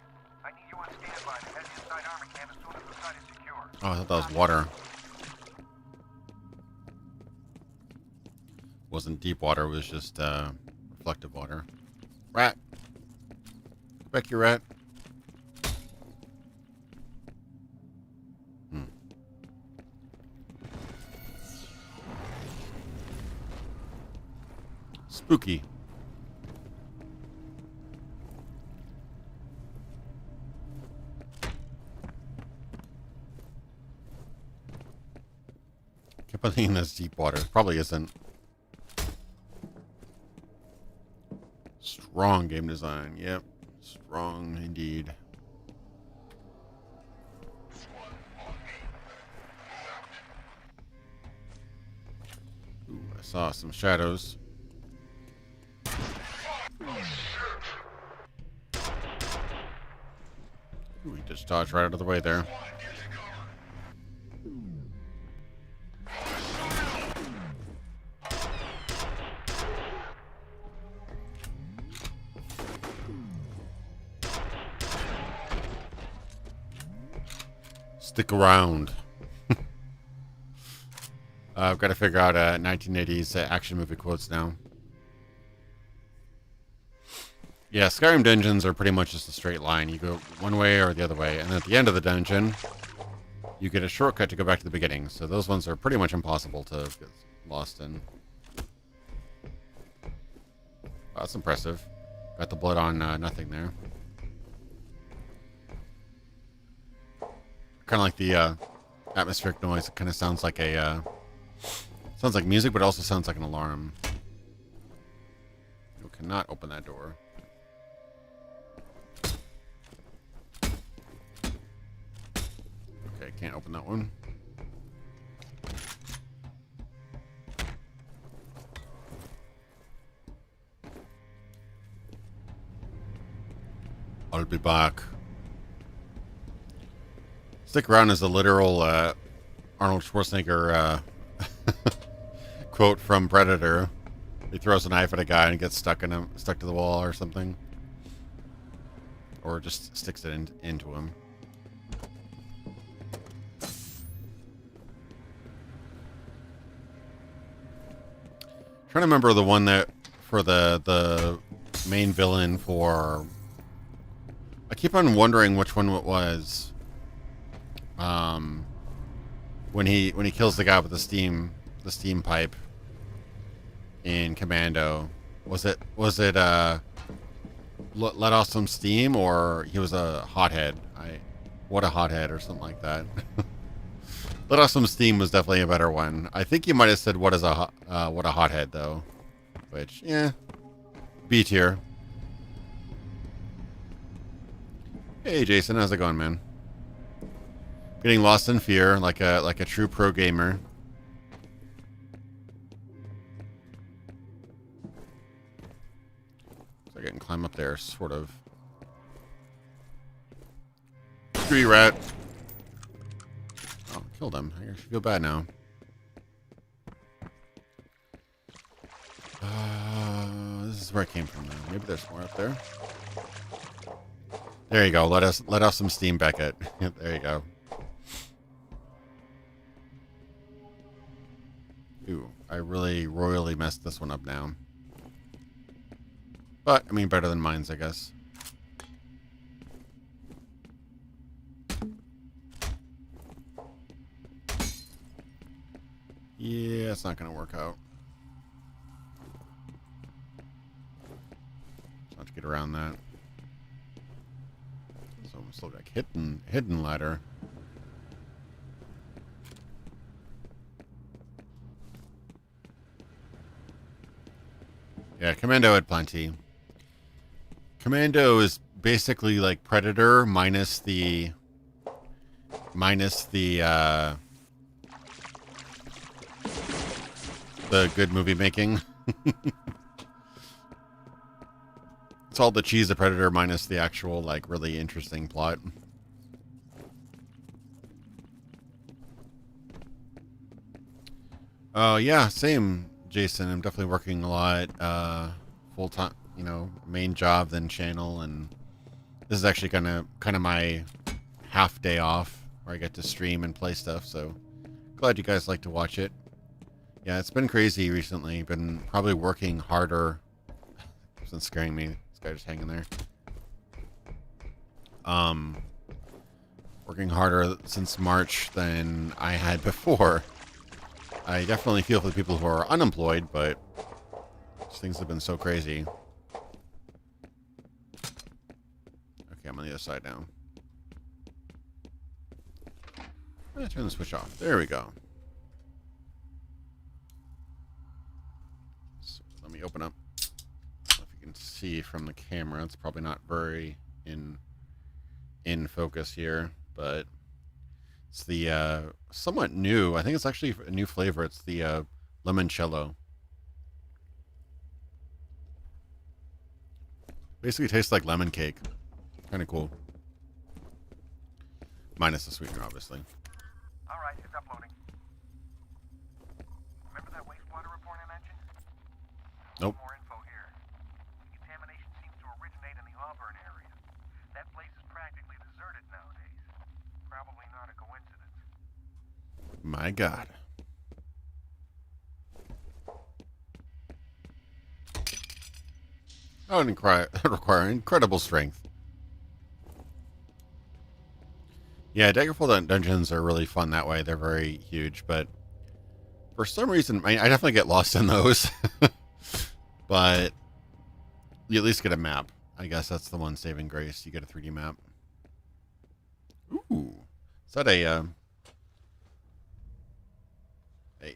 S2: I need you on standby to head inside Armacan as soon as the site is secure.
S1: Oh, I thought that was water. Wasn't deep water, it was just reflective water. Rat. Go back, you rat. Spooky. Keep on thinking that's deep water. Probably isn't. Strong game design. Yep. Strong indeed. Ooh, I saw some shadows. Ooh, he just dodged right out of the way there. Stick around. I've got to figure out 1980s action movie quotes now. Yeah, Skyrim dungeons are pretty much just a straight line. You go one way or the other way, and at the end of the dungeon, you get a shortcut to go back to the beginning. So those ones are pretty much impossible to get lost in. Oh, that's impressive. Got the blood on nothing there. Kind of like the atmospheric noise. It kind of sounds like a sounds like music, but it also sounds like an alarm. You cannot open that door. Okay, can't open that one. I'll be back. Stick around is a literal Arnold Schwarzenegger quote from Predator. He throws a knife at a guy and gets stuck to the wall or something, or just sticks it into him. Trying to remember the one that for the main villain for. I keep on wondering which one it was. When he kills the guy with the steam pipe in Commando, was it let off some steam, or he was a hothead? What a hothead, or something like that. Let off some steam was definitely a better one. I think you might have said what a hothead though, which yeah, B tier. Hey Jason, how's it going, man? Getting lost in fear, like a true pro gamer. So I can climb up there, sort of. Screw you, rat. Oh, killed him. I should feel bad now. This is where I came from now. Maybe there's more up there. There you go. Let off some steam, Beckett. There you go. Ooh, I really royally messed this one up now. But, I mean, better than mine's, I guess. Yeah, it's not going to work out. Just have to get around that. So, still got hidden ladder. Yeah, Commando had plenty. Commando is basically like Predator minus the good movie making. It's all the cheese of Predator minus the actual like really interesting plot. Yeah, same, Jason. I'm definitely working a lot full time, main job, then channel, and this is actually kind of my half day off where I get to stream and play stuff, so glad you guys like to watch it. Yeah, it's been crazy recently. Been probably working harder. It's scaring me. This guy just hanging there. Working harder since March than I had before. I definitely feel for the people who are unemployed, but things have been so crazy. Okay, I'm on the other side now. I'm gonna turn the switch off. There we go. So let me open up. If you can see from the camera, it's probably not very in focus here, but it's the somewhat new. I think it's actually a new flavor. It's the limoncello. Basically tastes like lemon cake. Kind of cool. Minus the sweetener, obviously.
S2: All right, it's uploading. Remember that wastewater report I mentioned?
S1: Nope.
S2: More info here. The contamination seems to originate in the Auburn area. That place is practically deserted nowadays. Probably not a coincidence.
S1: My God. That would require incredible strength. Yeah, Daggerfall dungeons are really fun that way. They're very huge, but for some reason, I definitely get lost in those. But you at least get a map. I guess that's the one saving grace. You get a 3D map. Ooh. Is that a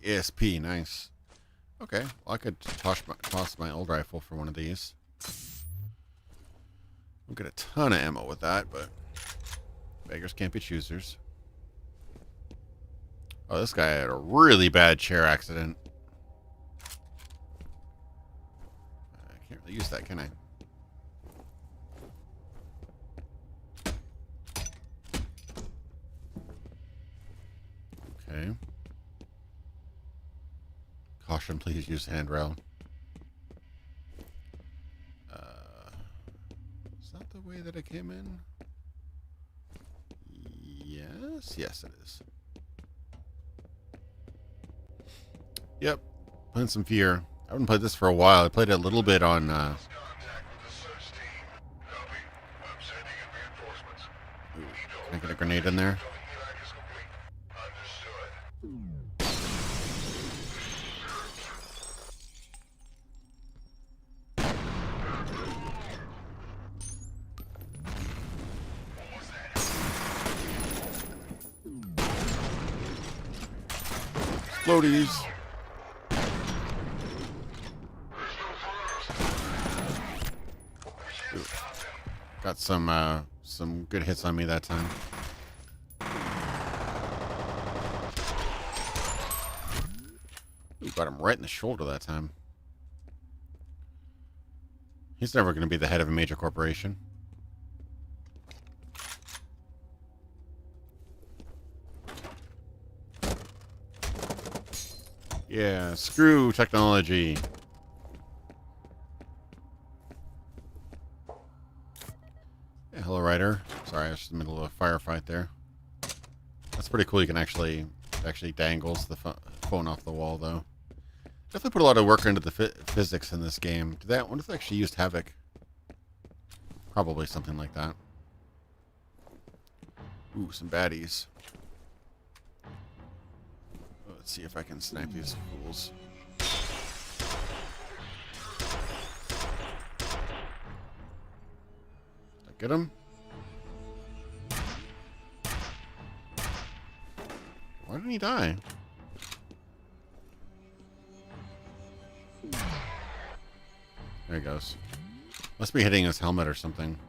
S1: ASP? Nice. Okay, well, I could toss my old rifle for one of these. We'll get a ton of ammo with that, but beggars can't be choosers. Oh, this guy had a really bad chair accident. I can't really use that, can I? Okay. Caution, please use handrail. Is that the way that it came in? Yes, yes it is. Yep, playing some F.E.A.R. I haven't played this for a while. I played it a little bit on. Ooh, can I get a grenade in there? Floaties. Ooh. Got some good hits on me that time. Ooh, got him right in the shoulder that time. He's never going to be the head of a major corporation. Yeah, screw technology. Yeah, hello, Ryder. Sorry, I was just in the middle of a firefight there. That's pretty cool. You can actually dangles the phone off the wall, though. Definitely put a lot of work into the physics in this game. I wonder if they actually used Havoc. Probably something like that. Ooh, some baddies. Let's see if I can snipe these fools. Did I get him? Why didn't he die? There he goes. Must be hitting his helmet or something.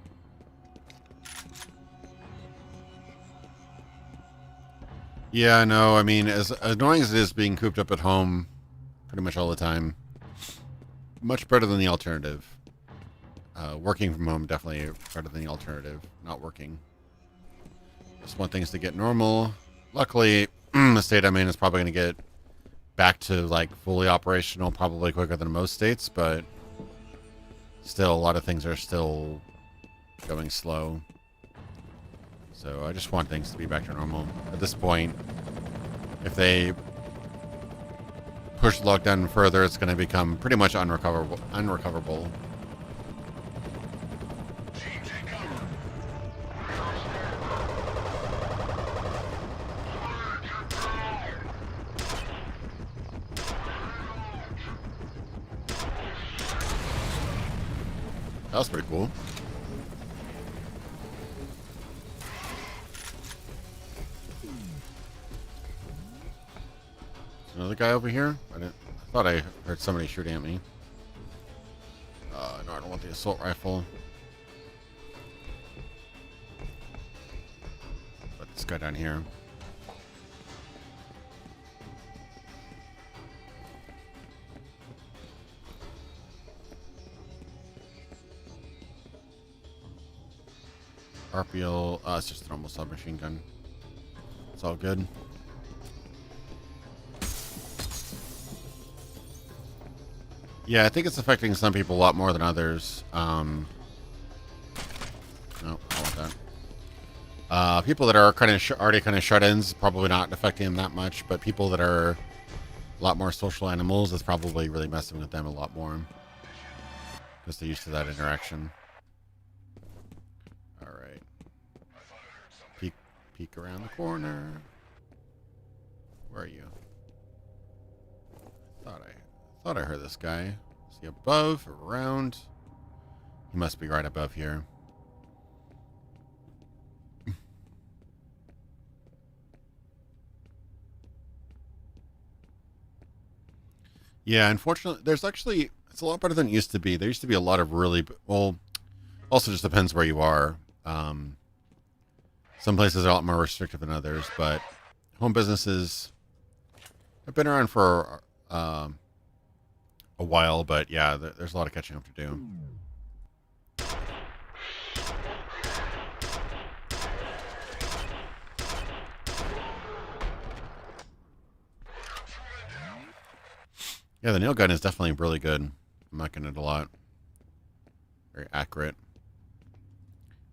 S1: Yeah, I know. I mean, as annoying as it is being cooped up at home pretty much all the time, much better than the alternative. Working from home, definitely better than the alternative. Not working. Just want things to get normal. Luckily, the state I'm in is probably going to get back to, like, fully operational probably quicker than most states, but still, a lot of things are still going slow. So I just want things to be back to normal. At this point, if they push the lockdown further, it's going to become pretty much unrecoverable. That was pretty cool. Another guy over here? I thought I heard somebody shooting at me. No, I don't want the assault rifle. But this guy down here. RPL, it's just a normal submachine gun. It's all good. Yeah, I think it's affecting some people a lot more than others. No, I want that. People that are kind of already kind of shut-ins, probably not affecting them that much, but people that are a lot more social animals is probably really messing with them a lot more because they're used to that interaction. All right, peek around the corner. Where are you? Thought I heard this guy. Is he above, around? He must be right above here. Yeah, unfortunately, there's actually, it's a lot better than it used to be. There used to be a lot of really, well, also just depends where you are. Some places are a lot more restrictive than others, but home businesses have been around for a while, but yeah, there's a lot of catching up to do. Yeah, the nail gun is definitely really good. I'm liking it a lot. Very accurate.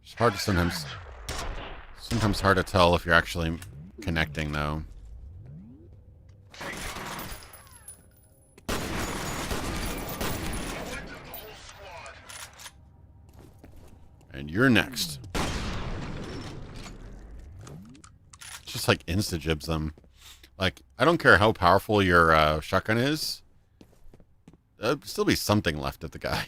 S1: It's hard to sometimes hard to tell if you're actually connecting though. And you're next. It's just like insta-jibs them. Like, I don't care how powerful your shotgun is. There'll still be something left of the guy.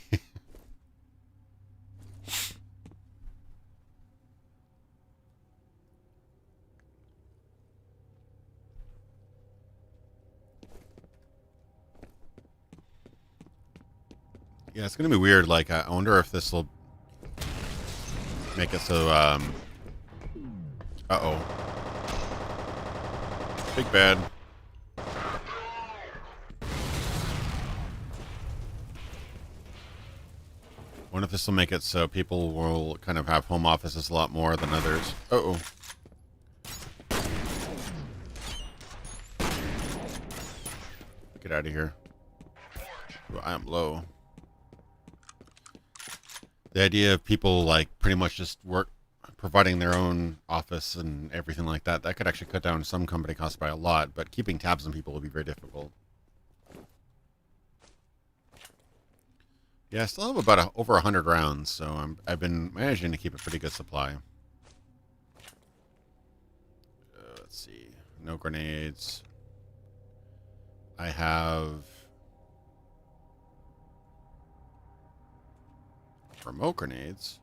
S1: Yeah, it's gonna be weird. Like, I wonder if this will make it so, uh-oh. Big bad. Wonder if this will make it so people will kind of have home offices a lot more than others. Uh-oh. Get out of here. Ooh, I am low. The idea of people, like, pretty much just providing their own office and everything like that, that could actually cut down some company costs by a lot, but keeping tabs on people will be very difficult. Yeah, I still have about over 100 rounds, so I've been managing to keep a pretty good supply. Let's see. No grenades. I have remote grenades.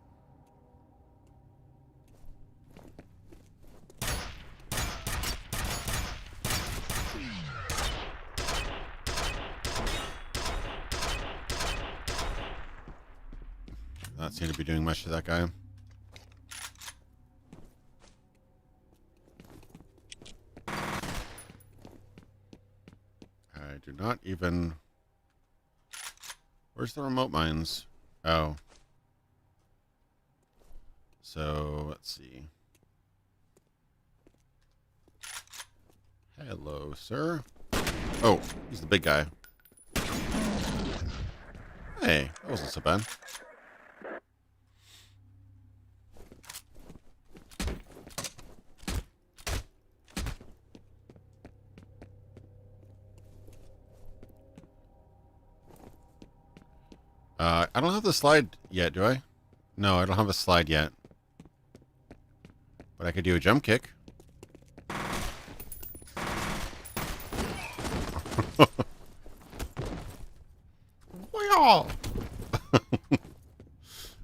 S1: Not seem to be doing much to that guy. I do not even... Where's the remote mines? Oh. So, let's see. Hello, sir. Oh, he's the big guy. Hey, that wasn't so bad. I don't have the slide yet, do I? No, I don't have a slide yet. But I could do a jump kick.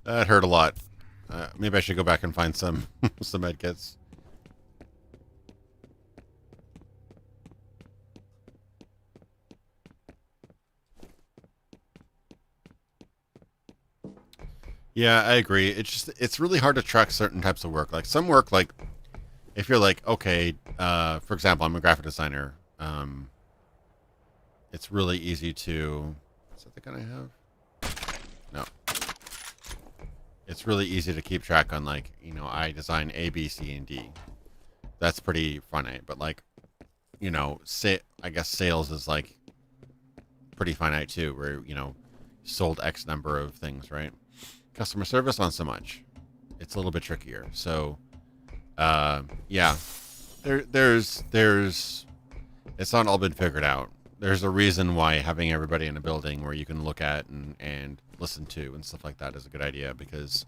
S1: That hurt a lot. Maybe I should go back and find some some med kits. Yeah, I agree. It's really hard to track certain types of work. Like some work, like if you're like, okay, for example, I'm a graphic designer. It's really easy to. Is that the gun I have? No. It's really easy to keep track on, like, you know, I design A, B, C, and D. That's pretty finite. But like, you know, I guess sales is like pretty finite too, where, you know, sold X number of things, right? Customer service, not so much. It's a little bit trickier. So Yeah, there's it's not all been figured out. There's a reason why having everybody in a building where you can look at and listen to and stuff like that is a good idea, because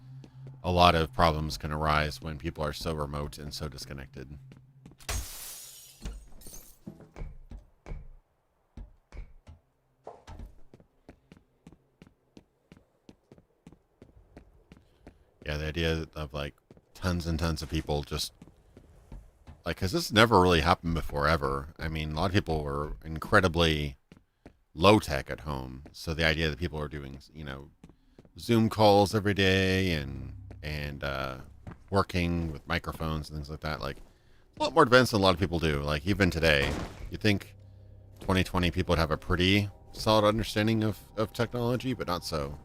S1: a lot of problems can arise when people are so remote and so disconnected. Yeah, the idea of like tons and tons of people just like, because this never really happened before ever. I mean, a lot of people were incredibly low tech at home, so the idea that people are doing, Zoom calls every day and working with microphones and things like that, like a lot more advanced than a lot of people do. Like even today, you think 2020 people would have a pretty solid understanding of technology, but not so.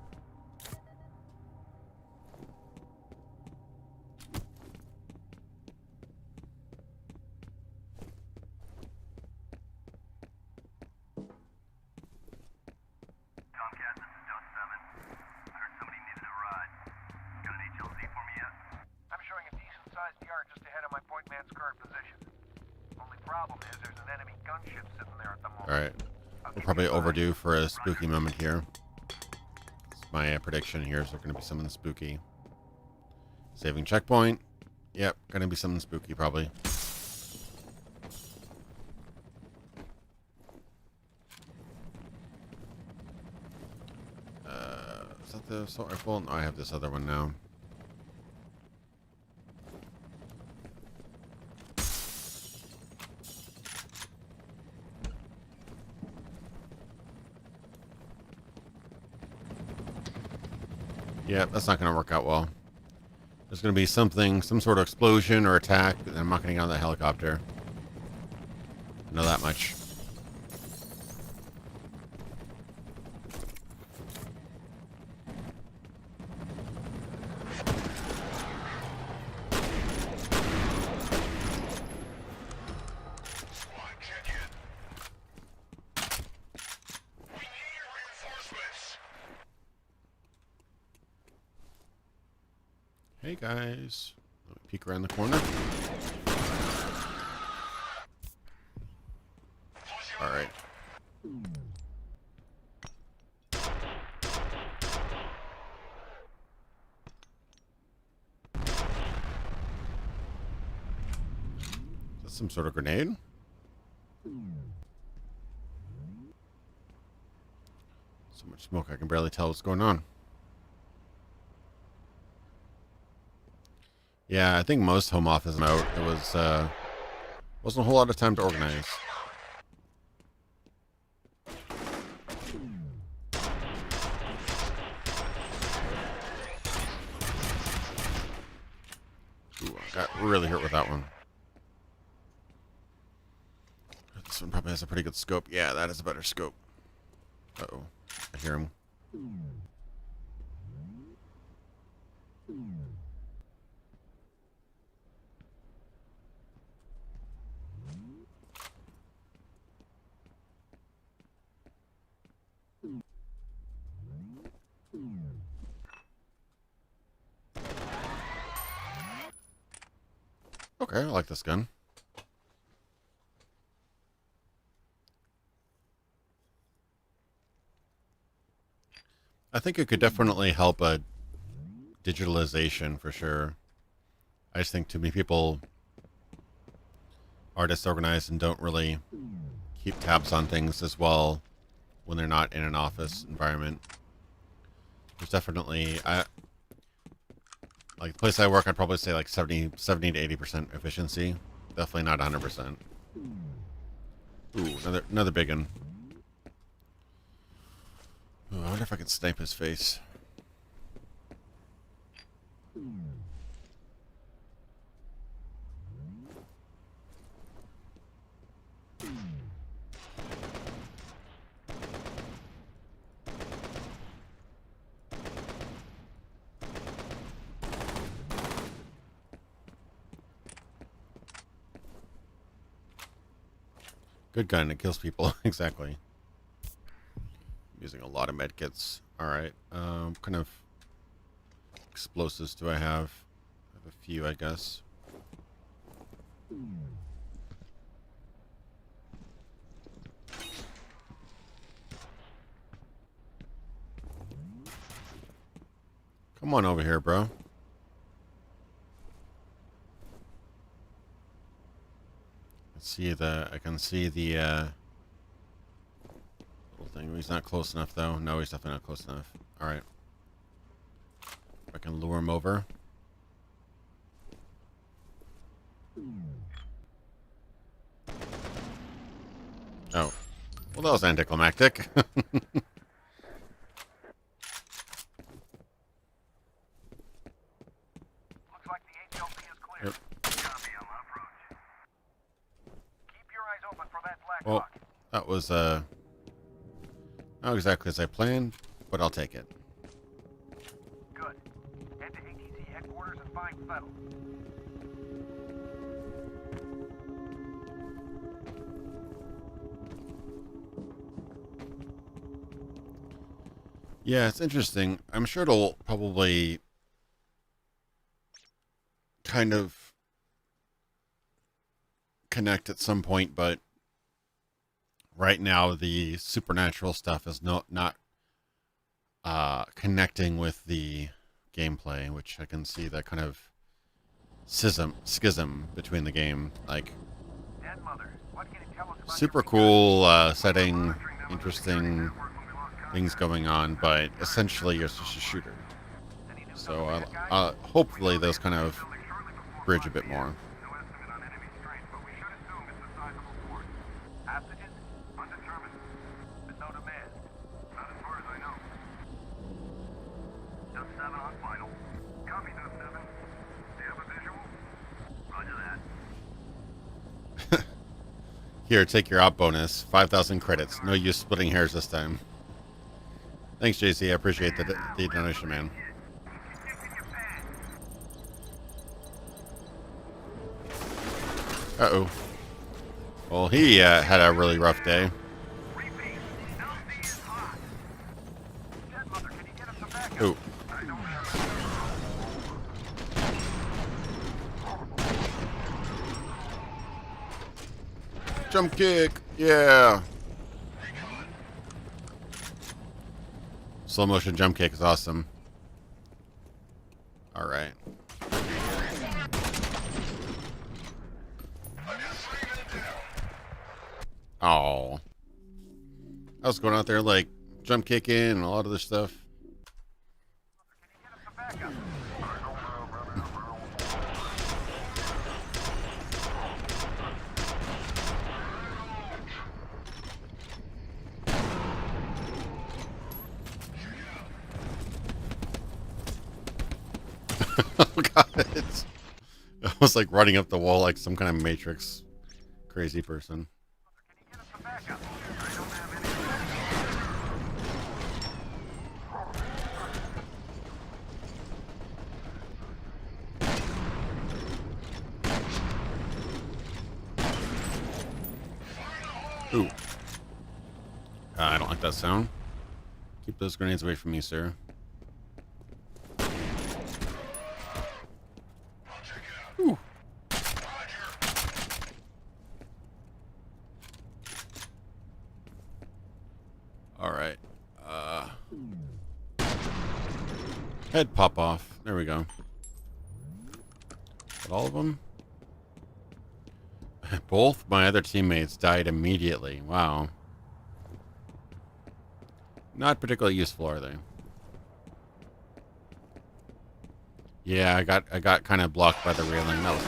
S2: Tomcat, this is Dust 7. I heard somebody needed a ride. Got an HLZ for me yet? I'm showing a decent-sized yard just ahead of my point man's current position. Only problem is there's an enemy gunship sitting there at the moment.
S1: All right, we're probably overdue for a spooky moment here. My prediction here is there's going to be something spooky. Saving checkpoint. Yep, going to be something spooky probably. Is that the assault rifle? No, I have this other one now. Yeah, that's not going to work out well. There's going to be some sort of explosion or attack, and I'm not going to get on that helicopter. I know that much. Hey guys, let me peek around the corner. All right. Is that some sort of grenade? So much smoke I can barely tell what's going on. Yeah, I think most home office out. It was wasn't a whole lot of time to organize. Ooh, I got really hurt with that one. This one probably has a pretty good scope. Yeah, that is a better scope. Uh-oh. I hear him. Okay, I like this gun. I think it could definitely help a digitalization for sure. I just think too many people are disorganized and don't really keep tabs on things as well when they're not in an office environment. There's definitely, like the place I work, I'd probably say like 70 to 80% efficiency. Definitely not 100%. Ooh, another big one. Ooh, I wonder if I can snipe his face. Good gun, it kills people. Exactly. Using a lot of medkits. Alright, what kind of explosives do I have? I have a few, I guess. Come on over here, bro. I can see the little thing. He's not close enough though. No, he's definitely not close enough. Alright. I can lure him over. Oh. Well, that was anticlimactic.
S2: Looks like the HLP is clear.
S1: Yep.
S2: Copy, I'm en approach. Keep your eyes open for that Black
S1: Well,
S2: Hawk.
S1: that was not exactly as I planned, but I'll take it.
S2: Good. Head to ATC headquarters and find Fettel.
S1: Yeah, it's interesting. I'm sure it'll probably kind of connect at some point, but right now the supernatural stuff is not connecting with the gameplay, which I can see that kind of schism between the game. Like,
S2: Dead Mother, what can you tell us about
S1: super
S2: your
S1: cool setting, interesting things going on, but essentially you're just a shooter. So hopefully those kind of bridge a bit more.
S2: No estimate on enemy strength, but we should assume it's a sizable force. Hostages? Undetermined. But no demand. Not as far as I know. Just 7 on final. Copy, Just 7. Do you have a visual? Roger that.
S1: Here, take your op bonus. 5,000 credits. No use splitting hairs this time. Thanks, JC. I appreciate the donation, man. Uh-oh. Well, he had a really rough day. Ooh. Jump kick. Yeah. Slow motion jump kick is awesome. All right. Oh. I was going out there like jump kicking and a lot of this stuff. Oh god, I was like running up the wall like some kind of Matrix crazy person. Ooh. I don't like that sound. Keep those grenades away from me, sir. Ooh. All right. Head pop off. There we go. Got all of them? Both my other teammates died immediately. Wow. Not particularly useful, are they? Yeah, I got kind of blocked by the railing. That was...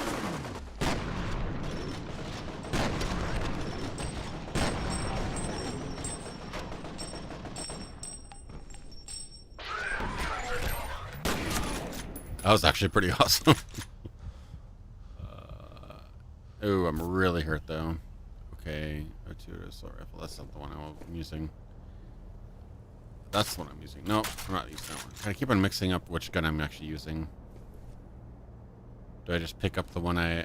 S1: That was actually pretty awesome. Ooh, I'm really hurt though. Okay, O2 assault rifle. That's not the one I'm using. That's the one I'm using. No, I'm not using that one. I keep on mixing up which gun I'm actually using. Do I just pick up the one I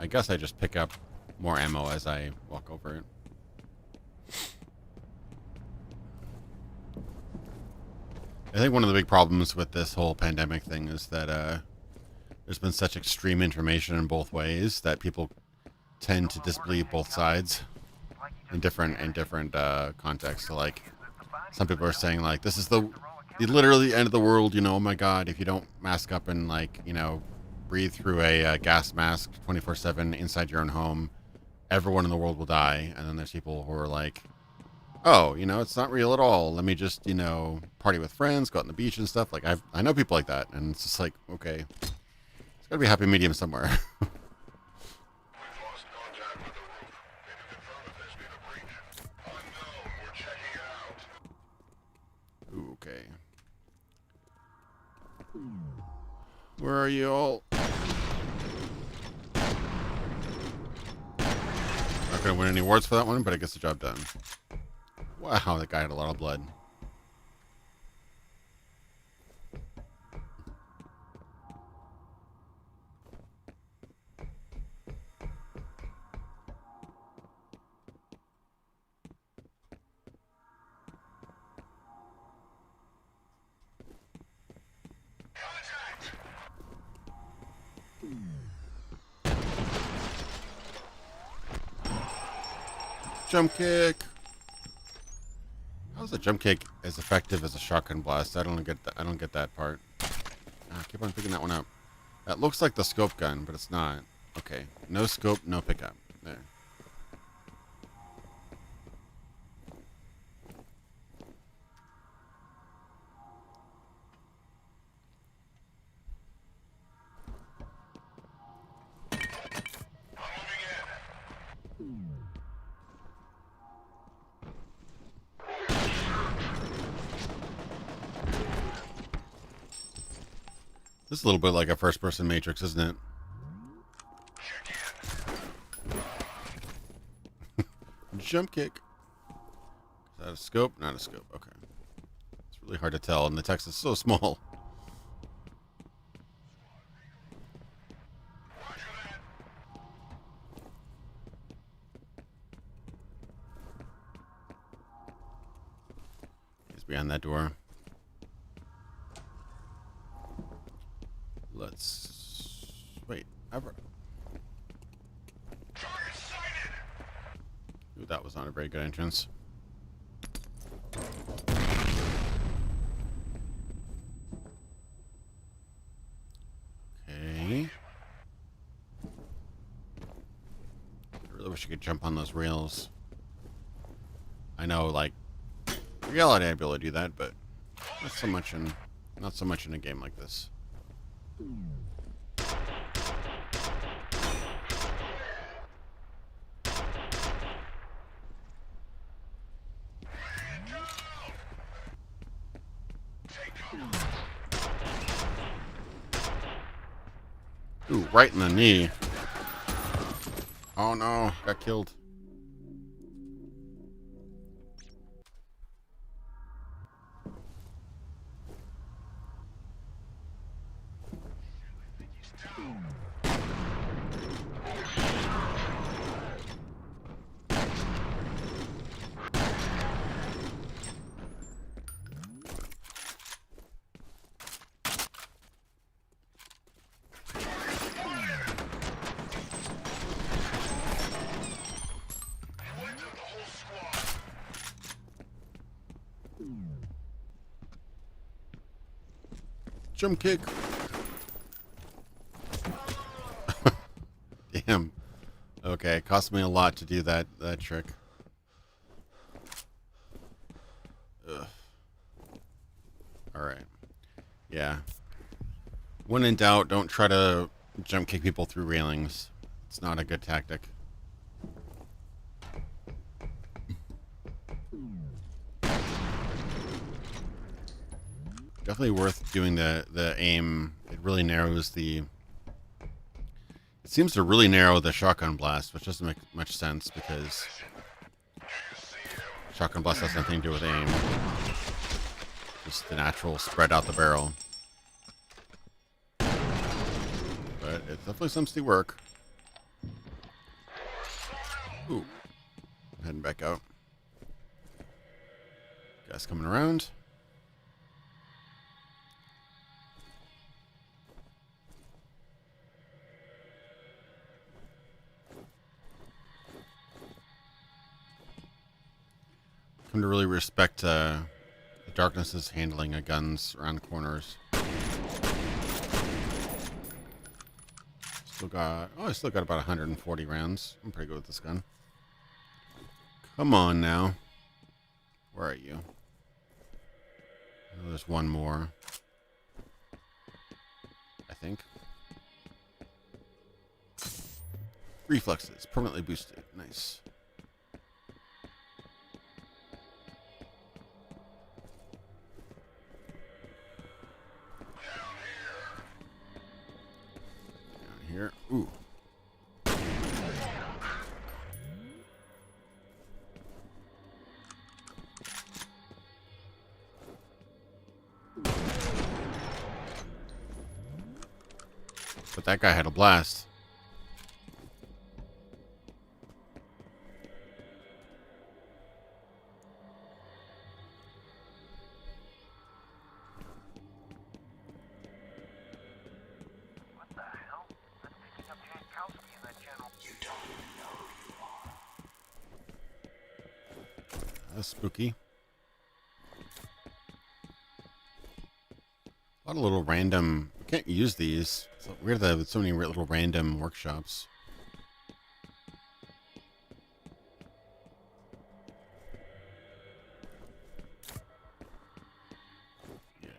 S1: guess I just pick up more ammo as I walk over it. I think one of the big problems with this whole pandemic thing is that there's been such extreme information in both ways that people tend to disbelieve both sides in different contexts. So like, some people are saying like, this is the literally end of the world. You know, oh my God, if you don't mask up and like, you know, breathe through a gas mask 24/7 inside your own home, everyone in the world will die. And then there's people who are like, oh, you know, it's not real at all. Let me just, you know, party with friends, go out on the beach and stuff. Like I know people like that, and it's just like, okay, there's got to be a happy medium somewhere. Ooh, okay. Where are you all? Not gonna win any awards for that one, but I guess the job done. Wow, that guy had a lot of blood. Jump kick. How's a jump kick as effective as a shotgun blast? I don't get that. I don't get that part. I keep on picking that one up. That looks like the scope gun, but it's not. Okay, no scope, no pickup. There. This is a little bit like a first-person Matrix, isn't it? Jump kick. Is that a scope? Not a scope. Okay. It's really hard to tell, and the text is so small. He's behind that door. Let's wait. Ooh, that was not a very good entrance. Okay. I really wish I could jump on those rails. I know, like, in reality I'd be able to do that, but not so much in a game like this. Ooh, right in the knee. Oh no, got killed. Jump kick. Damn. Okay, it cost me a lot to do that trick. Ugh. Alright. Yeah. When in doubt, don't try to jump kick people through railings. It's not a good tactic. Definitely worth doing the aim. It really narrows the... It seems to really narrow the shotgun blast, which doesn't make much sense because shotgun blast has nothing to do with aim. Just the natural spread out the barrel. But it definitely seems to work. Ooh. Heading back out. Guys coming around. Come to really respect the darkness's handling of guns around corners. I still got about 140 rounds. I'm pretty good with this gun. Come on now. Where are you? Oh, there's one more. I think. Reflexes, permanently boosted. Nice. Down here. Ooh. But that guy had a blast.
S2: What the hell? I'm picking up Jankowski in that general. You don't know who you are.
S1: That's spooky. A lot of little random... You can't use these. It's weird that so many little random workshops. Yeah.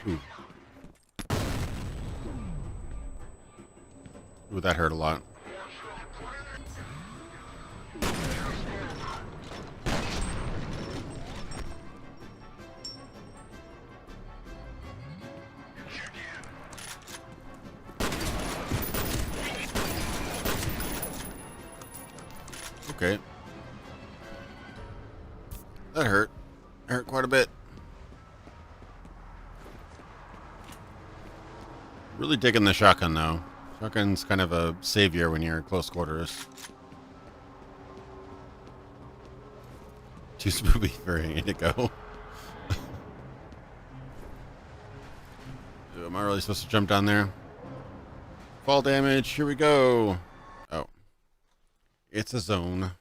S1: Ooh. Ooh, that hurt a lot. Okay. That hurt. Hurt quite a bit. Really digging the shotgun, though. Shotgun's kind of a savior when you're at close quarters. Too spoopy for Indigo. Am I really supposed to jump down there? Fall damage. Here we go. Oh. It's a zone.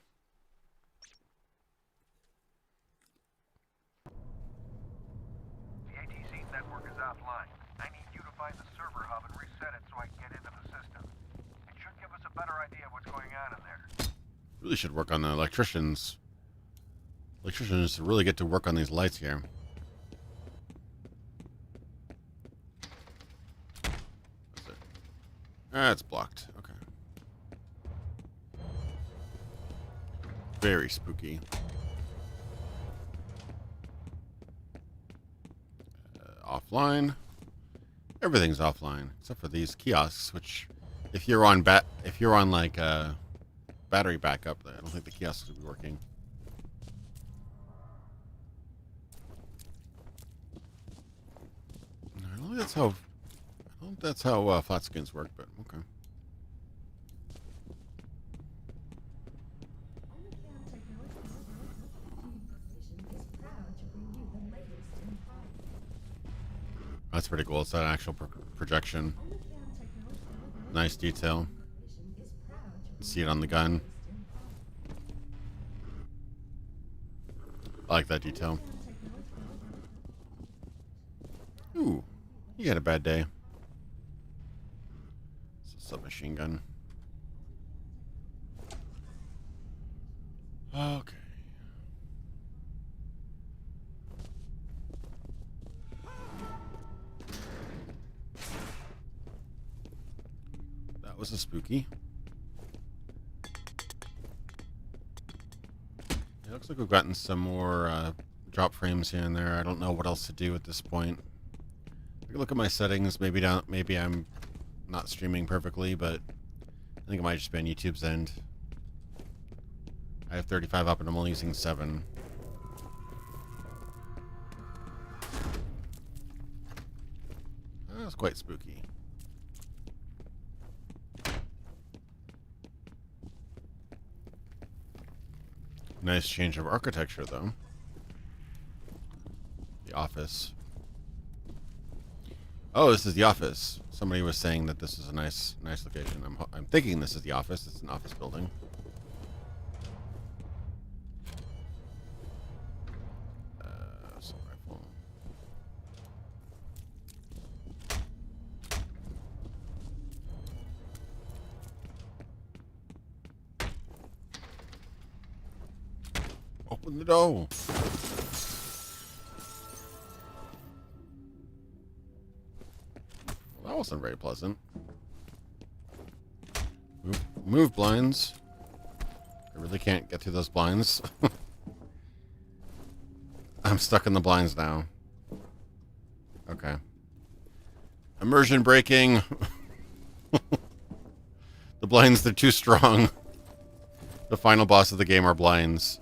S2: The ATC network is offline. I need you to find the server hub and reset it so I can get into the system. It should give us a better idea of what's going on in there.
S1: Really should work on the electricians. Electricians really get to work on these lights here. That's it. Ah, it's blocked. Okay. Very spooky. Offline. Everything's offline except for these kiosks, which, if you're on like battery backup, I don't think the kiosks will be working. I don't think that's how flat screens work, but okay. That's pretty cool. It's an actual projection. Nice detail. See it on the gun. I like that detail. Ooh, you had a bad day. It's a submachine gun. Okay. That was a spooky. It looks like we've gotten some more drop frames here and there. I don't know what else to do at this point. I can look at my settings. Maybe I'm not streaming perfectly, but I think it might just be on YouTube's end. I have 35 up and I'm only using 7. That's quite spooky. Nice change of architecture, though. The office. Oh, this is the office. Somebody was saying that this is a nice location. I'm thinking this is the office. It's an office building. Open the door. Well, that wasn't very pleasant. Move blinds. I really can't get through those blinds. I'm stuck in the blinds now. Okay. Immersion breaking. The blinds, they're too strong. The final boss of the game are blinds.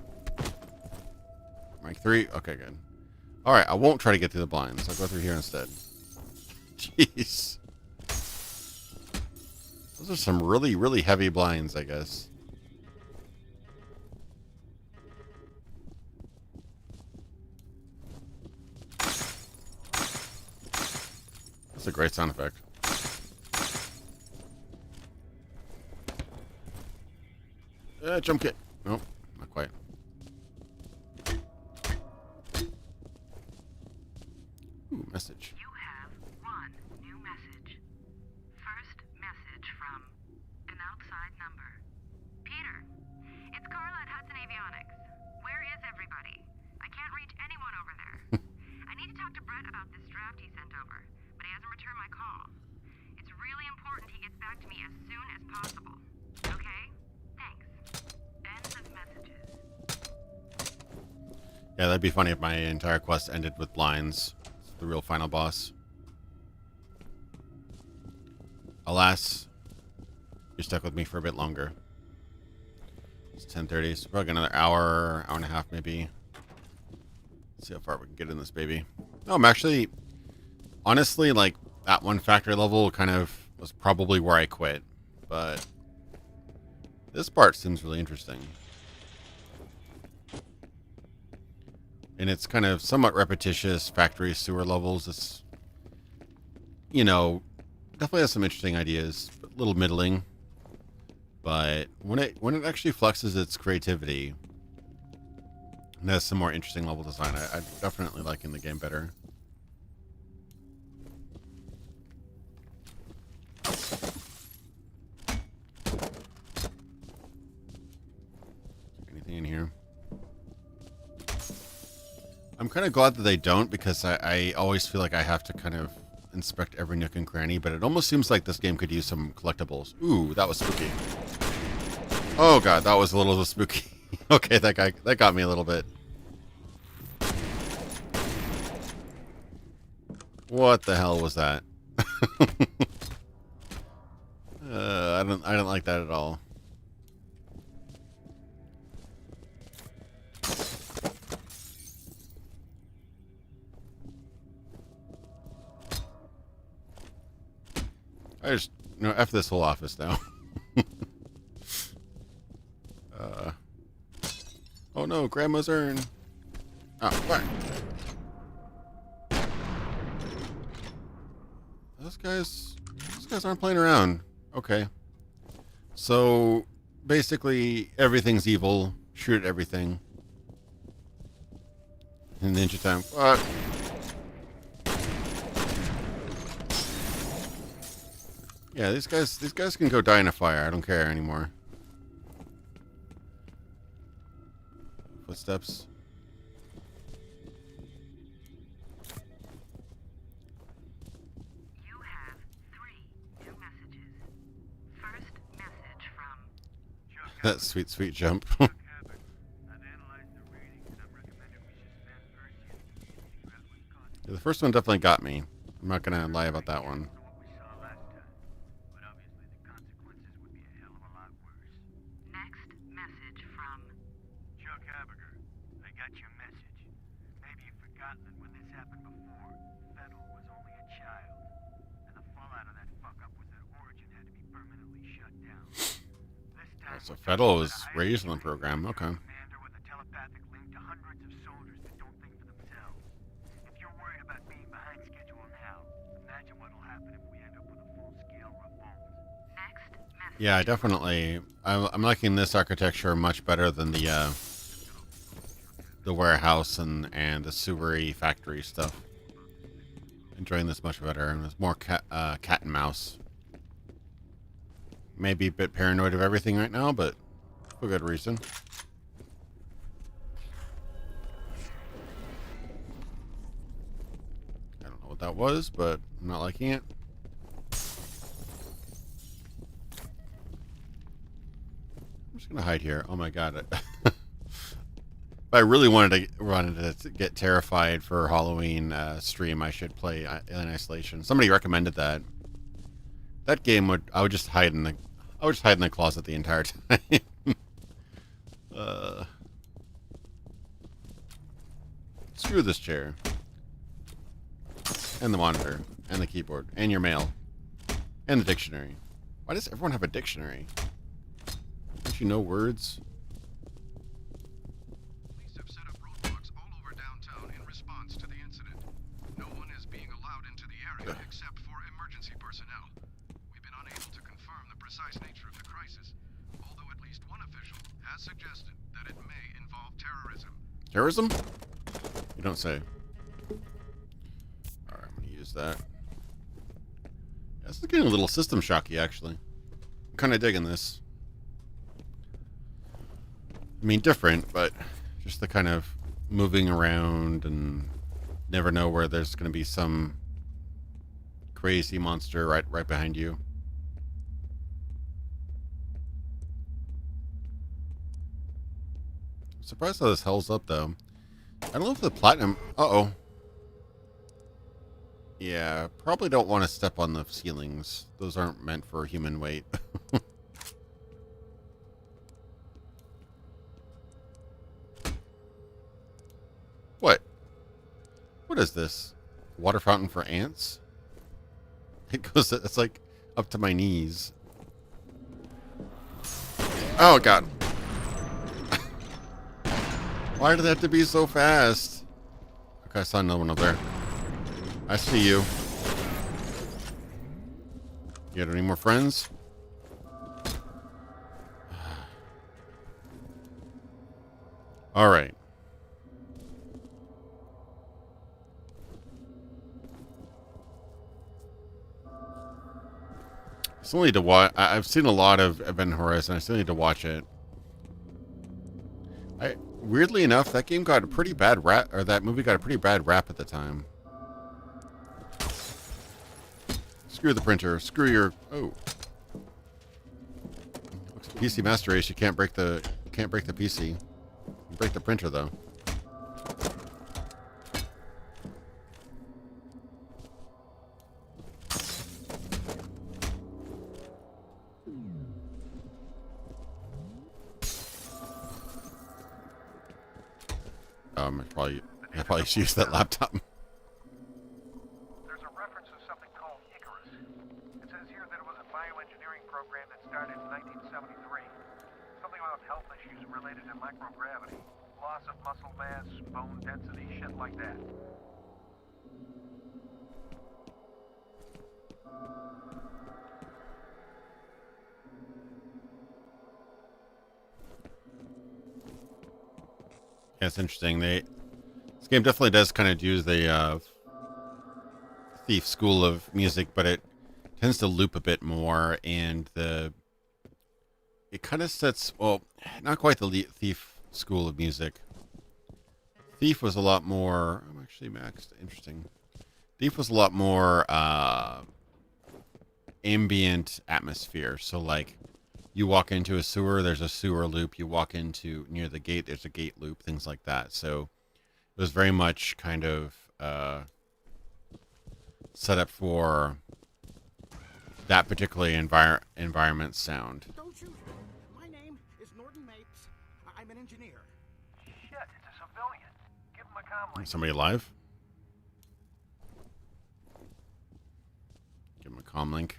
S1: Rank 3? Okay, good. Alright, I won't try to get through the blinds. I'll go through here instead. Jeez. Those are some really, really heavy blinds, I guess. That's a great sound effect. Jump kick. Nope, not quite. Ooh, message.
S3: You have one new message. First message from an outside number. Peter, it's Carla at Hudson Avionics. Where is everybody? I can't reach anyone over there. I need to talk to Brett about this draft he sent over, but he hasn't returned my call. It's really important he gets back to me as soon as possible. Okay? Thanks. End of messages.
S1: Yeah, that'd be funny if my entire quest ended with blinds. It's the real final boss. Alas, you're stuck with me for a bit longer. It's 10:30, so probably another hour, hour and a half maybe. Let's see how far we can get in this baby. No, I'm actually, honestly, like, that one factory level kind of was probably where I quit. But this part seems really interesting. And it's kind of somewhat repetitious factory sewer levels. It's, you know, definitely has some interesting ideas, but a little middling. But when it actually flexes its creativity and has some more interesting level design, I'm definitely liking the game better. Anything in here? I'm kind of glad that they don't, because I always feel like I have to kind of inspect every nook and cranny, but it almost seems like this game could use some collectibles. Ooh, that was spooky. Oh god, that was a little spooky. Okay, that got me a little bit. What the hell was that? I don't like that at all. I just, F this whole office now. Oh no, Grandma's urn. Oh, fuck. Those guys aren't playing around. Okay. So, basically, everything's evil. Shoot at everything. In Ninja time. What? Yeah, these guys can go die in a fire. I don't care anymore. Footsteps.
S3: You have 3 new messages. First message from
S1: That sweet, sweet jump.
S2: I've analyzed the ratings, and I'm recommending we suspend Percy and immediately figure out what's causing
S1: The first one definitely got me. I'm not gonna lie about that one.
S2: what we saw last time. But obviously the consequences would be a hell of a lot worse.
S3: next message from
S2: Chuck Haberger, I got your message. Maybe you've forgotten that when this happened before, Fettel was only a child. And the fallout of that fuck-up was that Origin had to be permanently shut down. This time
S1: So Fettel was raised in the program. Okay.
S2: commander with a telepathic link to hundreds of soldiers that don't think for themselves. If you're worried about being behind schedule now, imagine what'll happen if we end up with a full-scale revolt.
S3: next message.
S1: Yeah, definitely. I'm liking this architecture much better than the warehouse and the sewery factory stuff. Enjoying this much better, and it's more cat and mouse. Maybe a bit paranoid of everything right now, but for good reason. that was, but I'm not liking it. I'm just gonna hide here. Oh my god. If I really wanted to get terrified for Halloween stream, I should play Alien Isolation. Somebody recommended that. That game I would just hide in the closet the entire time. Screw this chair. And the monitor. And the keyboard. And your mail. And the dictionary. Why does everyone have a dictionary? Don't you know words?
S2: Police have set up roadblocks all over downtown in response to the incident. No one is being allowed into the area except for emergency personnel. We've been unable to confirm the precise nature of the crisis, although at least one official has suggested that it may involve terrorism.
S1: Terrorism? You don't say. Alright, I'm gonna use that. Yeah, this is getting a little system shocky, actually. I'm kind of digging this. I mean, different, but just the kind of moving around and never know where there's going to be some crazy monster right behind you. I'm surprised how this holds up, though. I don't know if the platinum... Uh-oh. Yeah, probably don't want to step on the ceilings. Those aren't meant for human weight. What? What is this? Water fountain for ants? It's like up to my knees. Oh, God. Why did they have to be so fast? Okay, I saw another one up there. I see you. You got any more friends? All right. I still need to watch. I've seen a lot of Event Horizon. I still need to watch it. Weirdly enough, that game got a pretty bad rap, or that movie got a pretty bad rap at the time. Screw the printer. Screw your. Oh. PC Master Race. You can't break the PC. You can break the printer though. I probably should use that laptop.
S2: There's a reference to something called Icarus. It says here that it was a bioengineering program that started in 1973. Something about health issues related to microgravity, loss of muscle mass, bone density, shit like that.
S1: Yeah, it's interesting. This game definitely does kind of use the Thief school of music, but it tends to loop a bit more, and it kind of sets, well, not quite the Thief school of music. Thief was a lot more. I'm actually maxed. Interesting. Thief was a lot more ambient atmosphere. So like, you walk into a sewer, there's a sewer loop. You walk into near the gate, there's a gate loop. Things like that. So it was very much kind of set up for that particular environment sound.
S10: Don't shoot. My name is Norton Mapes. I'm an engineer.
S2: Shit, it's a civilian. Give him a comm link.
S1: Somebody alive? Give him a comm link.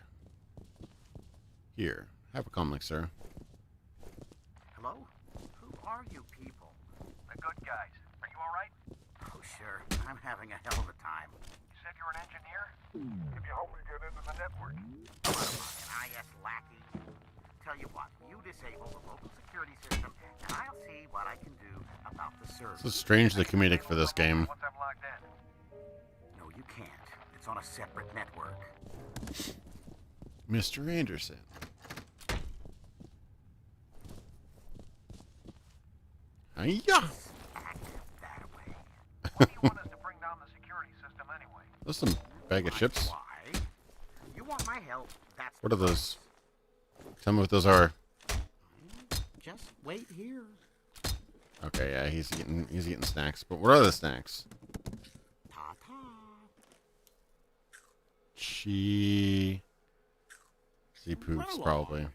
S1: Here, have a comm link, sir.
S10: Hello? Who are you people?
S2: The good guys. Are you alright?
S10: Oh, sure. I'm having a hell of a time.
S2: You said you're an engineer? If you hope to get into the network.
S10: What am I, an IS lackey? Tell you what, you disable the local security system, and I'll see what I can do about the service.
S1: This is strangely comedic for this game.
S2: Once I'm logged in.
S10: No, you can't. It's on a separate network.
S1: Mr. Anderson. Hiya!
S10: Act that way.
S2: Why do you want us to bring down the security system anyway?
S1: Listen, bag of chips.
S10: Why? You want my help? That's
S1: What are those? Tell me what those are.
S10: Just wait here.
S1: Okay, yeah, he's eating snacks. But what are the snacks?
S10: Ta-ta.
S1: She poops, probably.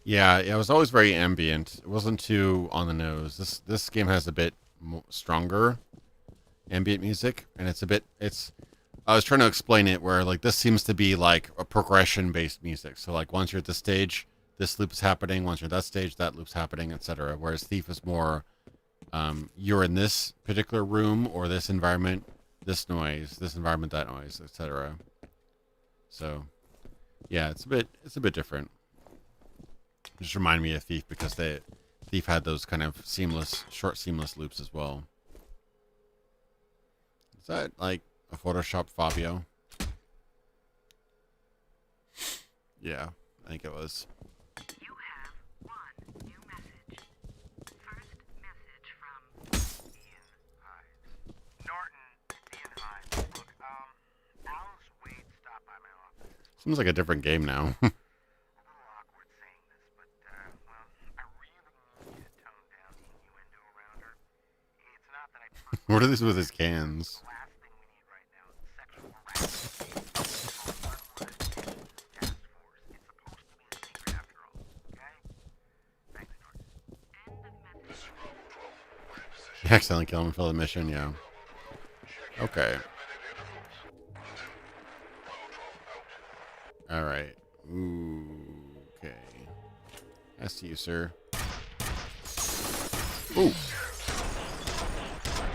S1: Yeah, it was always very ambient. It wasn't too on the nose. This game has a bit stronger ambient music, and I was trying to explain it where like this seems to be like a progression based music. So like once you're at this stage, this loop is happening. Once you're at that stage, that loop's happening, etc. Whereas Thief is more you're in this particular room or this environment, this noise, this environment, that noise, etc. So yeah, it's a bit different. Just remind me of Thief because Thief had those kind of short seamless loops as well. Is that like a Photoshop Fabio? Yeah, I think it was.
S3: You have one new message. First message from Ian Hives.
S2: Norton, it's Ian Hives. Look, Alice Wade stopped by my office.
S1: Seems like a different game now.
S2: A little awkward saying this, but, well, I really need you to tone down the innuendo around her. It's not that I personally...
S1: What are these with his cans?
S2: The last thing we need right now is sexual harassment. Task force. It's supposed to be a secret after all, okay? Thanks, Norton.
S3: End of message.
S1: You accidentally kill him for the mission, yeah. Okay. Alright. Ooh, okay. I see you, sir. Ooh.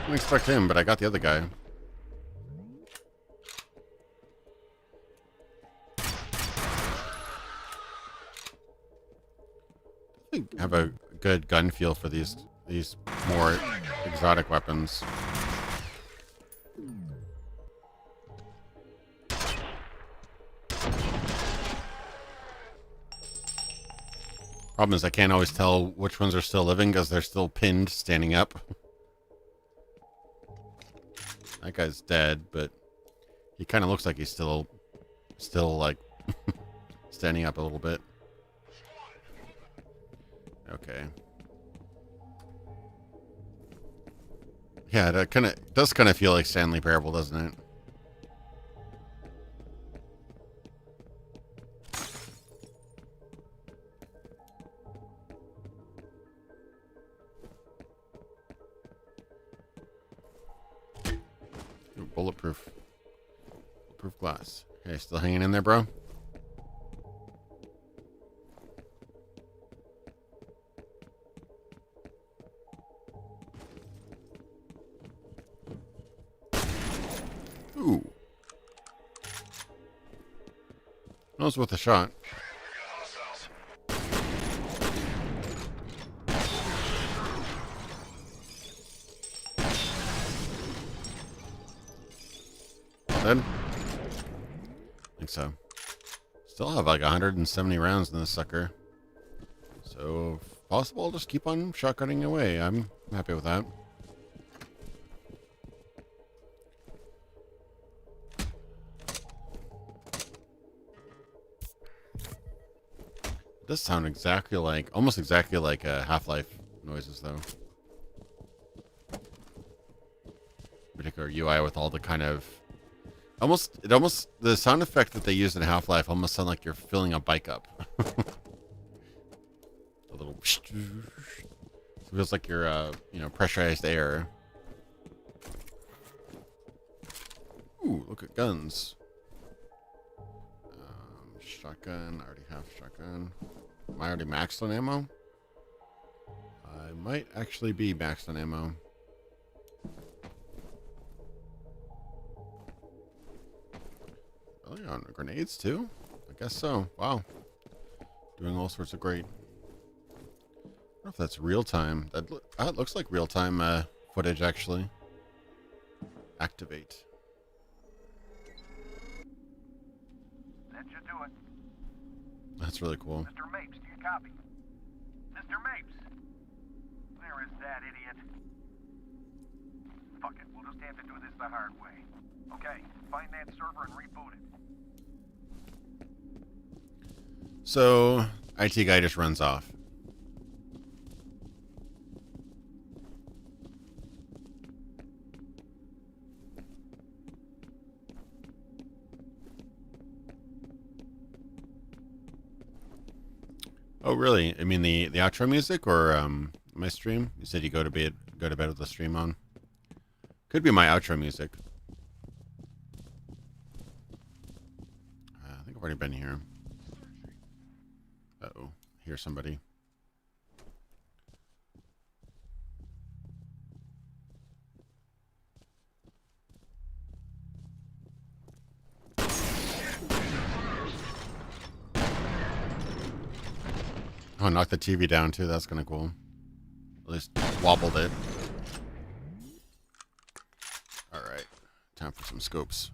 S1: Didn't expect him, but I got the other guy. I have a good gun feel for these more exotic weapons. Problem is I can't always tell which ones are still living because they're still pinned, standing up. That guy's dead, but he kind of looks like he's still like standing up a little bit. Okay. Yeah, that does kind of feel like Stanley Parable, doesn't it? Ooh, bulletproof glass. Okay, still hanging in there, bro? Ooh. That was worth a shot. Dead? I think so. Still have like 170 rounds in this sucker. So, if possible, I'll just keep on shotgunning away. I'm happy with that. It does sound almost exactly like Half-Life noises, though. Particular UI with all the kind of the sound effect that they use in Half-Life almost sound like you're filling a bike up. A little. It feels like you're pressurized air. Ooh, look at guns. Shotgun. I already have shotgun. Am I already maxed on ammo? I might actually be maxed on ammo. Oh, yeah, on grenades too? I guess so. Wow. Doing all sorts of great. I don't know if that's real time. That looks like real time footage, actually. Activate.
S2: That should do it.
S1: That's really cool.
S2: Mr. Mapes, do you copy? Mr. Mapes! Where is that idiot? Fuck it, we'll just have to do this the hard way. Okay, find that server and reboot it.
S1: So, IT guy just runs off. Oh, really? I mean the outro music or my stream? You said you go to bed with the stream on. Could be my outro music. I think I've already been here. Uh-oh. Hear somebody. Oh, knocked the TV down too. That's kind of cool. At least wobbled it. Alright. Time for some scopes.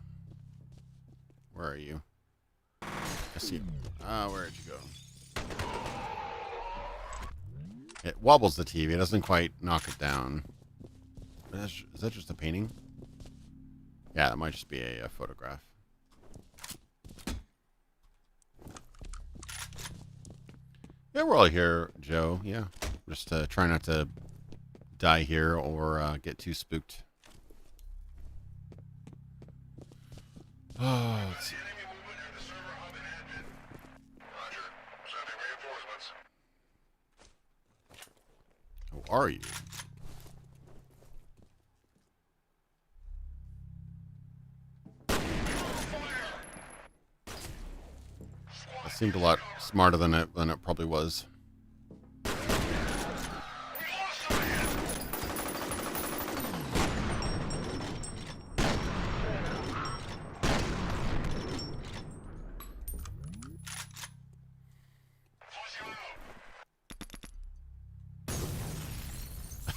S1: Where are you? I see you. Where'd you go? It wobbles the TV. It doesn't quite knock it down. Is that just a painting? Yeah, that might just be a photograph. Yeah, we're all here, Joe. Yeah. Just try not to die here or get too spooked. Oh, let's see. Who are you? That seemed a lot smarter than it probably was.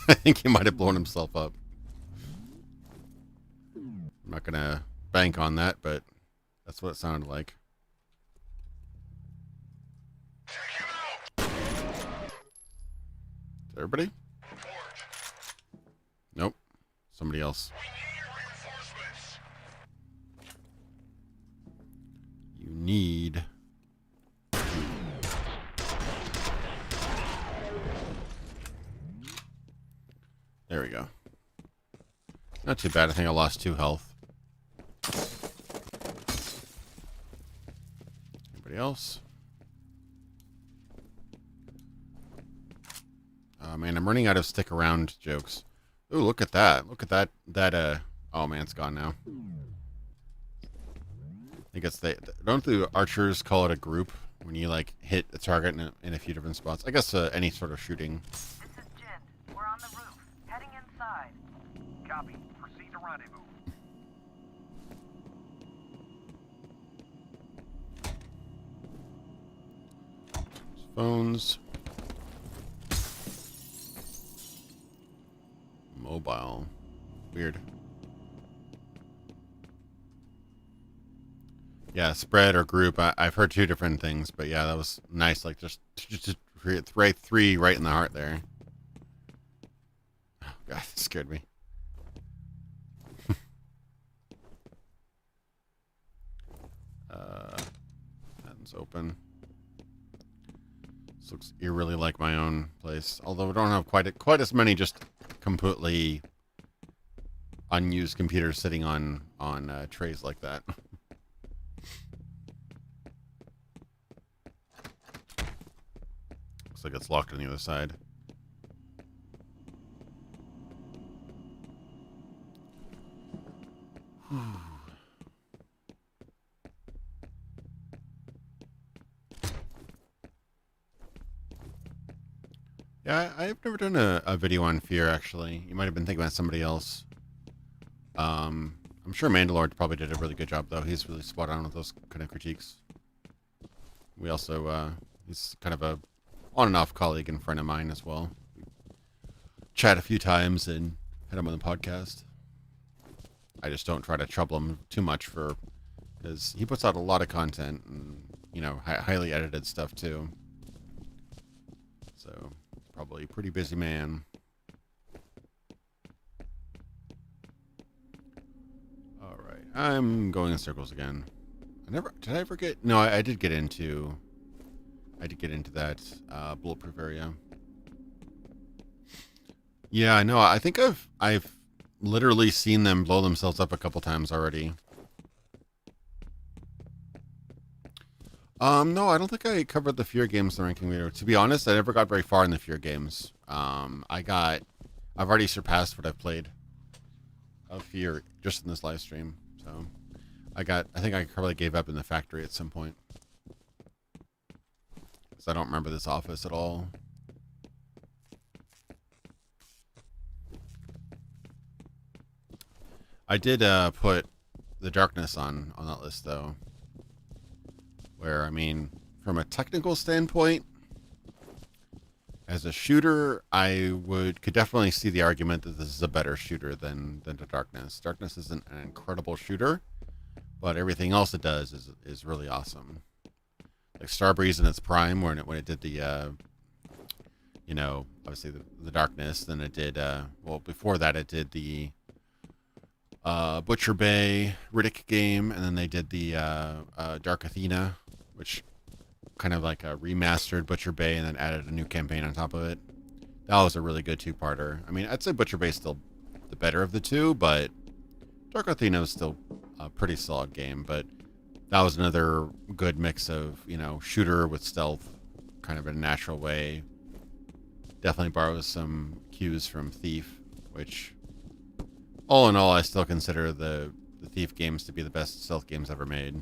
S1: I think he might have blown himself up. I'm not gonna bank on that, but that's what it sounded like. Is everybody? Nope. Somebody else. You need... There we go. Not too bad. I think I lost 2 health. Anybody else? Oh man, I'm running out of stick around jokes. Ooh, look at that. Look at that. Oh man, it's gone now. I think it's don't the archers call it a group when you like hit a target in a few different spots? I guess any sort of shooting.
S3: This is Jin. We're on the roof, heading inside.
S2: Copy. Proceed to rendezvous.
S1: Phones. Mobile. Weird. Yeah, spread or group. I've heard 2 different things, but yeah, that was nice. Like just right 3 right in the heart there. Oh god, it scared me. That's open. This looks eerily like my own place, although we don't have quite as many just completely unused computers sitting on trays like that. Looks like it's locked on the other side. Yeah, I've never done a video on F.E.A.R, actually. You might have been thinking about somebody else. I'm sure Mandalore probably did a really good job, though. He's really spot on with those kind of critiques. We also, he's kind of a on and off colleague and friend of mine as well. We chat a few times and had him on the podcast. I just don't try to trouble him too much because he puts out a lot of content and, you know, highly edited stuff, too. So... probably a pretty busy man. I'm going in circles again. Did I ever get? No, I did get into. I did get into that bulletproof area. Yeah, no, I think I've literally seen them blow themselves up a couple times already. No, I don't think I covered the F.E.A.R games in the ranking video. To be honest, I never got very far in the F.E.A.R games. I've already surpassed what I've played of F.E.A.R just in this live stream. So, I think I probably gave up in the factory at some point. So I don't remember this office at all. I did put the darkness on that list though. Where, I mean, from a technical standpoint, as a shooter, I could definitely see the argument that this is a better shooter than the Darkness. Darkness isn't an incredible shooter, but everything else it does is really awesome. Like Starbreeze in its prime, when it did the, obviously the Darkness, then it did, well, before that it did the Butcher Bay Riddick game, and then they did the Dark Athena, which kind of like a remastered Butcher Bay and then added a new campaign on top of it. That was a really good two-parter. I mean, I'd say Butcher Bay is still the better of the two, but Dark Athena was still a pretty solid game. But that was another good mix of, shooter with stealth, kind of in a natural way. Definitely borrows some cues from Thief, which, all in all, I still consider the Thief games to be the best stealth games ever made.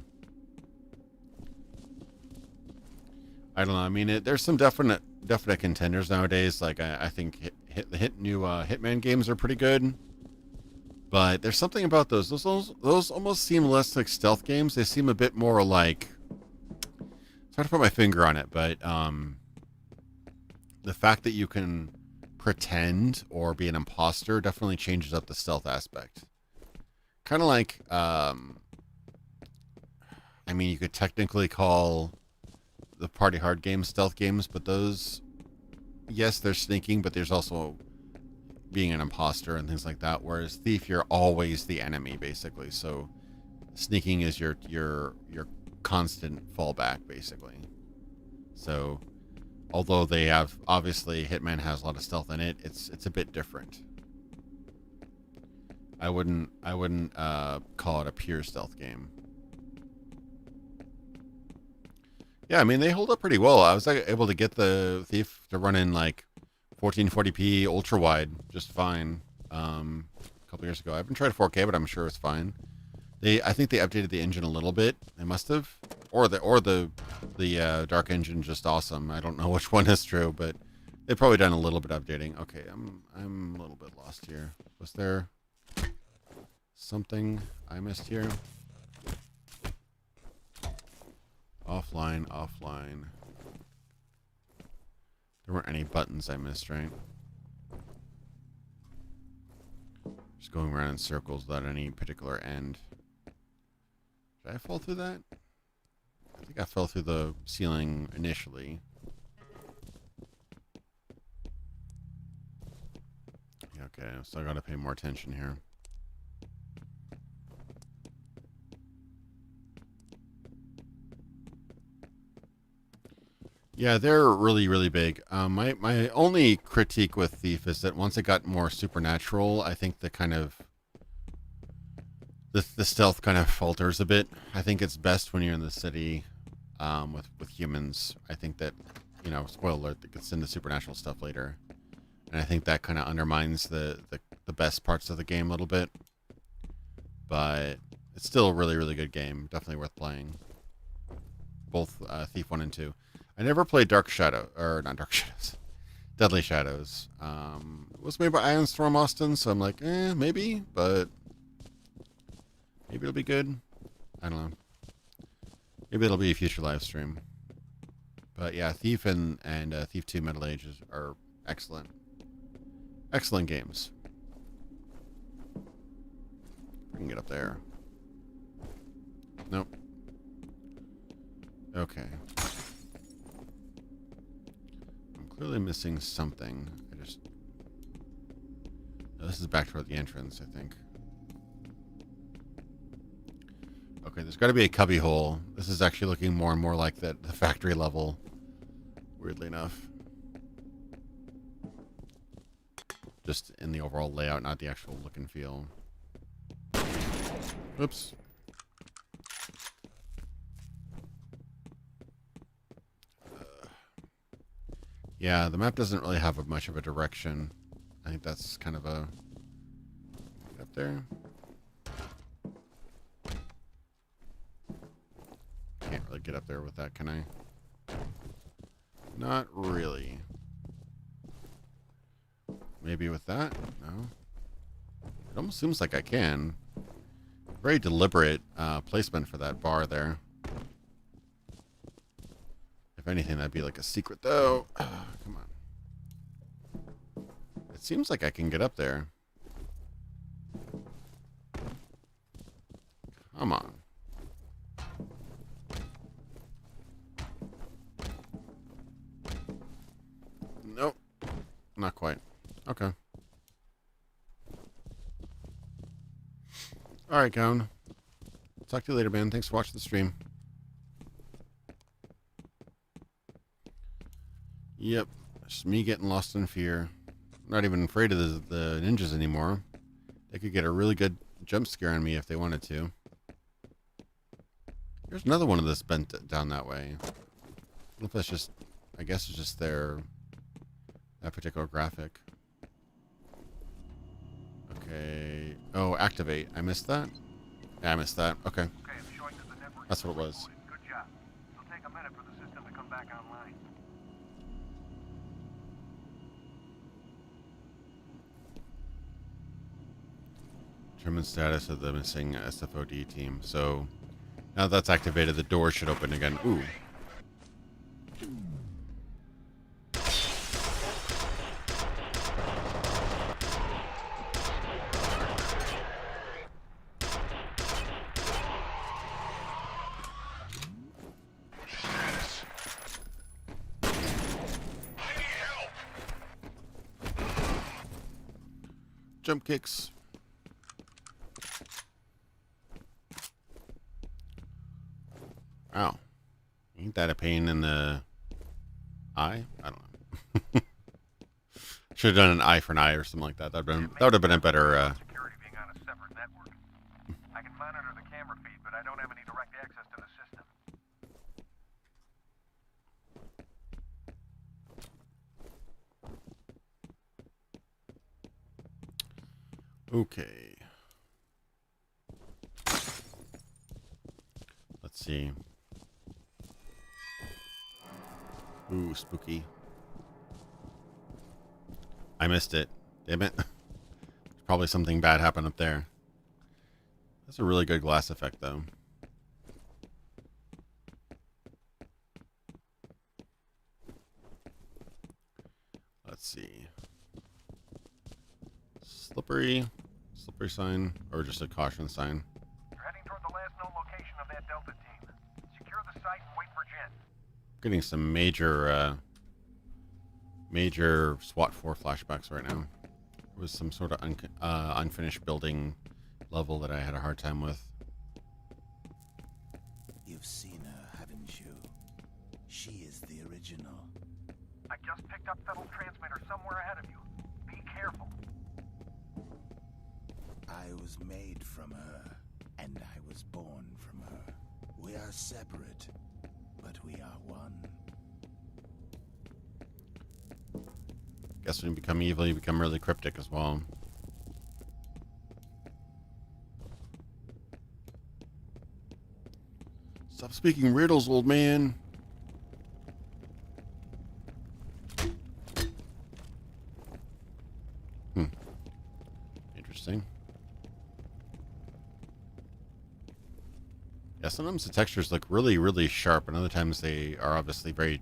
S1: I don't know. I mean, there's some definite contenders nowadays. Like I think the new Hitman games are pretty good, but there's something about those. Those almost seem less like stealth games. They seem a bit more like. It's hard to put my finger on it, but the fact that you can pretend or be an imposter definitely changes up the stealth aspect. Kind of like, I mean, you could technically call the Party Hard games stealth games, but those, yes, they're sneaking, but there's also being an imposter and things like that. Whereas Thief, you're always the enemy, basically. So sneaking is your constant fallback, basically. So although they have, obviously Hitman has a lot of stealth in it, it's a bit different. I wouldn't call it a pure stealth game. Yeah, I mean, they hold up pretty well. I was able to get the Thief to run in like 1440p ultra wide just fine a couple years ago. I haven't tried 4K, but I'm sure it's fine. I think they updated the engine a little bit. They must have, or the dark engine just awesome. I don't know which one is true, but they've probably done a little bit of updating. Okay, I'm a little bit lost here. Was there something I missed here? Offline. There weren't any buttons I missed, right? Just going around in circles without any particular end. Did I fall through that? I think I fell through the ceiling initially. Okay, so I gotta pay more attention here. Yeah, they're really, really big. My only critique with Thief is that once it got more supernatural, I think the kind of the stealth kind of falters a bit. I think it's best when you're in the city with humans. I think that, spoiler alert, it gets into supernatural stuff later. And I think that kind of undermines the best parts of the game a little bit. But it's still a really, really good game. Definitely worth playing. Both Thief 1 and 2. I never played Deadly Shadows. It was made by Iron Storm Austin, so I'm like, maybe, but maybe it'll be good. I don't know. Maybe it'll be a future live stream. But yeah, Thief and Thief 2 Metal Age are excellent. Excellent games. I can get up there. Nope. Okay. Clearly missing something. This is back toward the entrance, I think. Okay, there's got to be a cubby hole. This is actually looking more and more like the factory level, weirdly enough. Just in the overall layout, not the actual look and feel. Oops. Yeah, the map doesn't really have much of a direction. I think that's kind of a... Up there? Can't really get up there with that, can I? Not really. Maybe with that? No. It almost seems like I can. Very deliberate placement for that bar there. If anything, that'd be like a secret, though. Come on. It seems like I can get up there. Come on. Nope. Not quite. Okay. Alright, Cone. Talk to you later, man. Thanks for watching the stream. Yep. Just me getting lost in fear. I'm not even afraid of the ninjas anymore. They could get a really good jump scare on me if they wanted to. There's another one of this bent down that way. I don't know if that's just... I guess it's just that particular graphic. Okay. Oh, activate. I missed that? Yeah, I missed that. Okay. That's what it was.
S2: Good job. It'll take a minute for the system to come back online.
S1: Determine status of the missing SFOD team. So now that's activated, the door should open again. Ooh. Jump kicks. Wow. Ain't that a pain in the eye? I don't know. Should have done an eye for an eye or something like that. That would have been a better.
S2: Security being on a separate network. I can monitor the camera feed, but I don't have any direct access to the system.
S1: Okay. Let's see. Ooh, spooky. I missed it. Damn it. There's probably something bad happened up there. That's a really good glass effect, though. Let's see. Slippery sign, or just a caution sign.
S2: You're heading toward the last known location of that Delta team. Secure the site and wait for Jen.
S1: Getting some major SWAT 4 flashbacks right now. It was some sort of unfinished building level that I had a hard time with.
S7: You've seen her, haven't you? She is the original.
S2: I just picked up Federal transmitter somewhere ahead of you. Be careful.
S7: I was made from her, and I was born from her. We are separate, but we are one.
S1: Guess when you become evil, you become really cryptic as well. Stop speaking riddles, old man. Interesting. Yeah, sometimes the textures look really, really sharp, and other times they are obviously very,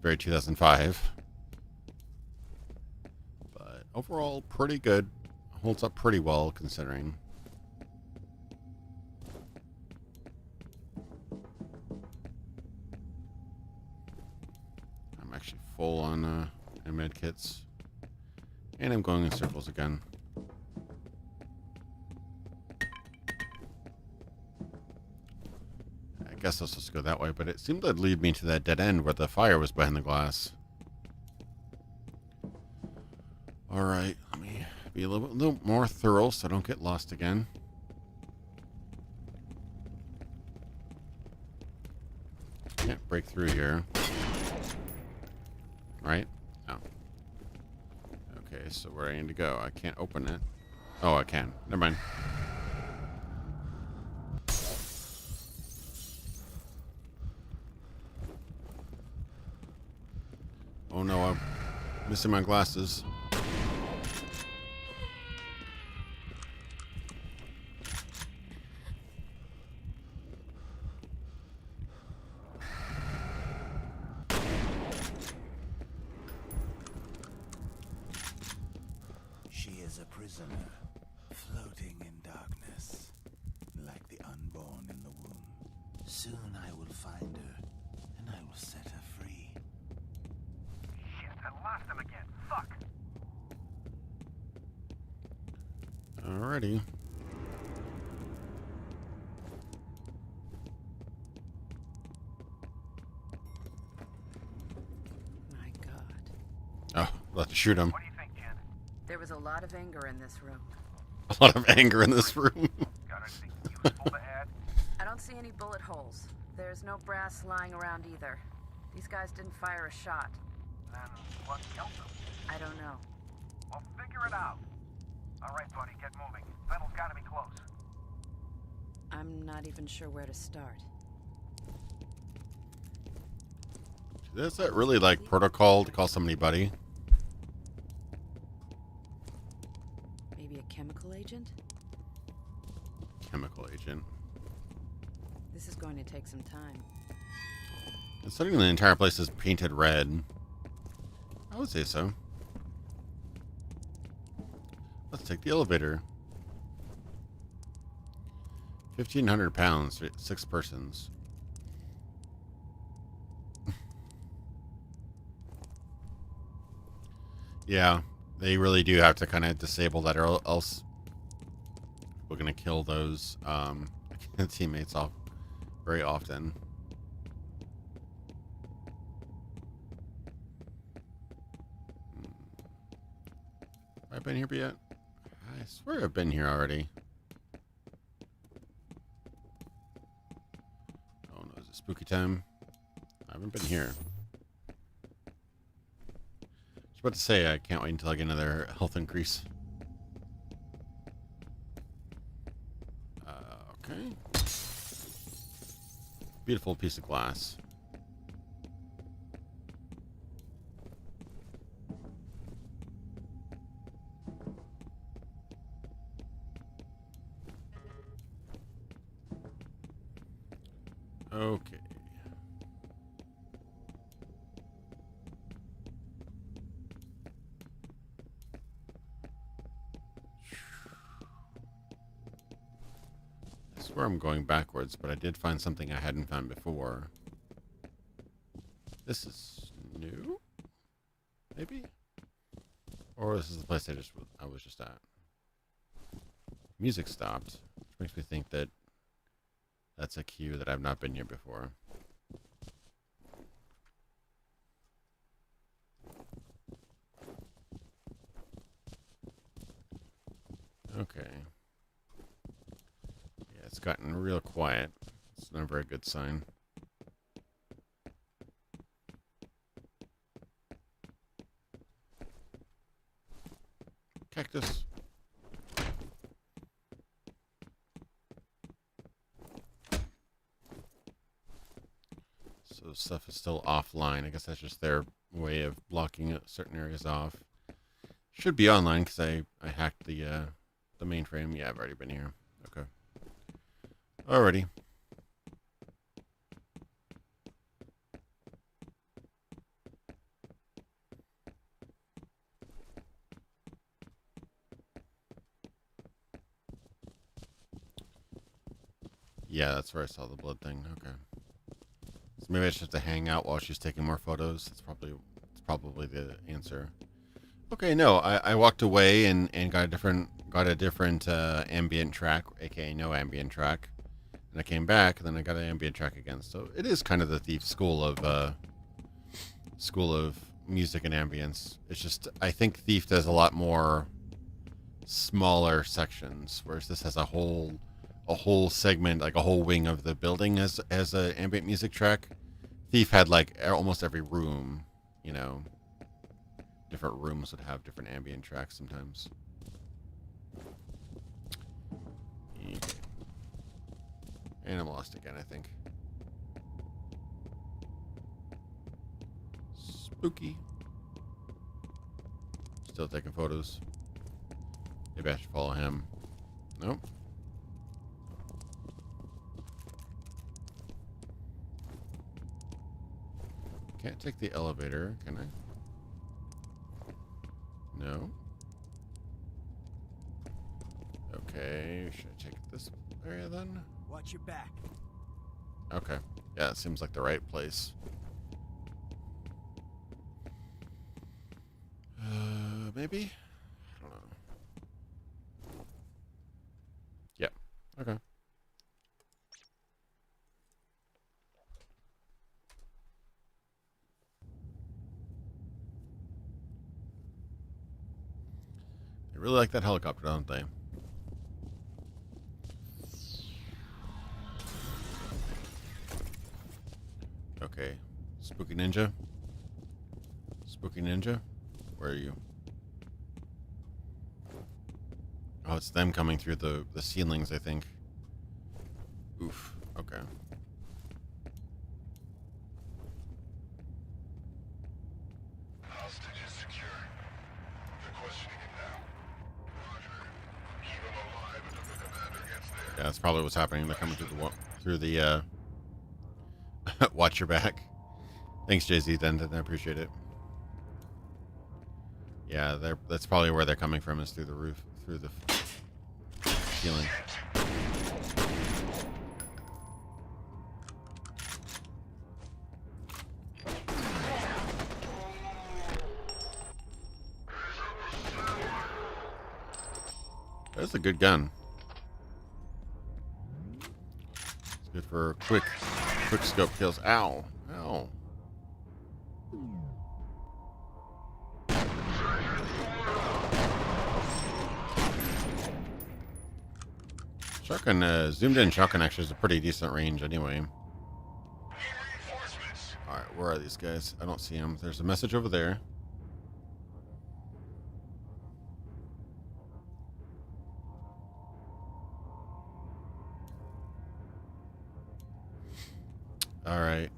S1: very 2005. But overall, pretty good. Holds up pretty well, considering. I'm actually full on med kits. And I'm going in circles again. I guess I was supposed to go that way, but it seemed to lead me to that dead end where the fire was behind the glass. Alright, let me be a little more thorough so I don't get lost again. Can't break through here. Right? No. Okay, so where I need to go? I can't open it. Oh, I can. Never mind. Oh no, I'm missing my glasses.
S7: She is a prisoner, floating in darkness, like the unborn in the womb. Soon I will find her, and I will set her free.
S2: Shit, I lost him again. Fuck.
S1: Alrighty.
S6: My God.
S1: Oh, we'll have to shoot him.
S2: What do you think, Jen?
S6: There was a lot of anger in this room.
S1: A lot of anger in this room.
S2: Got anything useful to add?
S6: I don't see any bullet holes. There's no brass lying around either. These guys didn't fire a shot.
S2: Then what killed them?
S6: I don't know.
S2: Well, figure it out. All right, buddy, get moving. Vettel's gotta be close.
S6: I'm not even sure where to start.
S1: Is that really like protocol to call somebody buddy?
S6: Maybe a chemical agent?
S1: Chemical agent.
S6: This is going to take some time.
S1: Considering the entire place is painted red, I would say so. Let's take the elevator. 1,500 pounds, 6 persons. Yeah, they really do have to kind of disable that, or else we're gonna kill those teammates off very often. Have I been here yet? I swear I've been here already. Oh no, is it spooky time? I haven't been here. I was about to say I can't wait until I get another health increase. Okay. Beautiful piece of glass. Okay. I swear I'm going backwards, but I did find something I hadn't found before. This is new? Maybe? Or this is the place I was just at. Music stopped, which makes me think that that's a cue that I've not been here before. Okay. Yeah, it's gotten real quiet. It's not a very good sign. Cactus. So stuff is still offline. I guess that's just their way of blocking certain areas off. Should be online because I hacked the mainframe. Yeah, I've already been here. Okay. Alrighty. Yeah, that's where I saw the blood thing. Okay. So maybe I just have to hang out while she's taking more photos. It's probably the answer. Okay, no, I walked away and got a different ambient track, aka no ambient track. And I came back, and then I got an ambient track again. So it is kind of the Thief school of music and ambience. It's just, I think Thief does a lot more smaller sections, whereas this has a whole segment, like a whole wing of the building as a ambient music track. Thief had like almost every room, you know. Different rooms would have different ambient tracks sometimes. Okay. And I'm lost again, I think. Spooky. Still taking photos. Maybe I should follow him. Nope. Can't take the elevator, can I? No. Okay, should I take this area then?
S9: Watch your back.
S1: Okay. Yeah, it seems like the right place. Maybe? I don't know. Yep. Okay. They really like that helicopter, don't they? Okay. Spooky Ninja? Spooky Ninja? Where are you? Oh, it's them coming through the ceilings, I think. Oof. Okay.
S2: Hostage is secure. They're questioning him now. Roger. Keep him alive until the commander gets there.
S1: Yeah, that's probably what's happening. They're coming through the watch your back. Thanks, Jay-Z, Denton. I appreciate it. Yeah, that's probably where they're coming from, is through the roof, through the ceiling. That's a good gun. It's good for quick scope kills. Ow. Ow. Shotgun, zoomed in shotgun actually is a pretty decent range anyway. Alright, where are these guys? I don't see them. There's a message over there. Alright.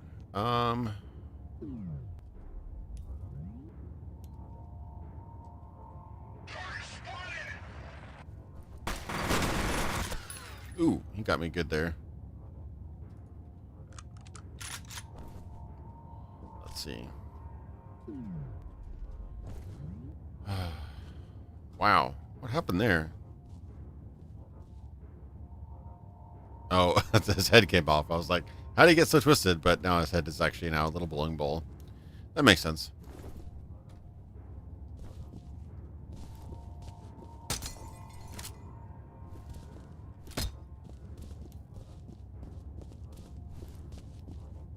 S1: Ooh, he got me good there. Let's see. Wow. What happened there? Oh, his head came off. I was like, how did he get so twisted? But now his head is actually now a little bowling ball. That makes sense.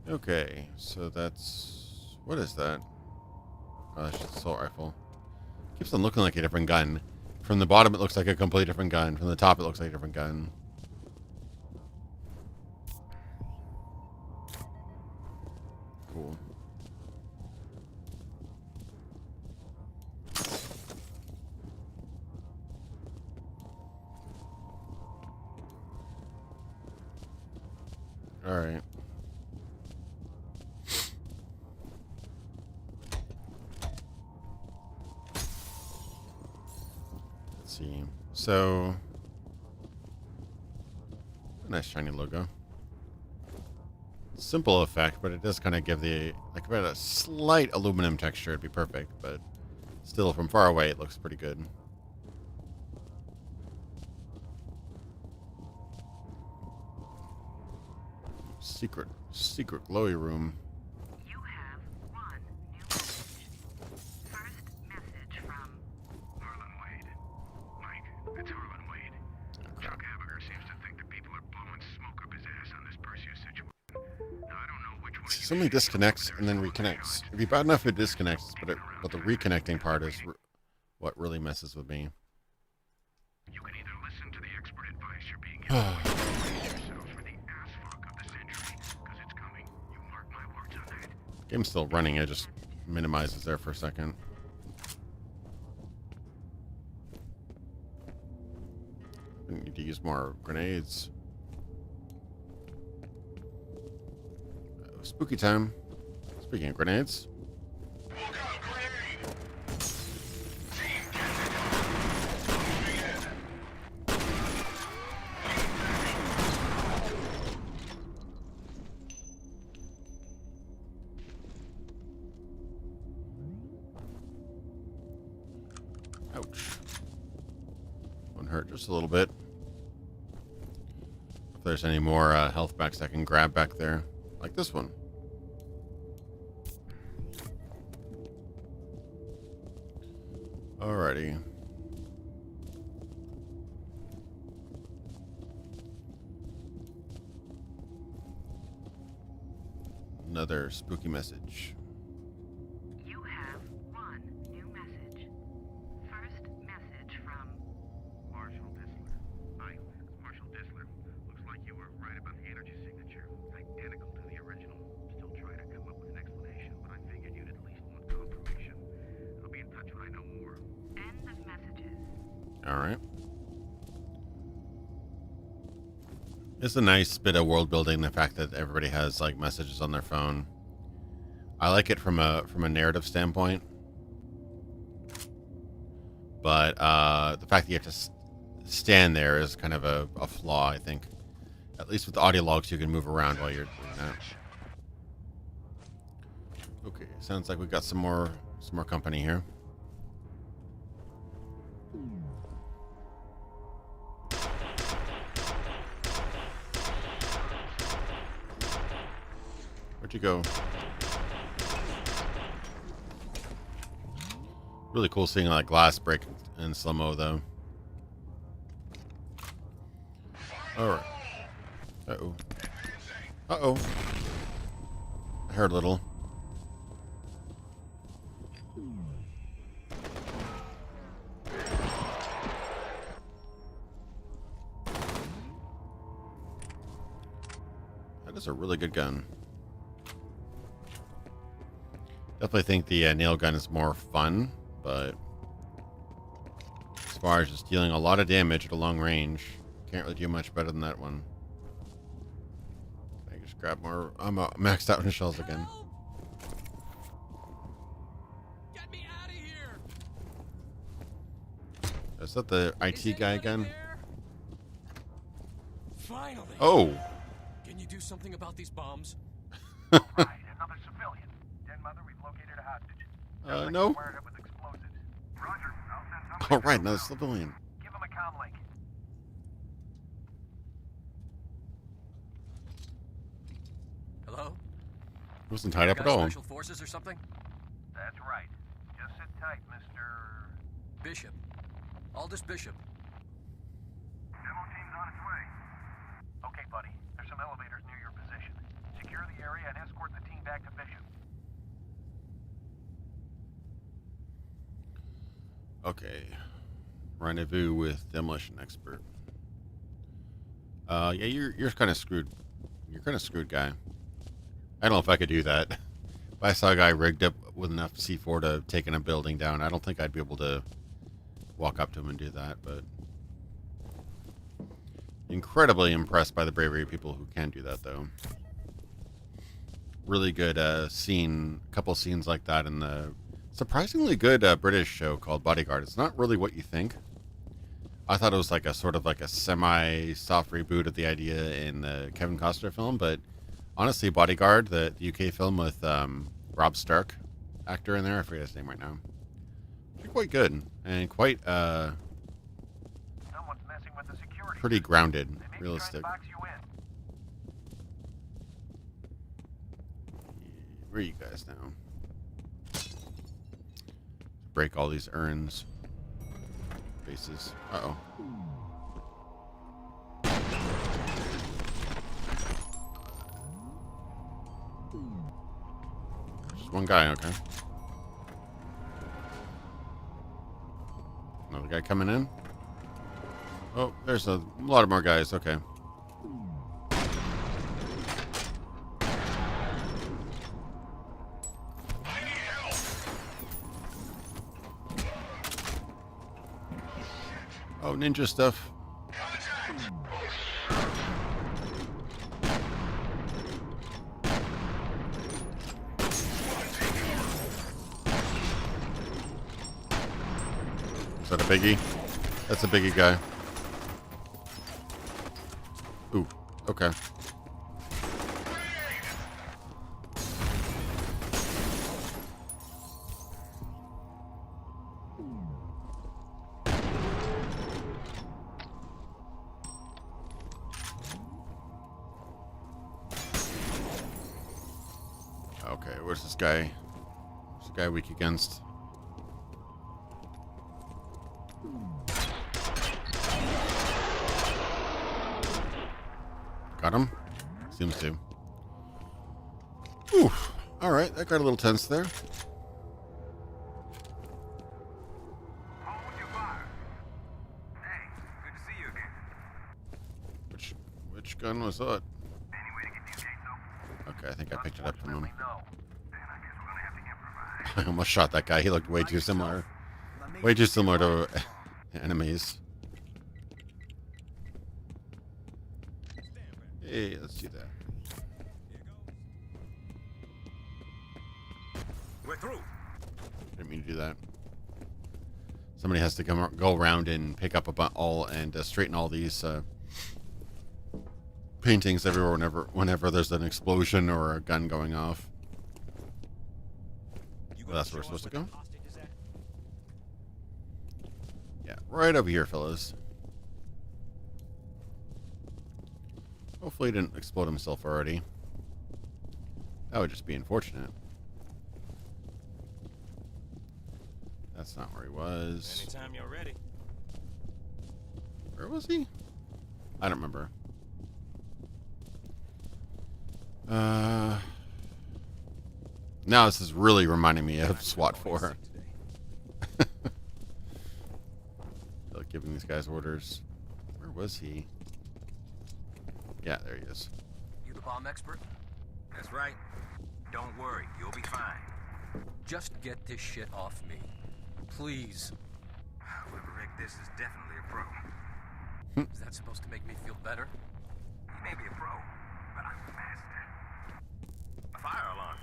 S1: Okay, so that's... What is that? Oh, that's just an assault rifle. Keeps on looking like a different gun. From the bottom, it looks like a completely different gun. From the top, it looks like a different gun. Cool. All right. Let's see. So, nice shiny logo. Simple effect, but it does kind of give the like about a slight aluminum texture. It'd be perfect, but still, from far away, it looks pretty good. Secret glowy room.
S3: You have one new message. First message from
S2: Harlan Wade. Mike, it's Harlan Wade. Chuck Habiger seems to think that people are blowing smoke up his
S1: something disconnects and then reconnects. It'd be bad enough if it disconnects, but the reconnecting part is what really messes with me.
S2: You can either listen to the expert advice you're being given, or brace yourselves for the ass fuck of the century, because it's coming. You mark my words on that.
S1: Game's still running. It just minimizes there for a second. I need to use more grenades. Spooky time. Speaking of grenades. Ouch. One hurt just a little bit. If there's any more health packs I can grab back there. Like this one. Alrighty. Another spooky message.
S3: You have one new message. First message from
S2: Marshal Disler. Hi, Marshal Disler. Looks like you were right about the energy signature. Identical to the original. Still trying to come up with an explanation, but I figured you'd at least want confirmation. I'll be in touch when I know more.
S3: end of messages.
S1: Alright. It's a nice bit of world building, the fact that everybody has like messages on their phone. I like it from a narrative standpoint. But the fact that you have to stand there is kind of a flaw, I think. At least with the audio logs, you can move around while you're doing that. Okay, sounds like we've got some more company here. Where'd you go? Really cool seeing that glass break in slow-mo, though. Alright. Uh-oh. Uh-oh. I heard a little. That is a really good gun. Definitely think the nail gun is more fun, but as far as just dealing a lot of damage at a long range, can't really do much better than that one. I just grab more. I'm maxed out in shells again.
S11: Get me out of here!
S1: Is that the IT guy again?
S11: Finally!
S1: Oh!
S11: Can you do something about these bombs?
S2: Right, another civilian. Den Mother, we've located a hostage.
S1: No.
S2: Wired up with explosives. Roger, I'll send somebody.
S1: Oh, right, another civilian.
S2: Give him a comm link.
S11: Hello?
S1: Wasn't tied up
S11: You
S1: at
S11: guys
S1: all.
S11: Special forces or something?
S2: That's right. Just sit tight, Mr.
S11: Bishop. Aldous Bishop.
S2: Demo team's on its way. Okay, buddy. There's some elevators near your position. Secure the area and escort the team back to Bishop.
S1: Okay. Rendezvous with demolition expert. Yeah, you're kind of screwed. You're kind of screwed, guy. I don't know if I could do that. If I saw a guy rigged up with enough C4 to take in a building down, I don't think I'd be able to walk up to him and do that, but incredibly impressed by the bravery of people who can do that, though. Really good scene, couple scenes like that in the surprisingly good British show called Bodyguard. It's not really what you think. I thought it was like a sort of like a semi-soft reboot of the idea in the Kevin Costner film, but honestly, Bodyguard, the UK film with Rob Stark, actor in there, I forget his name right now. Quite good and quite
S2: Someone's messing with the security.
S1: pretty grounded,
S2: They may be trying to
S1: realistic.
S2: box you in.
S1: Where are you guys now? Break all these urns. Faces. Uh-oh. Just one guy, okay. Another guy coming in. Oh, there's a lot of more guys, okay. Oh, ninja stuff. Is that a biggie? That's a biggie guy. Ooh, okay. Okay, where's this guy? Where's the guy weak against? Got him? Seems to. Whew. Alright, that got a little tense there.
S2: Hold your fire. Hey, good to see you again.
S1: Which gun was that?
S2: Any way to get these gates open?
S1: Okay, I think I picked it up from him.
S2: Unfortunately, no. Then I guess we're gonna have to improvise.
S1: I almost shot that guy. He looked way too similar. Way too similar to enemies. Hey, let's do that.
S8: We're through.
S1: Didn't mean to do that. Somebody has to go around and pick up all and straighten all these paintings everywhere whenever there's an explosion or a gun going off. Well, that's where we're supposed to go. Yeah, right over here, fellas. Hopefully he didn't explode himself already. That would just be unfortunate. That's not where he was.
S8: Anytime you're ready.
S1: Where was he? I don't remember. Now this is really reminding me of SWAT 4. Like giving these guys orders. Where was he? Yeah, there he is.
S11: You the bomb expert?
S8: That's right. Don't worry, you'll be fine.
S11: Just get this shit off me. Please.
S8: Whoever rigged this is definitely a pro.
S11: Is that supposed to make me feel better?
S8: He may be a pro, but I'm a master. A fire alarm.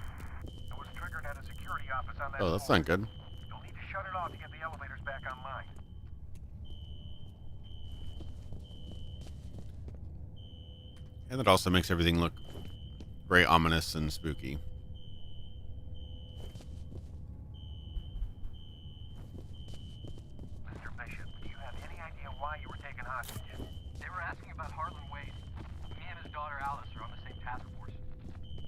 S2: It was triggered at a security office on that
S1: Oh, that's
S2: floor.
S1: not good.
S2: You'll need to shut it off to get the elevators back online.
S1: And it also makes everything look very ominous and spooky.
S2: Mr. Bishop, do you have any idea why you were taken hostage?
S12: They were asking about Harlan Wade. Me and his daughter Alice are on the same task force.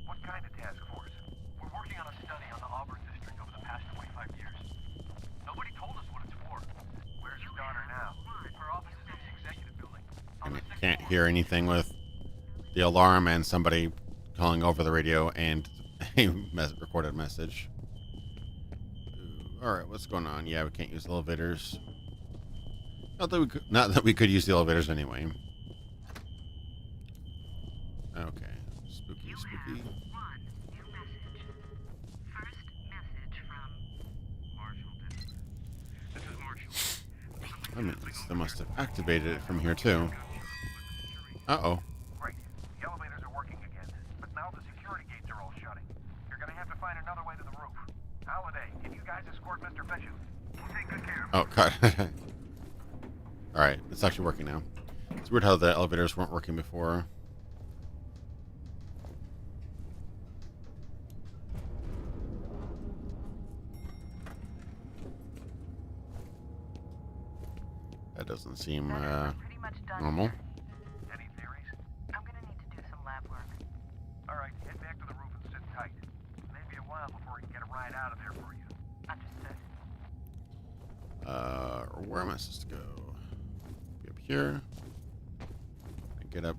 S2: What kind of task force?
S12: We're working on a study on the Auburn district over the past 25 years. Nobody told us what it's for.
S2: Where's your daughter now?
S12: Her office is in the executive building.
S1: And I can't hear anything with the alarm and somebody calling over the radio and a recorded message. All right, what's going on? Yeah, we can't use elevators. Not that we could use the elevators anyway. Okay, spooky, spooky.
S3: One new message. First message from Marshall District. This is Marshall.
S1: That means they must have activated it from here too. Uh-oh.
S2: Great. The elevators are working again, but now the security gates are all shutting. You're gonna have to find another way to the roof. Holiday, can you guys escort Mr. Bishop? We'll take good care of him.
S1: Oh, God. Alright, it's actually working now. It's weird how the elevators weren't working before. That doesn't seem normal.
S2: Any theories?
S3: I'm gonna need to do some lab work.
S2: All right, head back to the roof and sit tight. Maybe a while before we can get a ride out of there for you.
S3: Understood.
S1: Where am I supposed to go? Be up here. And get up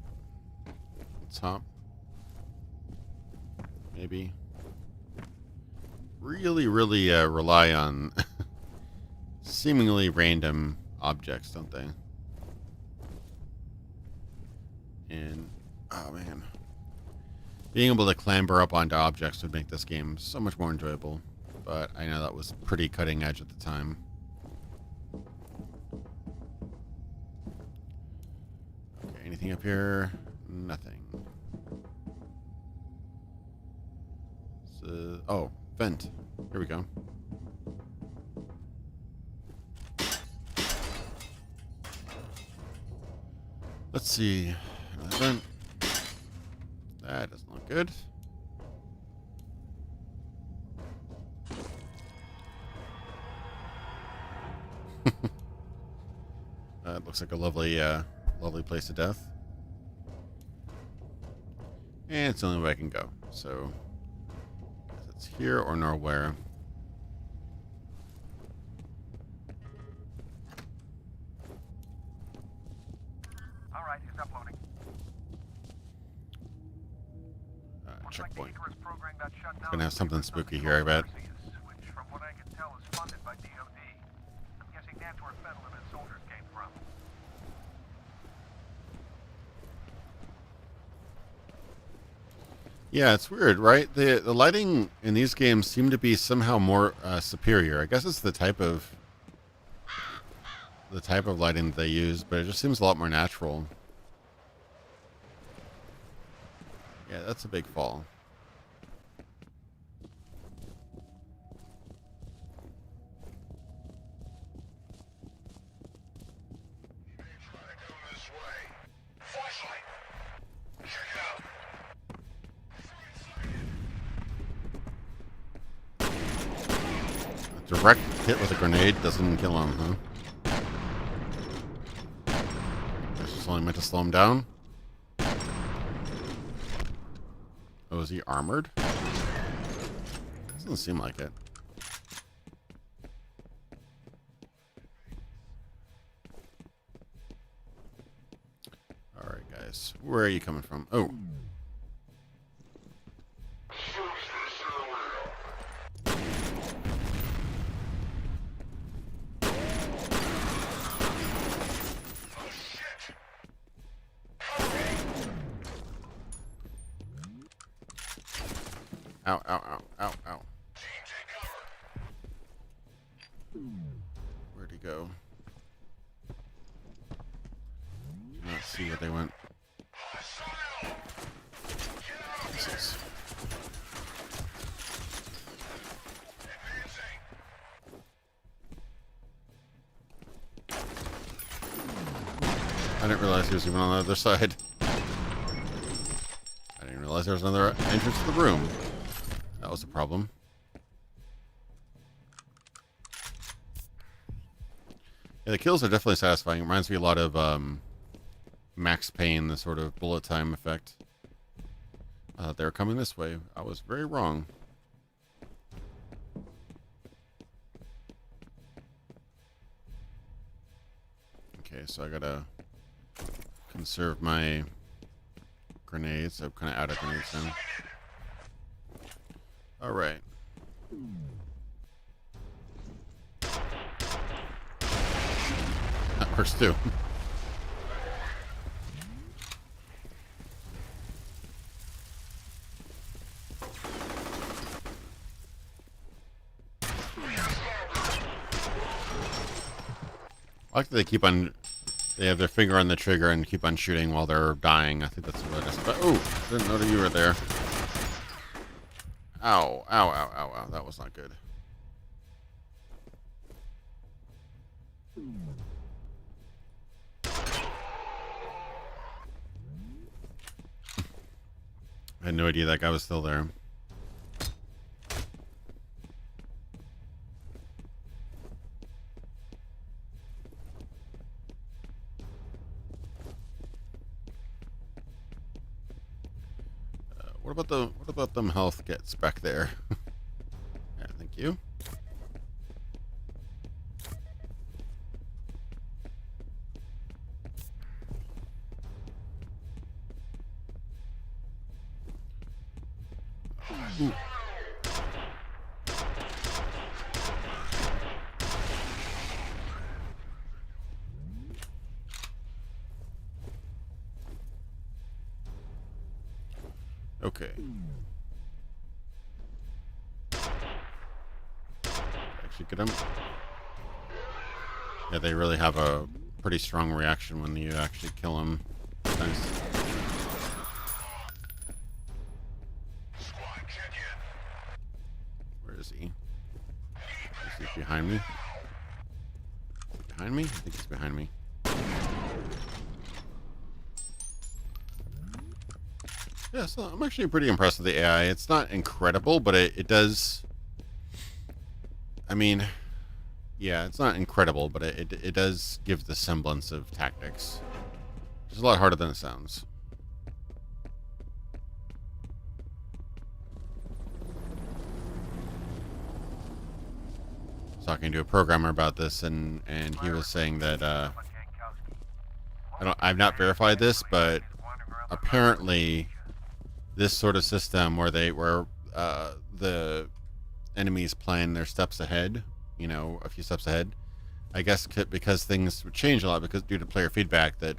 S1: top. Maybe. really rely on seemingly random objects, don't they? And, oh man. Being able to clamber up onto objects would make this game so much more enjoyable. But I know that was pretty cutting edge at the time. Okay, anything up here? Nothing. So, oh, vent. Here we go. Let's see. Another vent. That doesn't look good. It looks like a lovely place to death. And it's the only way I can go. So, guess it's here or nowhere.
S2: All right, it's uploading.
S1: Checkpoint.
S2: Program got shut down.
S1: It's gonna have something spooky here, I bet.
S2: Which, from what I can tell, is funded by DOD. I'm guessing that's where Fettel and his soldiers came from.
S1: Yeah, it's weird, right? The lighting in these games seem to be somehow more superior. I guess it's the type of lighting that they use, but it just seems a lot more natural. Yeah, that's a big fall. A direct hit with a grenade doesn't kill him, huh? That's just only meant to slow him down. Oh, is he armored? Doesn't seem like it. Alright, guys. Where are you coming from? Oh. Ow, ow, ow, ow, ow. Where'd he go? Let's see where they went. Jesus. I didn't realize he was even on the other side. I didn't realize there was another entrance to the room. That was a problem. Yeah, the kills are definitely satisfying. It reminds me a lot of Max Payne, the sort of bullet time effect. They were coming this way. I was very wrong. Okay, so I gotta conserve my grenades. I'm kind of out of grenades now. All right. That works too. I like that they keep on. They have their finger on the trigger and keep on shooting while they're dying. I think that's what it is. But, oh, didn't know that you were there. Ow, ow, ow, ow, ow. That was not good. I had no idea that guy was still there. What about them health kits back there? Yeah, thank you. Ooh. Okay. Actually get him. Yeah, they really have a pretty strong reaction when you actually kill him. Nice. Where is he? Is he behind me? Behind me? I think he's behind me. Yeah, so I'm actually pretty impressed with the AI. It's not incredible, but it does... I mean, yeah, it's not incredible, but it does give the semblance of tactics. It's a lot harder than it sounds. Talking to a programmer about this, and he was saying that I've not verified this, but apparently this sort of system where the enemies plan their steps ahead, you know, a few steps ahead, I guess because things would change a lot because due to player feedback, that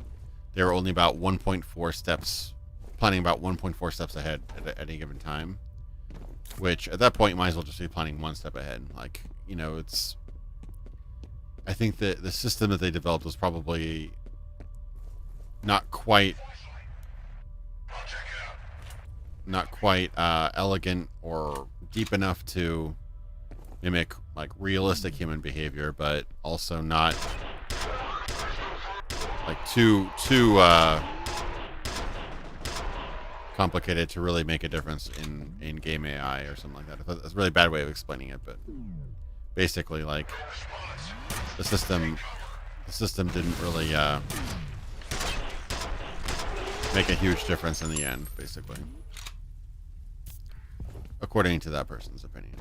S1: they were only about 1.4 steps, planning about 1.4 steps ahead at any given time, which at that point you might as well just be planning one step ahead. Like, you know, it's, I think that the system that they developed was probably not quite elegant or deep enough to mimic like realistic human behavior, but also not like too complicated to really make a difference in game AI or something like that. That's a really bad way of explaining it, but basically, like, the system didn't really make a huge difference in the end, basically, according to that person's opinion.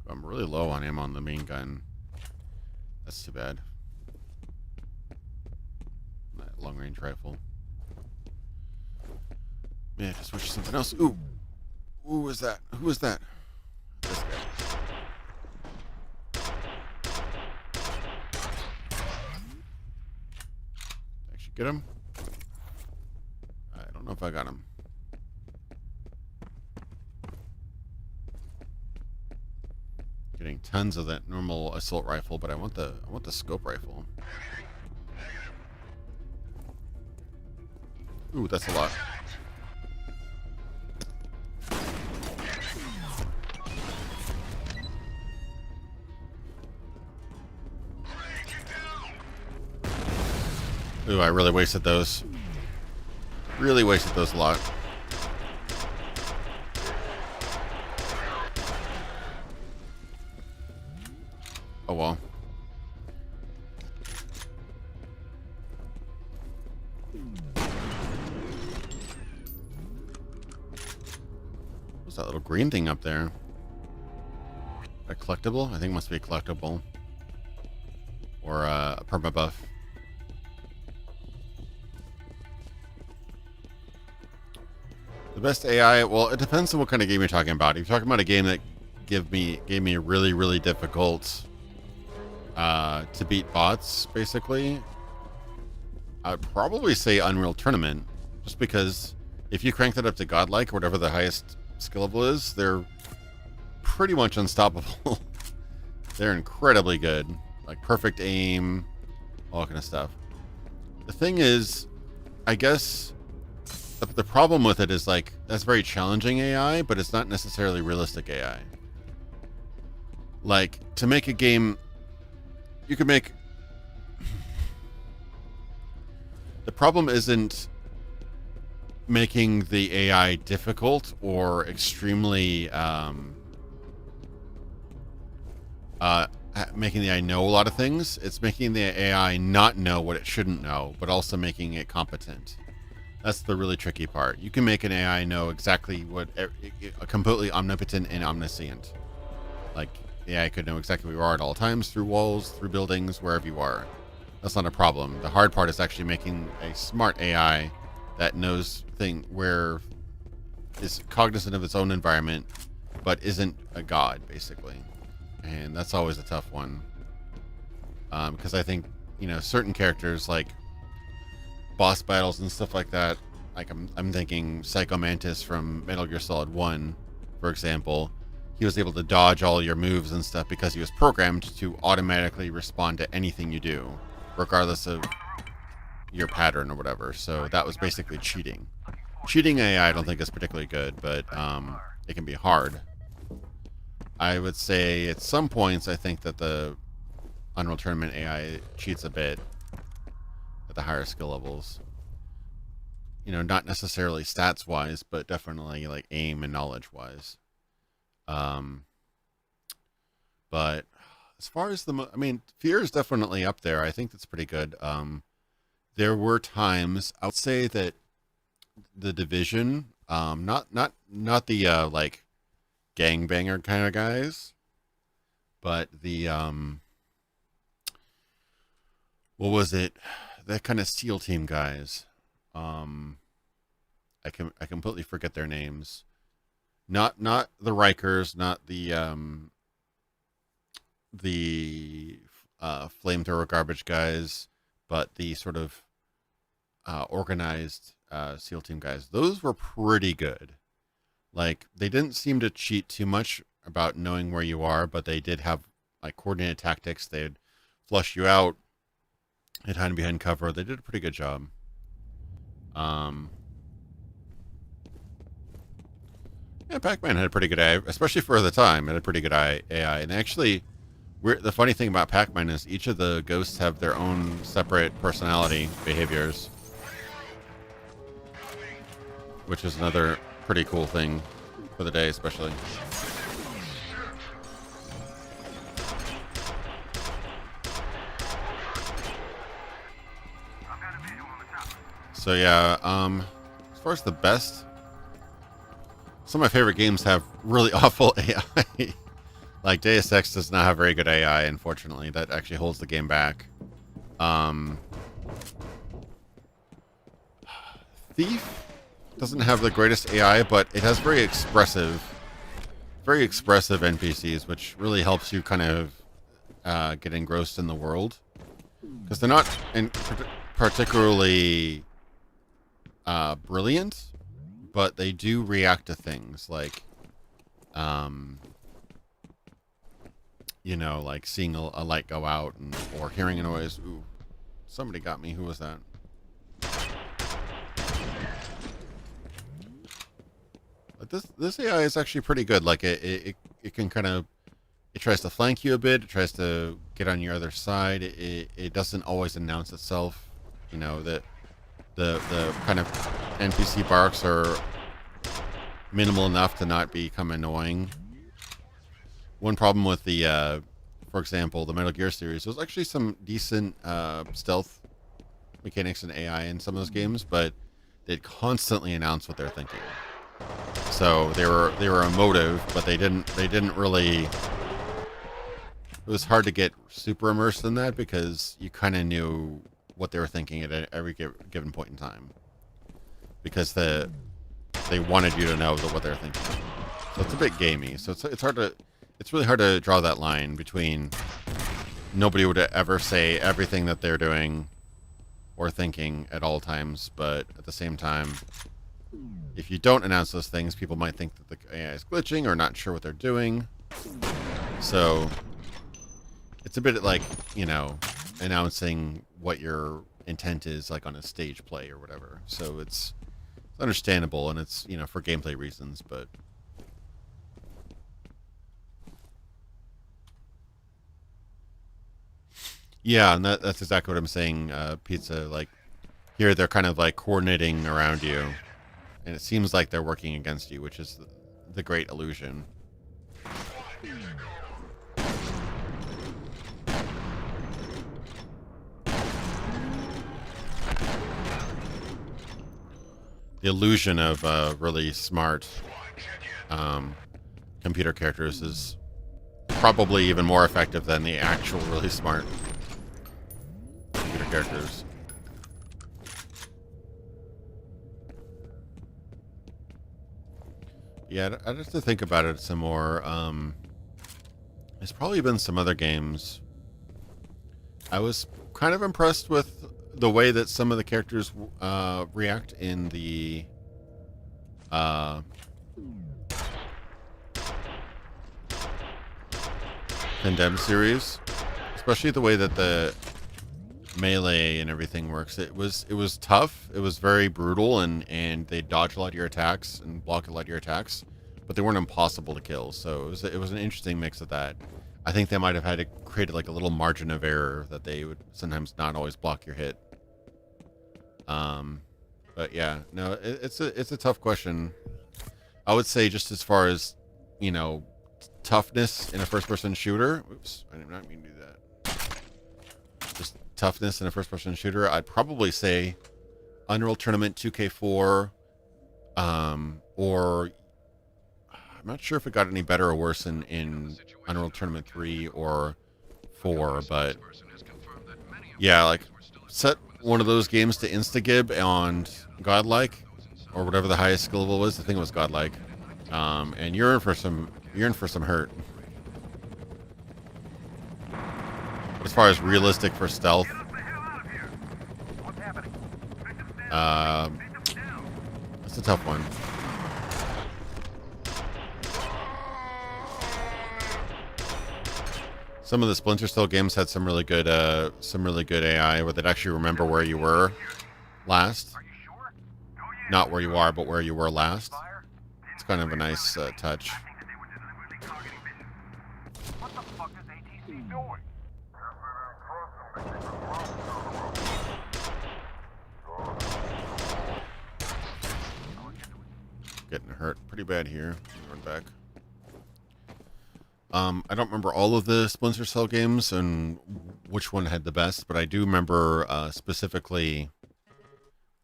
S1: I'm really low on ammo on the main gun. That's too bad. That long-range rifle. Man, just switch to something else. Ooh. Who was that? Who was that? This guy. Actually get him? I don't know if I got him. Getting tons of that normal assault rifle, but I want the scope rifle. Ooh, that's a lot. Ooh, I really wasted those. Really wasted those a lot. Oh well. What's that little green thing up there? A collectible? I think it must be a collectible. Or a permabuff. The best AI, well, it depends on what kind of game you're talking about. If you're talking about a game that gave me a really, really difficult to beat bots, basically, I'd probably say Unreal Tournament, just because if you crank that up to godlike, or whatever the highest skill level is, they're pretty much unstoppable. They're incredibly good, like perfect aim, all that kind of stuff. The thing is, I guess the problem with it is, like, that's very challenging AI, but it's not necessarily realistic AI. Like, to make a game, you could make... The problem isn't making the AI difficult or extremely making the AI know a lot of things. It's making the AI not know what it shouldn't know, but also making it competent. That's the really tricky part. You can make an AI know exactly what, completely omnipotent and omniscient. Like, the AI could know exactly where you are at all times, through walls, through buildings, wherever you are. That's not a problem. The hard part is actually making a smart AI that knows where is cognizant of its own environment, but isn't a god, basically. And that's always a tough one. Because I think, you know, certain characters, like boss battles and stuff like that. Like I'm thinking Psycho Mantis from Metal Gear Solid 1, for example. He was able to dodge all your moves and stuff because he was programmed to automatically respond to anything you do, regardless of your pattern or whatever. So that was basically cheating. Cheating AI I don't think is particularly good, but it can be hard. I would say at some points I think that the Unreal Tournament AI cheats a bit at the higher skill levels. You know, not necessarily stats wise, but definitely like aim and knowledge wise. But as far as I mean, F.E.A.R is definitely up there. I think that's pretty good. There were times I would say that the Division, not the like gangbanger kind of guys, but the what was it? That kind of SEAL team guys. I completely forget their names. Not the Rikers, not the flamethrower garbage guys, but the sort of organized SEAL team guys. Those were pretty good. Like, they didn't seem to cheat too much about knowing where you are, but they did have like coordinated tactics. They'd flush you out, they'd hide behind cover. They did a pretty good job. Yeah, Pac-Man had a pretty good AI, especially for the time. It had a pretty good AI. And actually, the funny thing about Pac-Man is each of the ghosts have their own separate personality behaviors, which is another pretty cool thing for the day, especially. So yeah, as far as the best, some of my favorite games have really awful AI. Like Deus Ex does not have very good AI, unfortunately. That actually holds the game back. Thief doesn't have the greatest AI, but it has very expressive NPCs, which really helps you kind of get engrossed in the world. Because they're not particularly brilliant, but they do react to things like, you know, like seeing a light go out or hearing a noise. Ooh, somebody got me. Who was that? But this AI is actually pretty good. Like it can kind of, it tries to flank you a bit. It tries to get on your other side. It doesn't always announce itself. You know, that the kind of NPC barks are minimal enough to not become annoying. One problem with the, for example, the Metal Gear series, there's actually some decent stealth mechanics and AI in some of those games, but they'd constantly announce what they're thinking. So they were emotive, but they didn't really. It was hard to get super immersed in that because you kind of knew what they were thinking at every given point in time, because they wanted you to know what they're thinking. So it's a bit gamey. So it's really hard to draw that line between nobody would ever say everything that they're doing or thinking at all times, but at the same time, if you don't announce those things, people might think that the AI is glitching or not sure what they're doing. So it's a bit like, you know, announcing what your intent is, like on a stage play or whatever. So it's understandable, and it's, you know, for gameplay reasons, but yeah, and that's exactly what I'm saying, Pizza. Like, here they're kind of like coordinating around you, and it seems like they're working against you, which is the great illusion. The illusion of really smart computer characters is probably even more effective than the actual really smart computer characters. Yeah, I'd have to think about it some more. There's probably been some other games. I was kind of impressed with the way that some of the characters react in the Condemned series, especially the way that the melee and everything works. It was tough. It was very brutal, and they dodge a lot of your attacks and block a lot of your attacks, but they weren't impossible to kill. So it was an interesting mix of that. I think they might have had to create like a little margin of error that they would sometimes not always block your hit. But yeah, no, it's a tough question. I would say just as far as, you know, toughness in a first-person shooter. Oops, I did not mean to do that. Just toughness in a first-person shooter. I'd probably say Unreal Tournament 2K4, or I'm not sure if it got any better or worse in Unreal Tournament 3 or 4, but yeah, like set one of those games to Instagib on Godlike or whatever the highest skill level was. I think it was Godlike, and you're in for some hurt. But as far as realistic for stealth, it's a tough one. Some of the Splinter Cell games had some really good AI where they'd actually remember where you were last. Not where you are, but where you were last. It's kind of a nice touch.
S2: What the fuck is ATC doing?
S1: Getting hurt pretty bad here. Run back. I don't remember all of the Splinter Cell games and which one had the best, but I do remember specifically.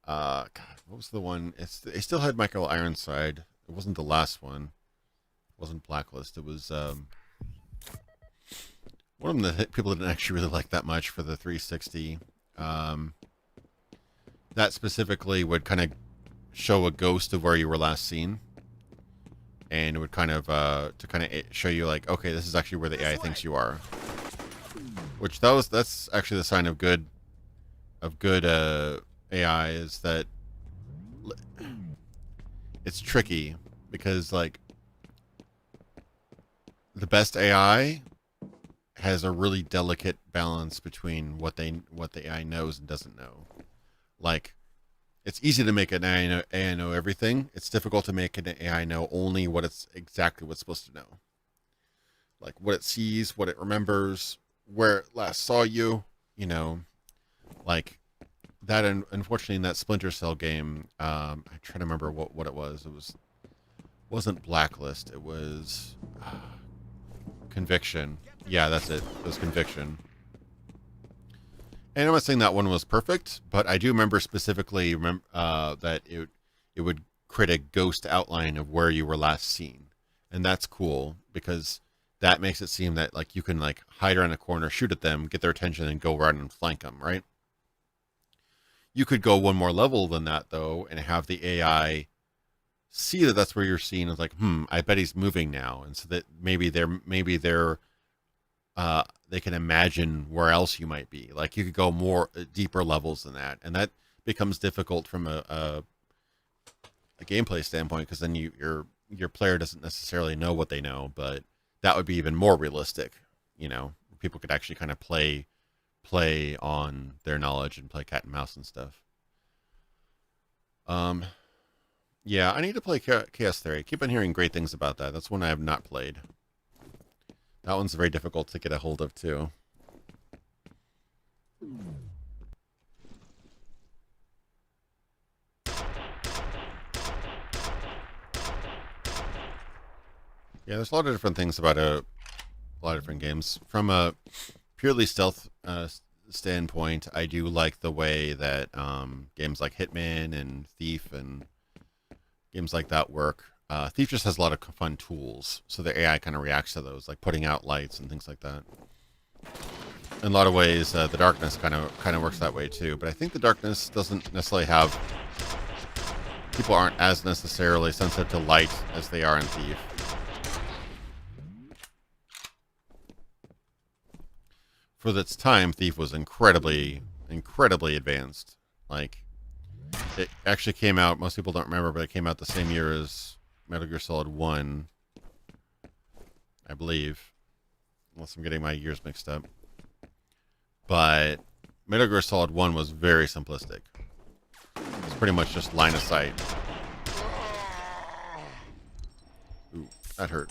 S1: God, what was the one? It still had Michael Ironside. It wasn't the last one. It wasn't Blacklist. It was one of them that people didn't actually really like that much for the 360. That specifically would kind of show a ghost of where you were last seen, and it would kind of to kind of show you like, okay, this is actually where the AI thinks you are. Which that's actually the sign of good AI, is that it's tricky because like the best AI has a really delicate balance between what the AI knows and doesn't know. Like, it's easy to make an AI know everything. It's difficult to make an AI know only exactly what's supposed to know. Like what it sees, what it remembers, where it last saw you, you know, like that. Unfortunately, in that Splinter Cell game, I try to remember what it was. Wasn't Blacklist. It was Conviction. Yeah, that's it. It was Conviction. And I'm not saying that one was perfect, but I do remember specifically that it would create a ghost outline of where you were last seen, and that's cool because that makes it seem that like you can like hide around a corner, shoot at them, get their attention, and go right and flank them. Right? You could go one more level than that though, and have the AI see that that's where you're seen. It's like, I bet he's moving now, and so that maybe they're they can imagine where else you might be. Like you could go more deeper levels than that, and that becomes difficult from a gameplay standpoint because then your player doesn't necessarily know what they know, but that would be even more realistic. You know, people could actually kind of play on their knowledge and play cat and mouse and stuff. Yeah, I need to play Chaos Theory. I keep on hearing great things about that. That's one I have not played. That one's very difficult to get a hold of, too. Yeah, there's a lot of different things about a lot of different games. From a purely stealth standpoint, I do like the way that games like Hitman and Thief and games like that work. Thief just has a lot of fun tools, so the AI kind of reacts to those, like putting out lights and things like that. In a lot of ways, the Darkness kind of works that way too. But I think the Darkness doesn't necessarily have. People aren't as necessarily sensitive to light as they are in Thief. For its time, Thief was incredibly incredibly advanced. Like, it actually came out, most people don't remember, but it came out the same year as Metal Gear Solid 1, I believe. Unless I'm getting my years mixed up. But Metal Gear Solid 1 was very simplistic. It's pretty much just line of sight. Ooh, that hurt.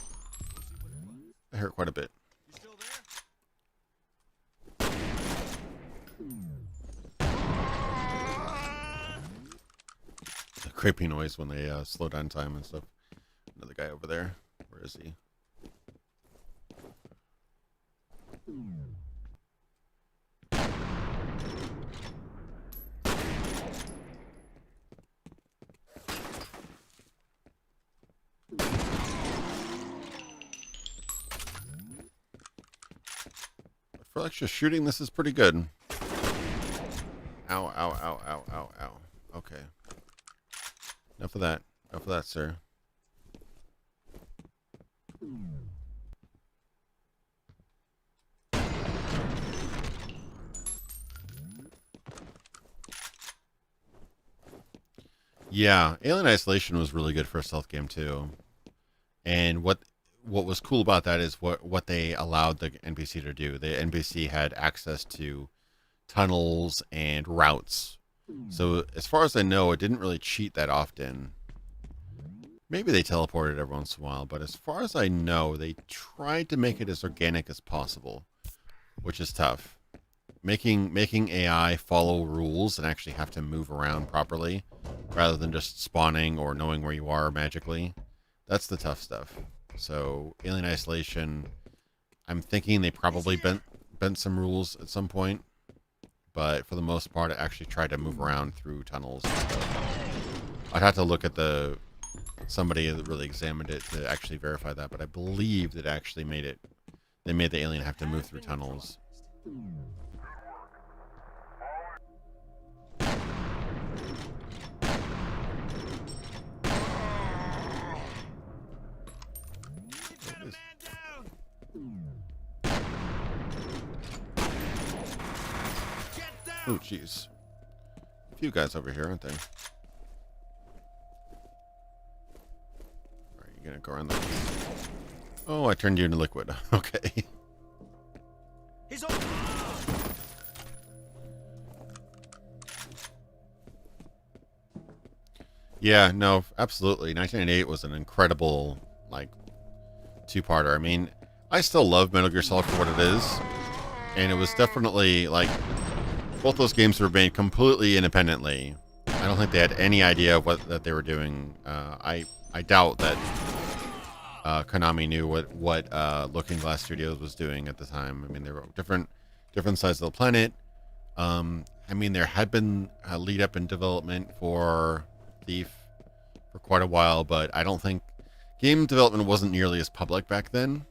S1: That hurt quite a bit. The creepy noise when they slow down time and stuff. Another guy over there. Where is he? For extra shooting, this is pretty good. Ow, ow, ow, ow, ow, ow. Okay. Enough of that. Enough of that, sir. Yeah, Alien Isolation was really good for a stealth game too. And what was cool about that is what they allowed the NPC to do. The NPC had access to tunnels and routes. So as far as I know, it didn't really cheat that often. Maybe they teleported every once in a while, but as far as I know, they tried to make it as organic as possible, which is tough. Making AI follow rules and actually have to move around properly, rather than just spawning or knowing where you are magically. That's the tough stuff. So Alien Isolation, I'm thinking they probably bent some rules at some point, but for the most part, it actually tried to move around through tunnels and stuff. I'd have to look at somebody that really examined it to actually verify that, but I believe that actually they made the alien have to move through tunnels. Oh, jeez. A few guys over here, aren't they? Alright, you're gonna go around the... Oh, I turned you into liquid. Okay.
S8: He's over.
S1: Yeah, no, absolutely. 1998 was an incredible, like, two-parter. I mean, I still love Metal Gear Solid for what it is. And it was definitely, like... Both those games were made completely independently. I don't think they had any idea of that they were doing. I doubt that Konami knew what Looking Glass Studios was doing at the time. I mean, they were different sides of the planet. I mean, there had been a lead up in development for Thief for quite a while, but I don't think game development wasn't nearly as public back then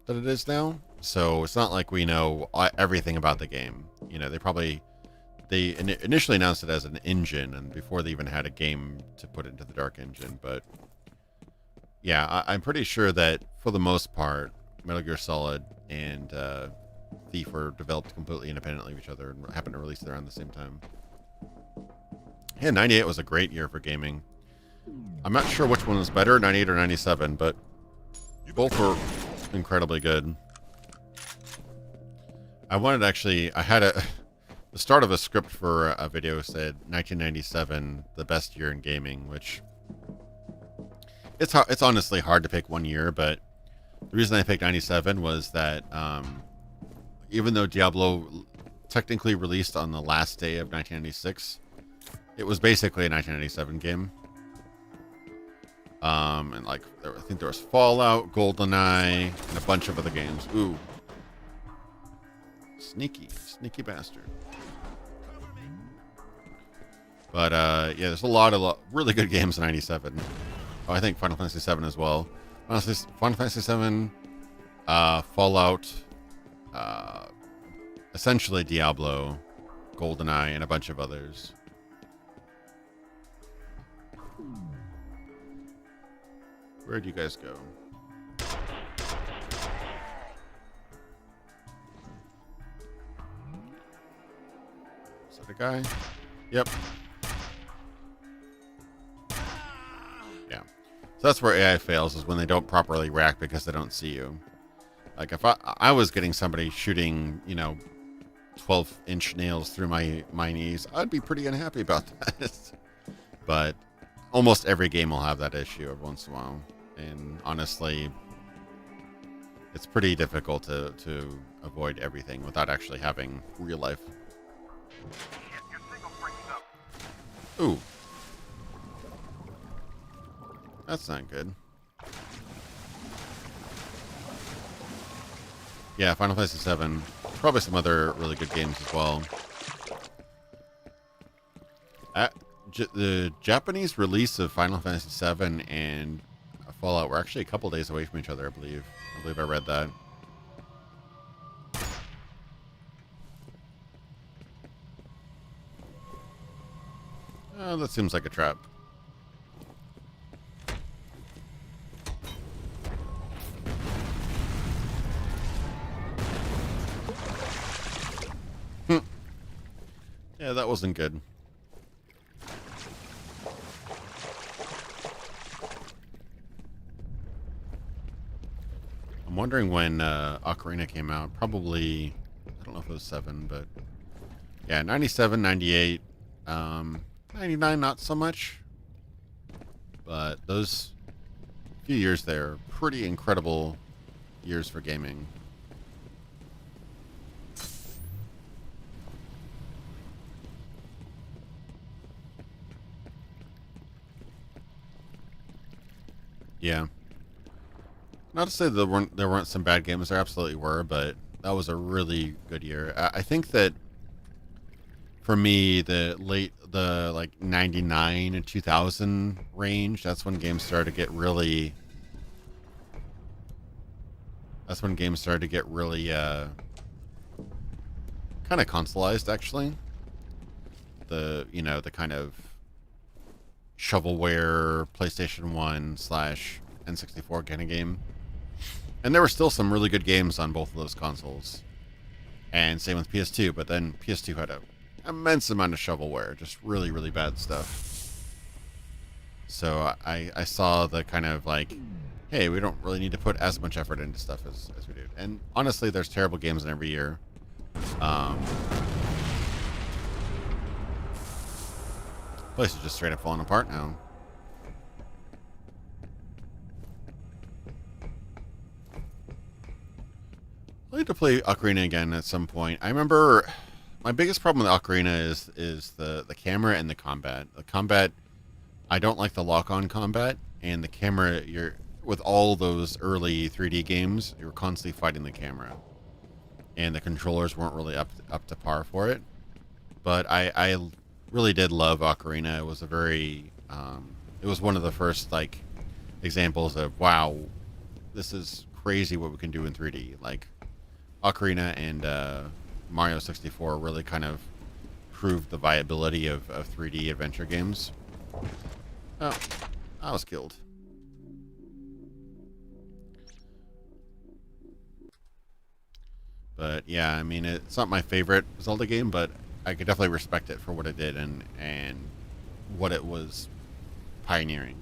S1: that it is now. So it's not like we know everything about the game. You know, they initially announced it as an engine, and before they even had a game to put into the Dark Engine. But yeah, I'm pretty sure that for the most part, Metal Gear Solid and Thief were developed completely independently of each other and happened to release around the same time. Yeah, 98 was a great year for gaming. I'm not sure which one was better, 98 or 97, but both were incredibly good. I had the start of a script for a video said 1997, the best year in gaming, which it's honestly hard to pick one year, but the reason I picked 97 was that even though Diablo technically released on the last day of 1996, it was basically a 1997 game. And like, I think there was Fallout, GoldenEye, and a bunch of other games. Ooh. Sneaky bastard. But yeah, there's a lot of really good games in 97. Oh, I think Final Fantasy 7 as well. Final Fantasy 7, Fallout, essentially Diablo, GoldenEye, and a bunch of others. Where'd you guys go? that a guy? Yep. Yeah. So that's where AI fails, is when they don't properly react because they don't see you. Like if I was getting somebody shooting, 12-inch nails through my knees, I'd be pretty unhappy about that. But almost every game will have that issue every once in a while. And honestly, it's pretty difficult to avoid everything without actually having real life.
S2: Shit, your signal's breaking up.
S1: Ooh. That's not good. Yeah, Final Fantasy VII. Probably some other really good games as well. The Japanese release of Final Fantasy VII and Fallout were actually a couple days away from each other, I believe. I believe I read that. Oh, that seems like a trap. Yeah, that wasn't good. I'm wondering when Ocarina came out. Probably, I don't know if it was 7, but yeah, 97, 98, 99, not so much. But those few years there, pretty incredible years for gaming. Yeah. Not to say there weren't some bad games. There absolutely were, but that was a really good year. I think that for me, the 99 and 2000 range, that's when games started to get really. That's when games started to get really kind of consoleized, actually. The kind of shovelware PlayStation 1 / N64 kind of game. And there were still some really good games on both of those consoles. And same with PS2, but then PS2 had an immense amount of shovelware, just really, really bad stuff. So I saw the kind of like, hey, we don't really need to put as much effort into stuff as we do. And honestly, there's terrible games in every year. Place is just straight up falling apart now. I'll need to play Ocarina again at some point. I remember my biggest problem with Ocarina is the camera and the combat. The combat, I don't like the lock-on combat, and the camera, with all those early 3D games, you're constantly fighting the camera. And the controllers weren't really up to par for it. But I really did love Ocarina. It was it was one of the first examples of, wow, this is crazy what we can do in 3D. Like Ocarina and Mario 64 really kind of proved the viability of 3D adventure games. Oh, I was killed. But yeah, I mean, it's not my favorite Zelda game, but I could definitely respect it for what it did and what it was pioneering.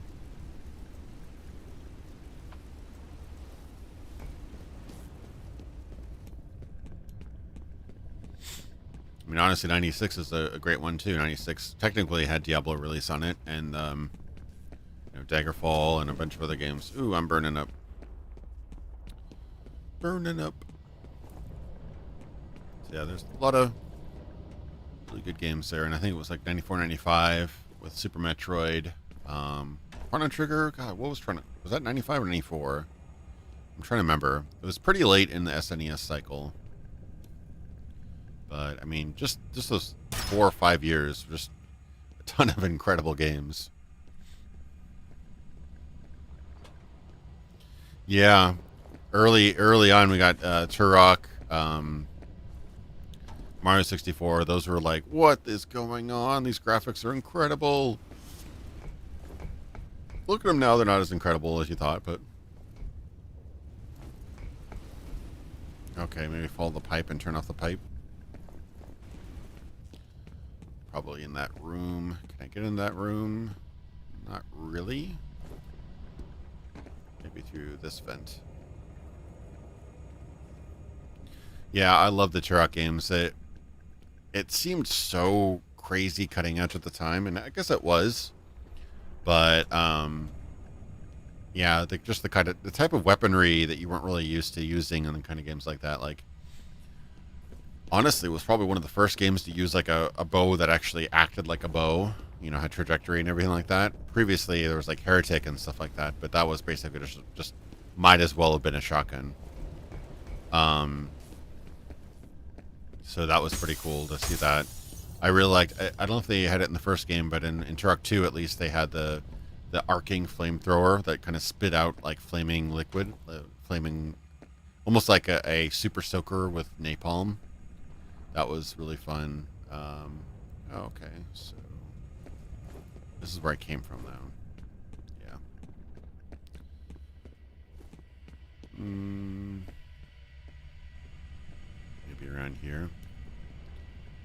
S1: I mean, honestly, 96 is a great one too. 96 technically had Diablo release on it, and Daggerfall and a bunch of other games. Ooh, I'm burning up. Burning up. So yeah, there's a lot of really good games there, and I think it was like 94, 95 with Super Metroid. Chrono Trigger. God, was that 95 or 94? I'm trying to remember. It was pretty late in the SNES cycle. But I mean, just those 4 or 5 years, just a ton of incredible games. Yeah, early on we got Turok, Mario 64. Those were like, what is going on? These graphics are incredible. Look at them now; they're not as incredible as you thought, but okay, maybe follow the pipe and turn off the pipe. probably in that room. Can I get in that room? Not really. Maybe through this vent. Yeah, I love the Turok games. It seemed so crazy cutting edge at the time, and I guess it was. But yeah, just the type of weaponry that you weren't really used to using in kind of games like that. Like, honestly, it was probably one of the first games to use like a bow that actually acted like a bow. You know, had trajectory and everything like that. Previously, there was like Heretic and stuff like that, but that was basically just might as well have been a shotgun. So that was pretty cool to see that. I really liked. I don't know if they had it in the first game, but in Turok 2 at least they had the arcing flamethrower that kind of spit out like flaming liquid, flaming, almost like a super soaker with napalm. That was really fun. Okay, so this is where I came from, though. Yeah. Maybe around here.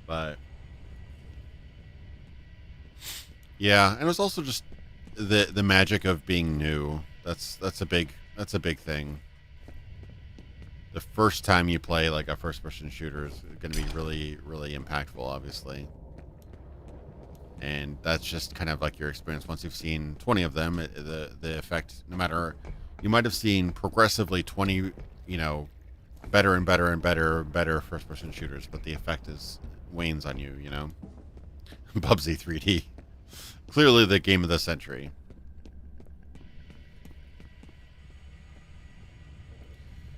S1: But yeah, and it was also just the magic of being new. That's a big thing. The first time you play like a first-person shooter is going to be really, really impactful, obviously. And that's just kind of like your experience. Once you've seen 20 of them, the effect, no matter, you might have seen progressively 20, you know, better and better and better first-person shooters, but the effect wanes on you, you know. Bubsy 3D, clearly the game of the century.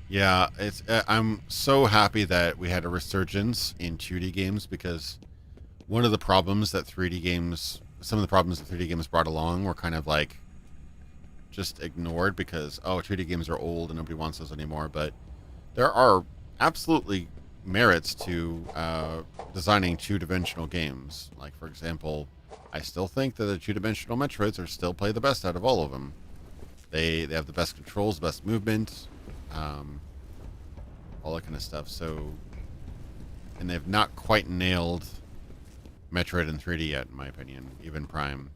S1: Yeah, I'm so happy that we had a resurgence in 2D games, because one of the problems that 3D games, some of the problems that 3D games brought along were kind of like just ignored because, oh, 2D games are old and nobody wants those anymore. But there are absolutely merits to designing two-dimensional games. Like, for example, I still think that the two-dimensional Metroids are still play the best out of all of them. They have the best controls, the best movement, all that kind of stuff. So, and they've not quite nailed Metroid in 3D yet, in my opinion. Even Prime.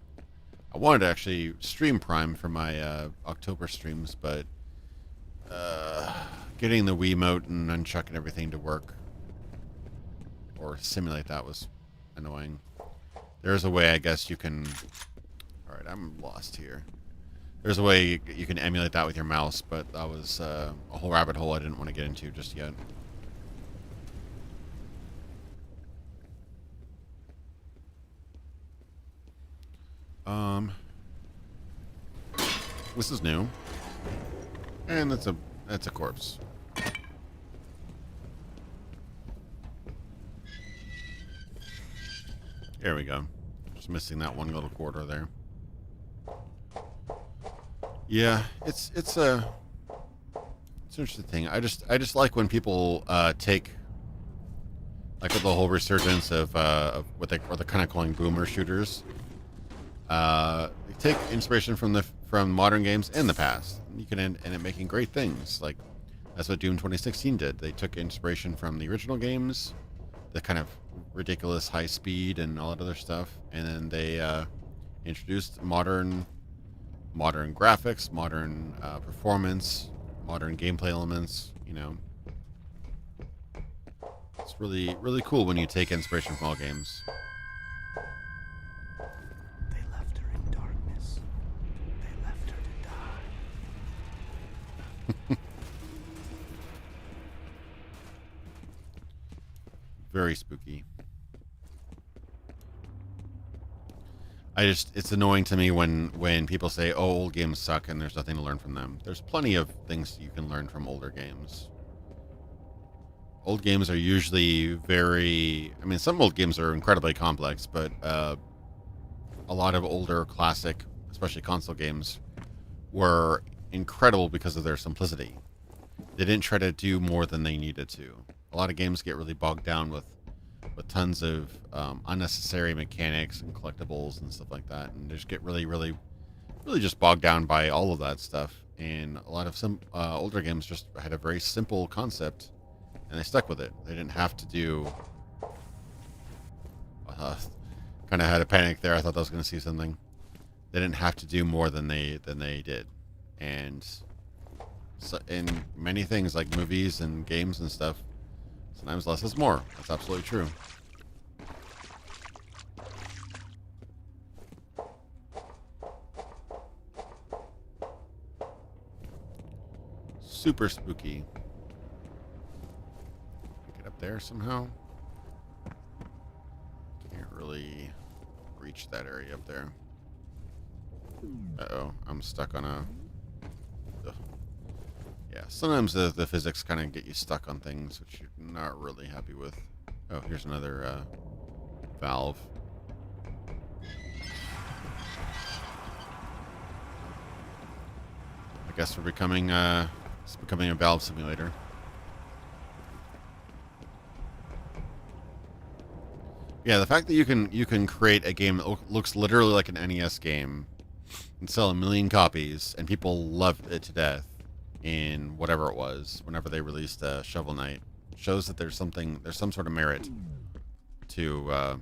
S1: I wanted to actually stream Prime for my October streams, but getting the Wiimote and nunchuck and everything to work or simulate that was annoying. There's a way, I guess, you can... Alright, I'm lost here. There's a way you can emulate that with your mouse, but that was a whole rabbit hole I didn't want to get into just yet. This is new. And that's a corpse. There we go. Just missing that one little quarter there. Yeah, it's an interesting thing. I just like when people take like the whole resurgence of what they're kind of calling boomer shooters. They take inspiration from modern games in the past. You can end up making great things. Like that's what Doom 2016 did. They took inspiration from the original games, the kind of ridiculous high speed and all that other stuff, and then they introduced modern graphics, modern performance, modern gameplay elements. You know, it's really, really cool when you take inspiration from all games.
S7: They left her in darkness. They left her to die.
S1: Very spooky. It's annoying to me when people say, oh, old games suck and there's nothing to learn from them. There's plenty of things you can learn from older games. Old games are usually very... I mean, some old games are incredibly complex, but a lot of older classic, especially console games, were incredible because of their simplicity. They didn't try to do more than they needed to. A lot of games get really bogged down with tons of unnecessary mechanics and collectibles and stuff like that, and they just get really, really, really just bogged down by all of that stuff. And a lot of some older games just had a very simple concept, and they stuck with it. They didn't have to do Kind of had a panic there. I thought I was going to see something. They didn't have to do more than they did, and so in many things like movies and games and stuff, sometimes less is more. That's absolutely true. Super spooky. Get up there somehow. Can't really reach that area up there. Uh-oh, I'm stuck on a... Ugh. Yeah, sometimes the physics kind of get you stuck on things, which you're not really happy with. Oh, here's another valve. I guess we're becoming it's becoming a valve simulator. Yeah, the fact that you can create a game that looks literally like an NES game and sell 1 million copies, and people loved it to death in whatever it was, whenever they released Shovel Knight, shows that there's some sort of merit to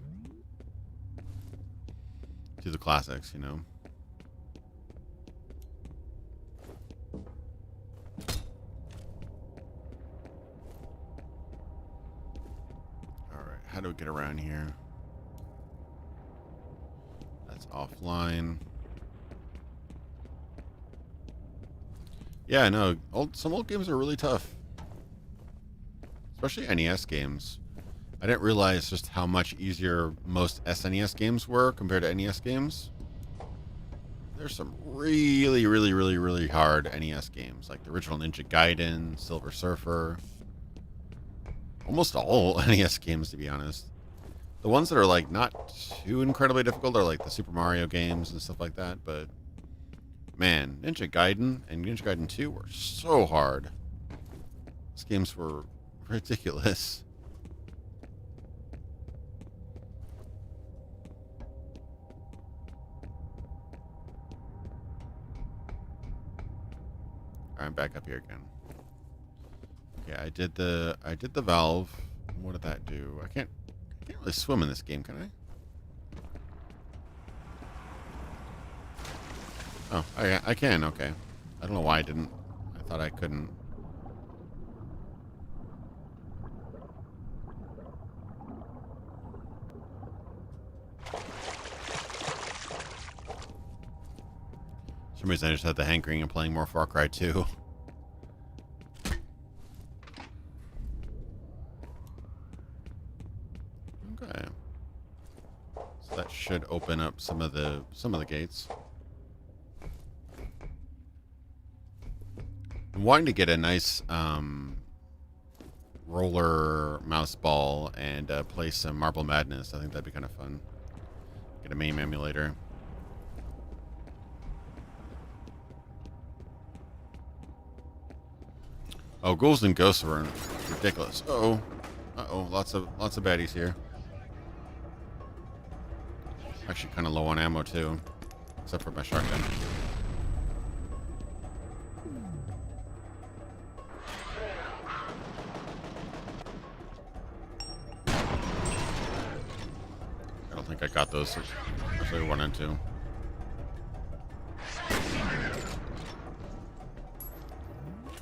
S1: the classics, you know. Alright, how do we get around here? That's offline. Yeah, no, some old games are really tough. Especially NES games. I didn't realize just how much easier most SNES games were compared to NES games. There's some really, really, really, really hard NES games, like the original Ninja Gaiden, Silver Surfer. Almost all NES games, to be honest. The ones that are like not too incredibly difficult are like the Super Mario games and stuff like that, but man, Ninja Gaiden and Ninja Gaiden 2 were so hard. These games were ridiculous. Alright, I'm back up here again. Okay, I did the valve. What did that do? I can't really swim in this game, can I? Oh, I can, okay. I don't know why I didn't. I thought I couldn't. For some reason I just had the hankering of playing more Far Cry 2. Okay. So that should open up some of the gates. I'm wanting to get a nice roller mouse ball and play some Marble Madness. I think that'd be kind of fun. Get a MAME emulator. Oh, ghouls and ghosts are ridiculous. Uh-oh. Uh-oh, lots of baddies here. Actually kind of low on ammo too, except for my shotgun. I don't think I got those. Actually, one and two.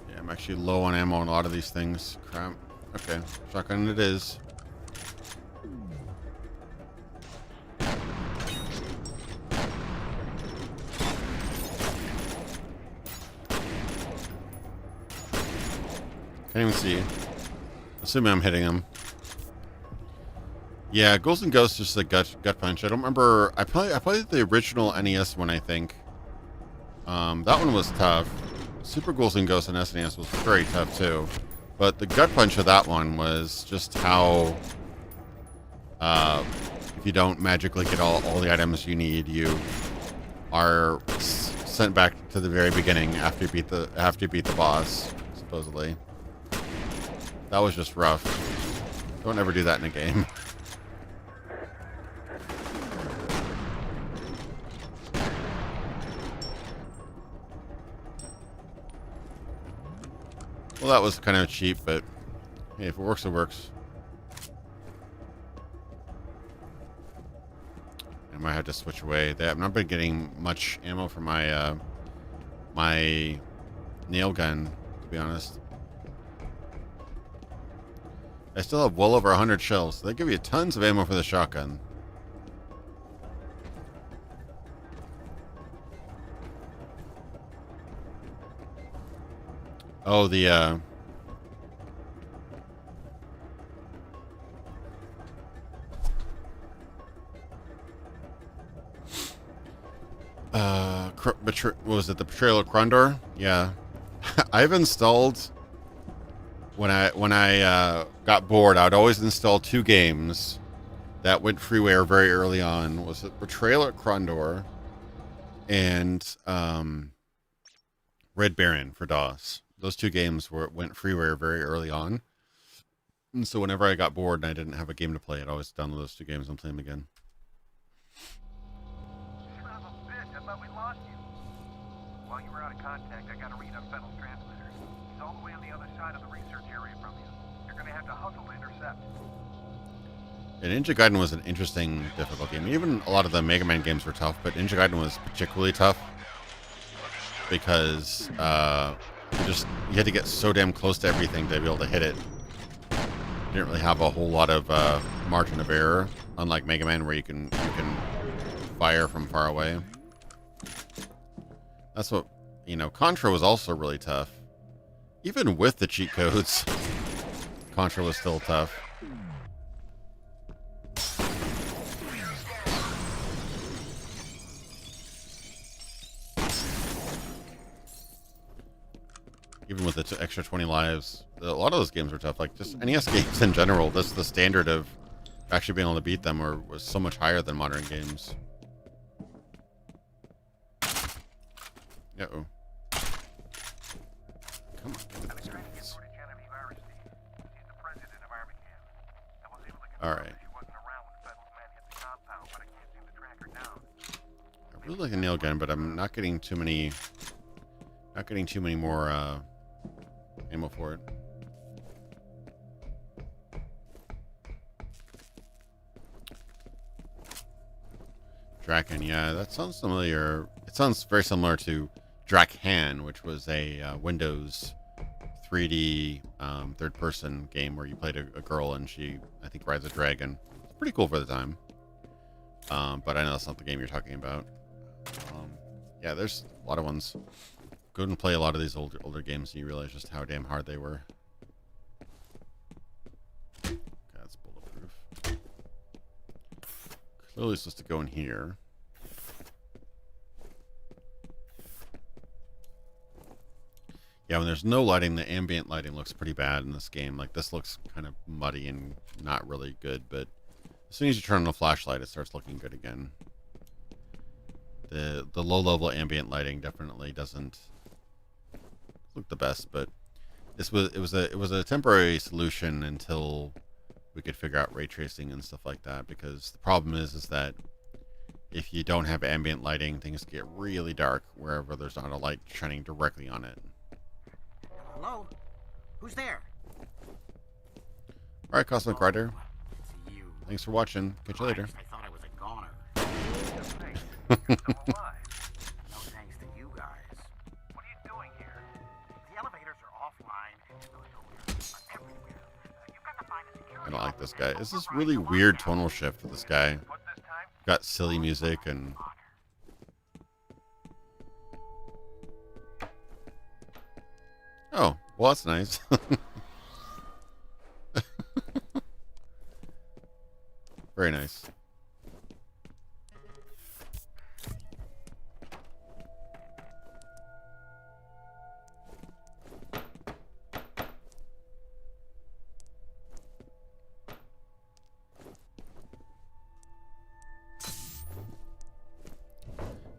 S1: Yeah, I'm actually low on ammo on a lot of these things. Crap. Okay, shotgun it is. Can't even see. Assuming I'm hitting him. Yeah, Ghouls and Ghosts is just a gut punch. I don't remember. I played the original NES one, I think. That one was tough. Super Ghouls and Ghosts on SNES was very tough too. But the gut punch of that one was just how if you don't magically get all the items you need, you are sent back to the very beginning after you beat the boss, supposedly. That was just rough. Don't ever do that in a game. Well, that was kind of cheap, but hey, if it works, it works. might have to switch away. I've not been getting much ammo for my my nail gun, to be honest. I still have well over 100 shells. So they give you tons of ammo for the shotgun. Oh, the what was it, the Betrayal of Krondor? Yeah. I've installed, when I got bored, I would always install 2 games that went freeware very early on. Was it Betrayal at Krondor and Red Baron for DOS. Those 2 games went freeware very early on. And so whenever I got bored and I didn't have a game to play, I'd always download those 2 games and play them again.
S2: Son of a bitch, I thought we lost you. While you were out of contact, I got a read on Fennel's transmitter. He's all the way on the other side of the research area from you. You're gonna have to hustle to intercept.
S1: And Ninja Gaiden was an interesting difficulty. I mean, even a lot of the Mega Man games were tough, but Ninja Gaiden was particularly tough because you had to get so damn close to everything to be able to hit it. You didn't really have a whole lot of margin of error, unlike Mega Man, where you can fire from far away. That's what, you know. Contra was also really tough, even with the cheat codes. Contra was still tough. Even with the extra 20 lives, a lot of those games were tough. Like, just NES games in general, the standard of actually being able to beat them was so much higher than modern games. Uh-oh. Come on.
S2: I've been trying to get footage on F.E.A.R, Steve. He's the president of Armageddon. I was able to confirm
S1: Alright.
S2: she wasn't around when Fennel's men hit the compound, but I can't seem to track her down.
S1: I really like a nail gun, but I'm not getting too many more ammo for it. Draken, yeah, that sounds familiar. It sounds very similar to Drakhan, which was a Windows 3D third-person game where you played a girl and she, I think, rides a dragon. It's pretty cool for the time. But I know that's not the game you're talking about. Yeah, there's a lot of ones. Go and play a lot of these older games and you realize just how damn hard they were. Okay, that's bulletproof. Clearly supposed to go in here. Yeah, when there's no lighting, the ambient lighting looks pretty bad in this game. Like, this looks kind of muddy and not really good, but as soon as you turn on the flashlight, it starts looking good again. The low-level ambient lighting definitely doesn't look the best, but it was a temporary solution until we could figure out ray tracing and stuff like that, because the problem is that if you don't have ambient lighting, things get really dark wherever there's not a light shining directly on it.
S10: Hello? Who's there?
S1: Alright, Cosmic Rider.
S10: It's you.
S1: Thanks for watching. Catch you later.
S10: I thought I was a goner.
S2: You're still alive.
S10: No thanks to you guys.
S2: What are you doing here?
S10: The elevators are offline, and those soldiers are everywhere. You've got to find a security
S1: I don't like this
S10: officer
S1: guy.
S10: and
S1: It's this
S10: override
S1: really
S10: the
S1: weird
S10: lockdown.
S1: tonal shift with this guy.
S2: What this time?
S1: Got silly music and... Oh, well, that's nice. Very nice.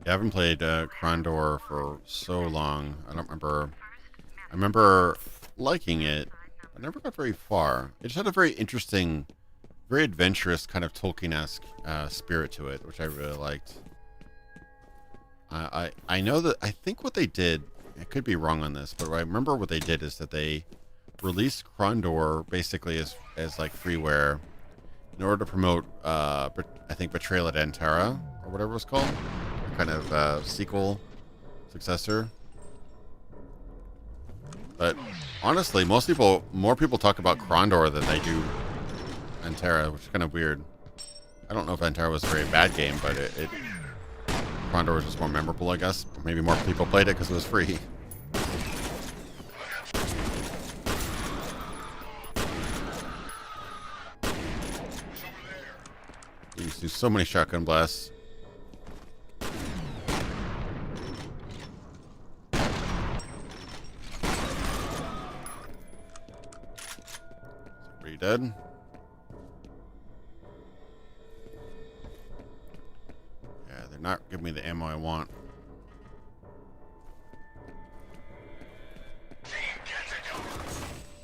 S1: Yeah, I haven't played Krondor for so long. I don't remember. I remember liking it. I never got very far. It just had a very interesting, very adventurous kind of Tolkien-esque spirit to it, which I really liked. I know that, I think what they did, I could be wrong on this, but I remember what they did is that they released Krondor basically as like freeware, in order to promote, I think, Betrayal at Antara, or whatever it was called. Kind of sequel, successor. But honestly, more people talk about Krondor than they do Antara, which is kind of weird. I don't know if Antara was a very bad game, but Krondor was just more memorable, I guess. Maybe more people played it because it was free. You used to do so many shotgun blasts. Are you dead? Yeah, they're not giving me the ammo I want.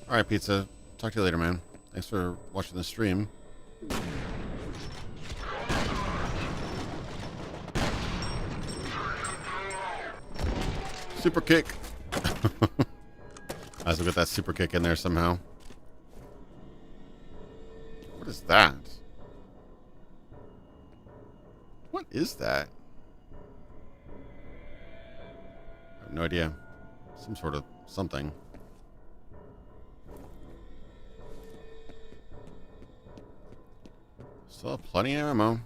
S1: Alright, Pizza. Talk to you later, man. Thanks for watching the stream. Super kick. Might as well get that super kick in there somehow. What is that? What is that? I have no idea. Some sort of something. Still have plenty of ammo.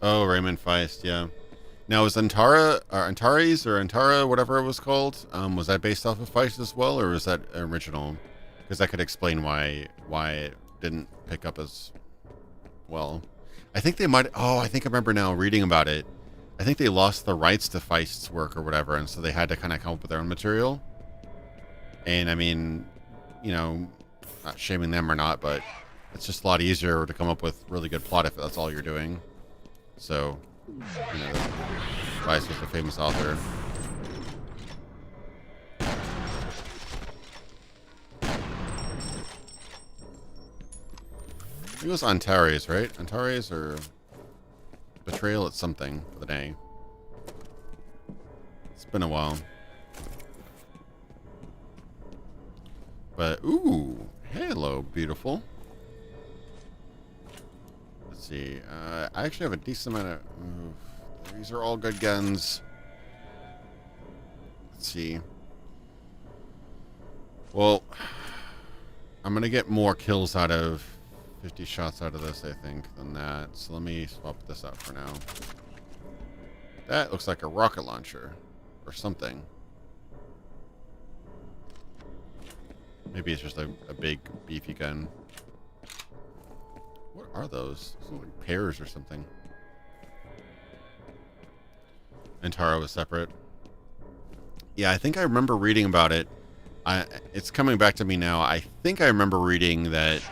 S1: Oh, Raymond Feist, yeah. Now, is Antara, Antara, whatever it was called, was that based off of Feist as well, or was that original? Because that could explain why it didn't pick up as well. I think they might. Oh, I think I remember now reading about it. I think they lost the rights to Feist's work or whatever, and so they had to kind of come up with their own material. And I mean, you know, not shaming them or not, but it's just a lot easier to come up with really good plot if that's all you're doing. So, you know, Feist was a famous author. I think it was Antares, right? Antares or Betrayal at something with an A. It's been a while. But, ooh, hello, beautiful. Let's see. I actually have a decent amount of... these are all good guns. Let's see. Well, I'm going to get more kills out of 50 shots out of this, I think, than that. So let me swap this out for now. That looks like a rocket launcher or something. Maybe it's just a big, beefy gun. What are those? Those are like pears or something. Antara was separate. Yeah, I think I remember reading about it. It's coming back to me now. I think I remember reading that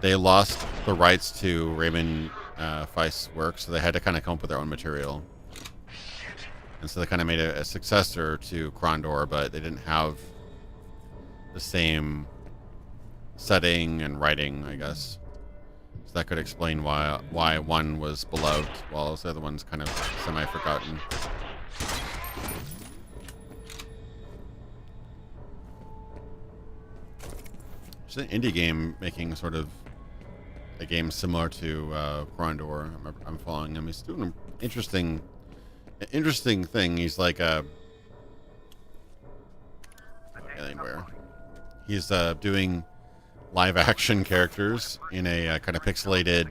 S1: they lost the rights to Raymond Feist's work, so they had to kind of come up with their own material. And so they kind of made a successor to Krondor, but they didn't have the same setting and writing, I guess. So that could explain why one was beloved while the other one's kind of semi-forgotten. It's an indie game making sort of a game similar to Krondor. I'm following him. He's doing an interesting thing. He's like anywhere. He's doing live action characters in a kind of pixelated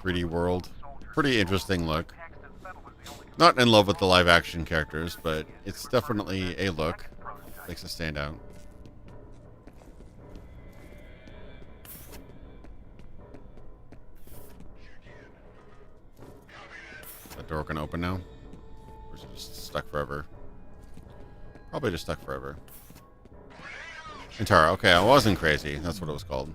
S1: 3D world. Pretty interesting look. Not in love with the live action characters, but it's definitely a look. Makes it stand out. Is that door gonna open now? Or is it just stuck forever? Probably just stuck forever. Antara, okay, I wasn't crazy. That's what it was called.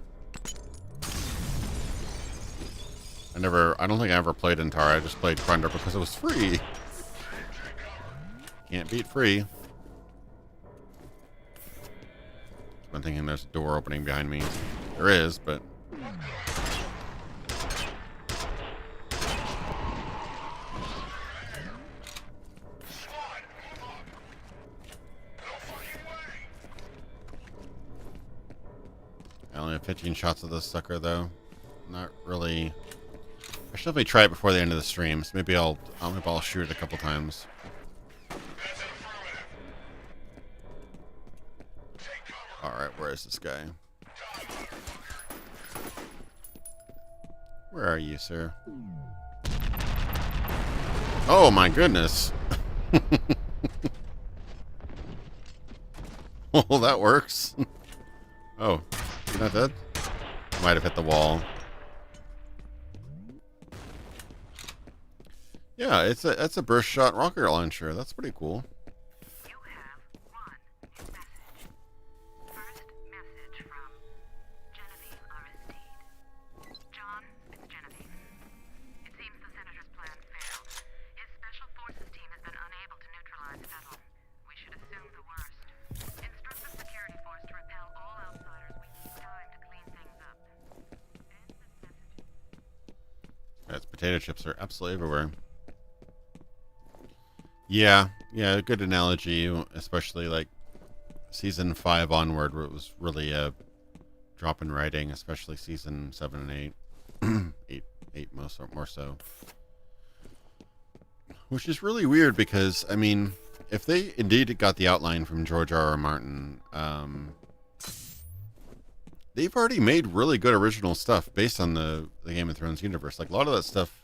S1: I don't think I ever played Antara. I just played Krondor because it was free. Can't beat free. I'm thinking there's a door opening behind me. There is, but... I only have 15 shots of this sucker, though. Not really. I should definitely try it before the end of the stream. So maybe I'll shoot it a couple times. All right, where is this guy? Where are you, sir? Oh my goodness! Oh, that works. Oh, you're not dead? Might have hit the wall. Yeah, it's a burst shot rocket launcher. That's pretty cool.
S3: You have one new message. First message from Genevieve Aristide. John, it's Genevieve. It seems the Senator's plan failed. His Special Forces team has been unable to neutralize Fettel. We should assume the worst. Instruct the security force to repel all outsiders. We need time to clean things up. End this message.
S1: Yes, potato chips are absolutely everywhere. Yeah, good analogy, especially like season 5 onward, where it was really a drop in writing, especially season 7 and 8. 8 more so. Which is really weird because, I mean, if they indeed got the outline from George R.R. Martin, they've already made really good original stuff based on the Game of Thrones universe. Like a lot of that stuff,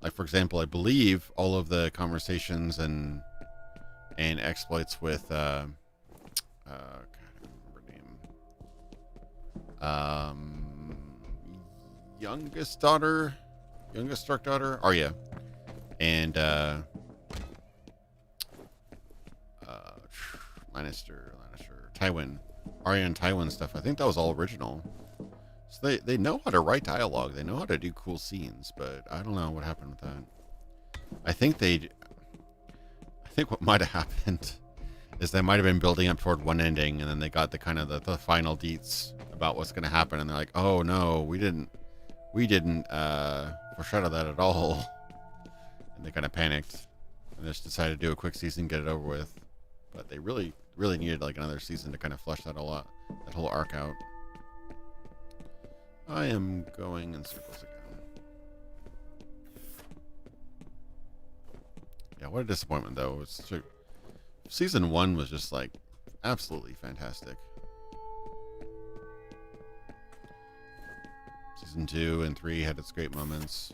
S1: like for example, I believe all of the conversations and exploits with God, I don't remember her name. Youngest Stark daughter, Arya, and Lannister, Tywin, Arya and Tywin stuff. I think that was all original. So they know how to write dialogue. They know how to do cool scenes, but I don't know what happened with that. I think what might have happened is they might have been building up toward one ending, and then they got the kind of the final deets about what's going to happen, and they're like, oh no, we didn't foreshadow that at all. And they kind of panicked and just decided to do a quick season, get it over with. But they really needed like another season to kind of flesh that whole arc out. I am going in circles again. Yeah, what a disappointment though. Season 1 was just like absolutely fantastic. Season 2 and 3 had its great moments.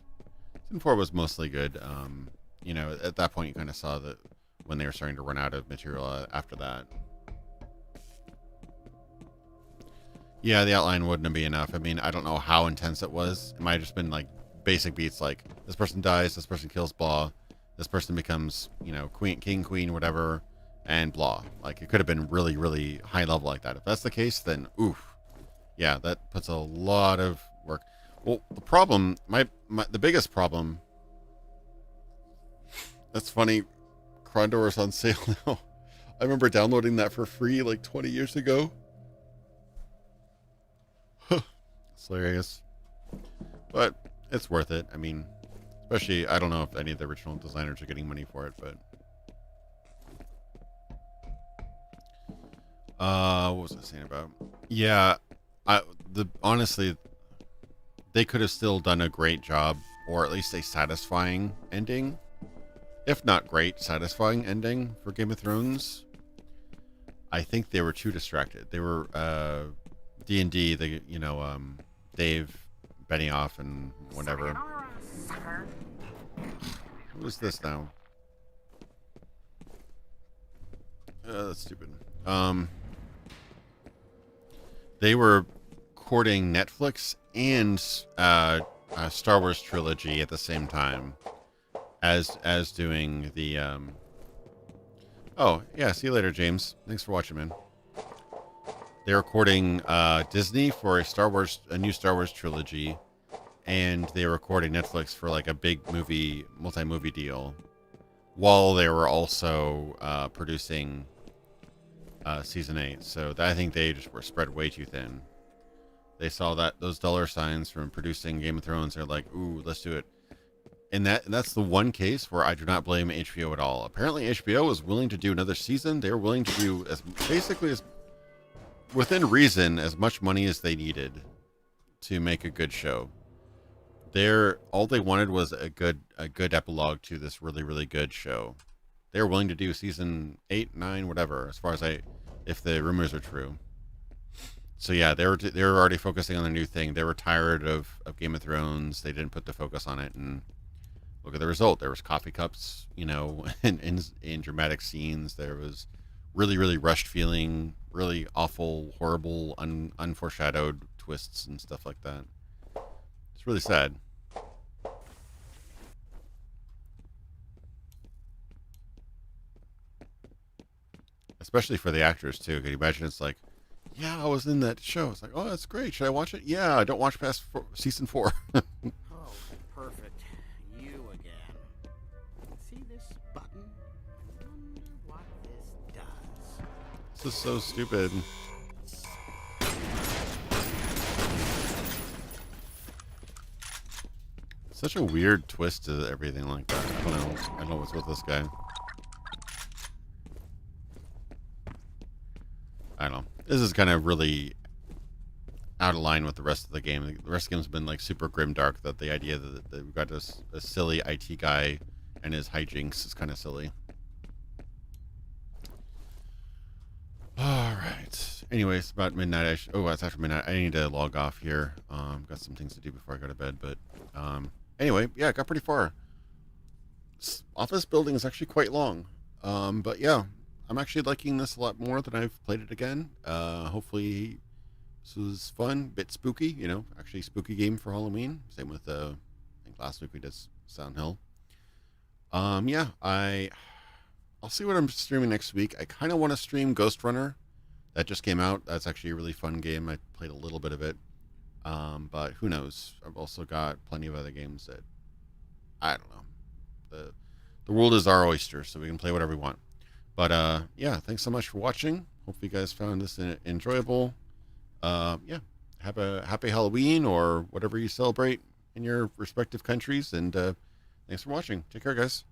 S1: Season 4 was mostly good. You know, at that point you kind of saw that when they were starting to run out of material after that. Yeah, the outline wouldn't be enough. I mean, I don't know how intense it was. It might have just been like basic beats like this person dies, this person kills blah, this person becomes, you know, king, queen, whatever, and blah. Like it could have been really high level like that. If that's the case, then oof. Yeah, that puts a lot of work. Well, the problem, the biggest problem, that's funny, Crondor is on sale now. I remember downloading that for free like 20 years ago. It's hilarious. But it's worth it. I mean, especially, I don't know if any of the original designers are getting money for it, but... what was I saying about? Yeah, honestly, they could have still done a great job, or at least a satisfying ending. If not great, satisfying ending for Game of Thrones. I think they were too distracted. They were, D&D, Dave Benioff and whatever. Who is this now? That's stupid. They were courting Netflix and a Star Wars trilogy at the same time as doing the Oh, yeah, see you later, James. Thanks for watching, man. They're recording Disney for a new Star Wars trilogy, and they were recording Netflix for like a big multi-movie deal, while they were also producing season 8. So I think they just were spread way too thin. They saw those dollar signs from producing Game of Thrones. They're like, ooh, let's do it. And that's the one case where I do not blame HBO at all. Apparently HBO was willing to do another season. They were willing to do basically within reason, as much money as they needed to make a good show. All they wanted was a good epilogue to this really, really good show. They were willing to do season 8, 9, whatever, as far as if the rumors are true. So yeah, they were already focusing on the new thing. They were tired of Game of Thrones. They didn't put the focus on it, and look at the result. There was coffee cups, in dramatic scenes. There was really, really rushed feeling, really awful, horrible, unforeshadowed twists and stuff like that. It's really sad. Especially for the actors too. Can you imagine? It's like, yeah, I was in that show. It's like, oh, that's great. Should I watch it? Yeah, I don't watch past season 4.
S10: Oh, perfect. You again. See this button? Wonder what this does.
S1: This is so stupid. Such a weird twist to everything like that. I don't know what's with this guy. I don't know. This is kind of really out of line with the rest of the game. The rest of the game's been like super grim dark. That the idea that we've got a silly IT guy and his hijinks is kind of silly. All right. Anyways, about midnight. It's after midnight. I need to log off here. Got some things to do before I go to bed. But anyway, yeah, got pretty far. This office building is actually quite long. But yeah, I'm actually liking this a lot more than I've played it again. Hopefully this was fun, bit spooky, actually spooky game for Halloween. Same with, I think last week we did Sound Hill. Yeah, I'll see what I'm streaming next week. I kind of want to stream Ghost Runner. That just came out. That's actually a really fun game. I played a little bit of it. But who knows? I've also got plenty of other games that, I don't know. The world is our oyster, so we can play whatever we want. But yeah, thanks so much for watching. Hope you guys found this enjoyable. Yeah, have a happy Halloween or whatever you celebrate in your respective countries. And thanks for watching. Take care, guys.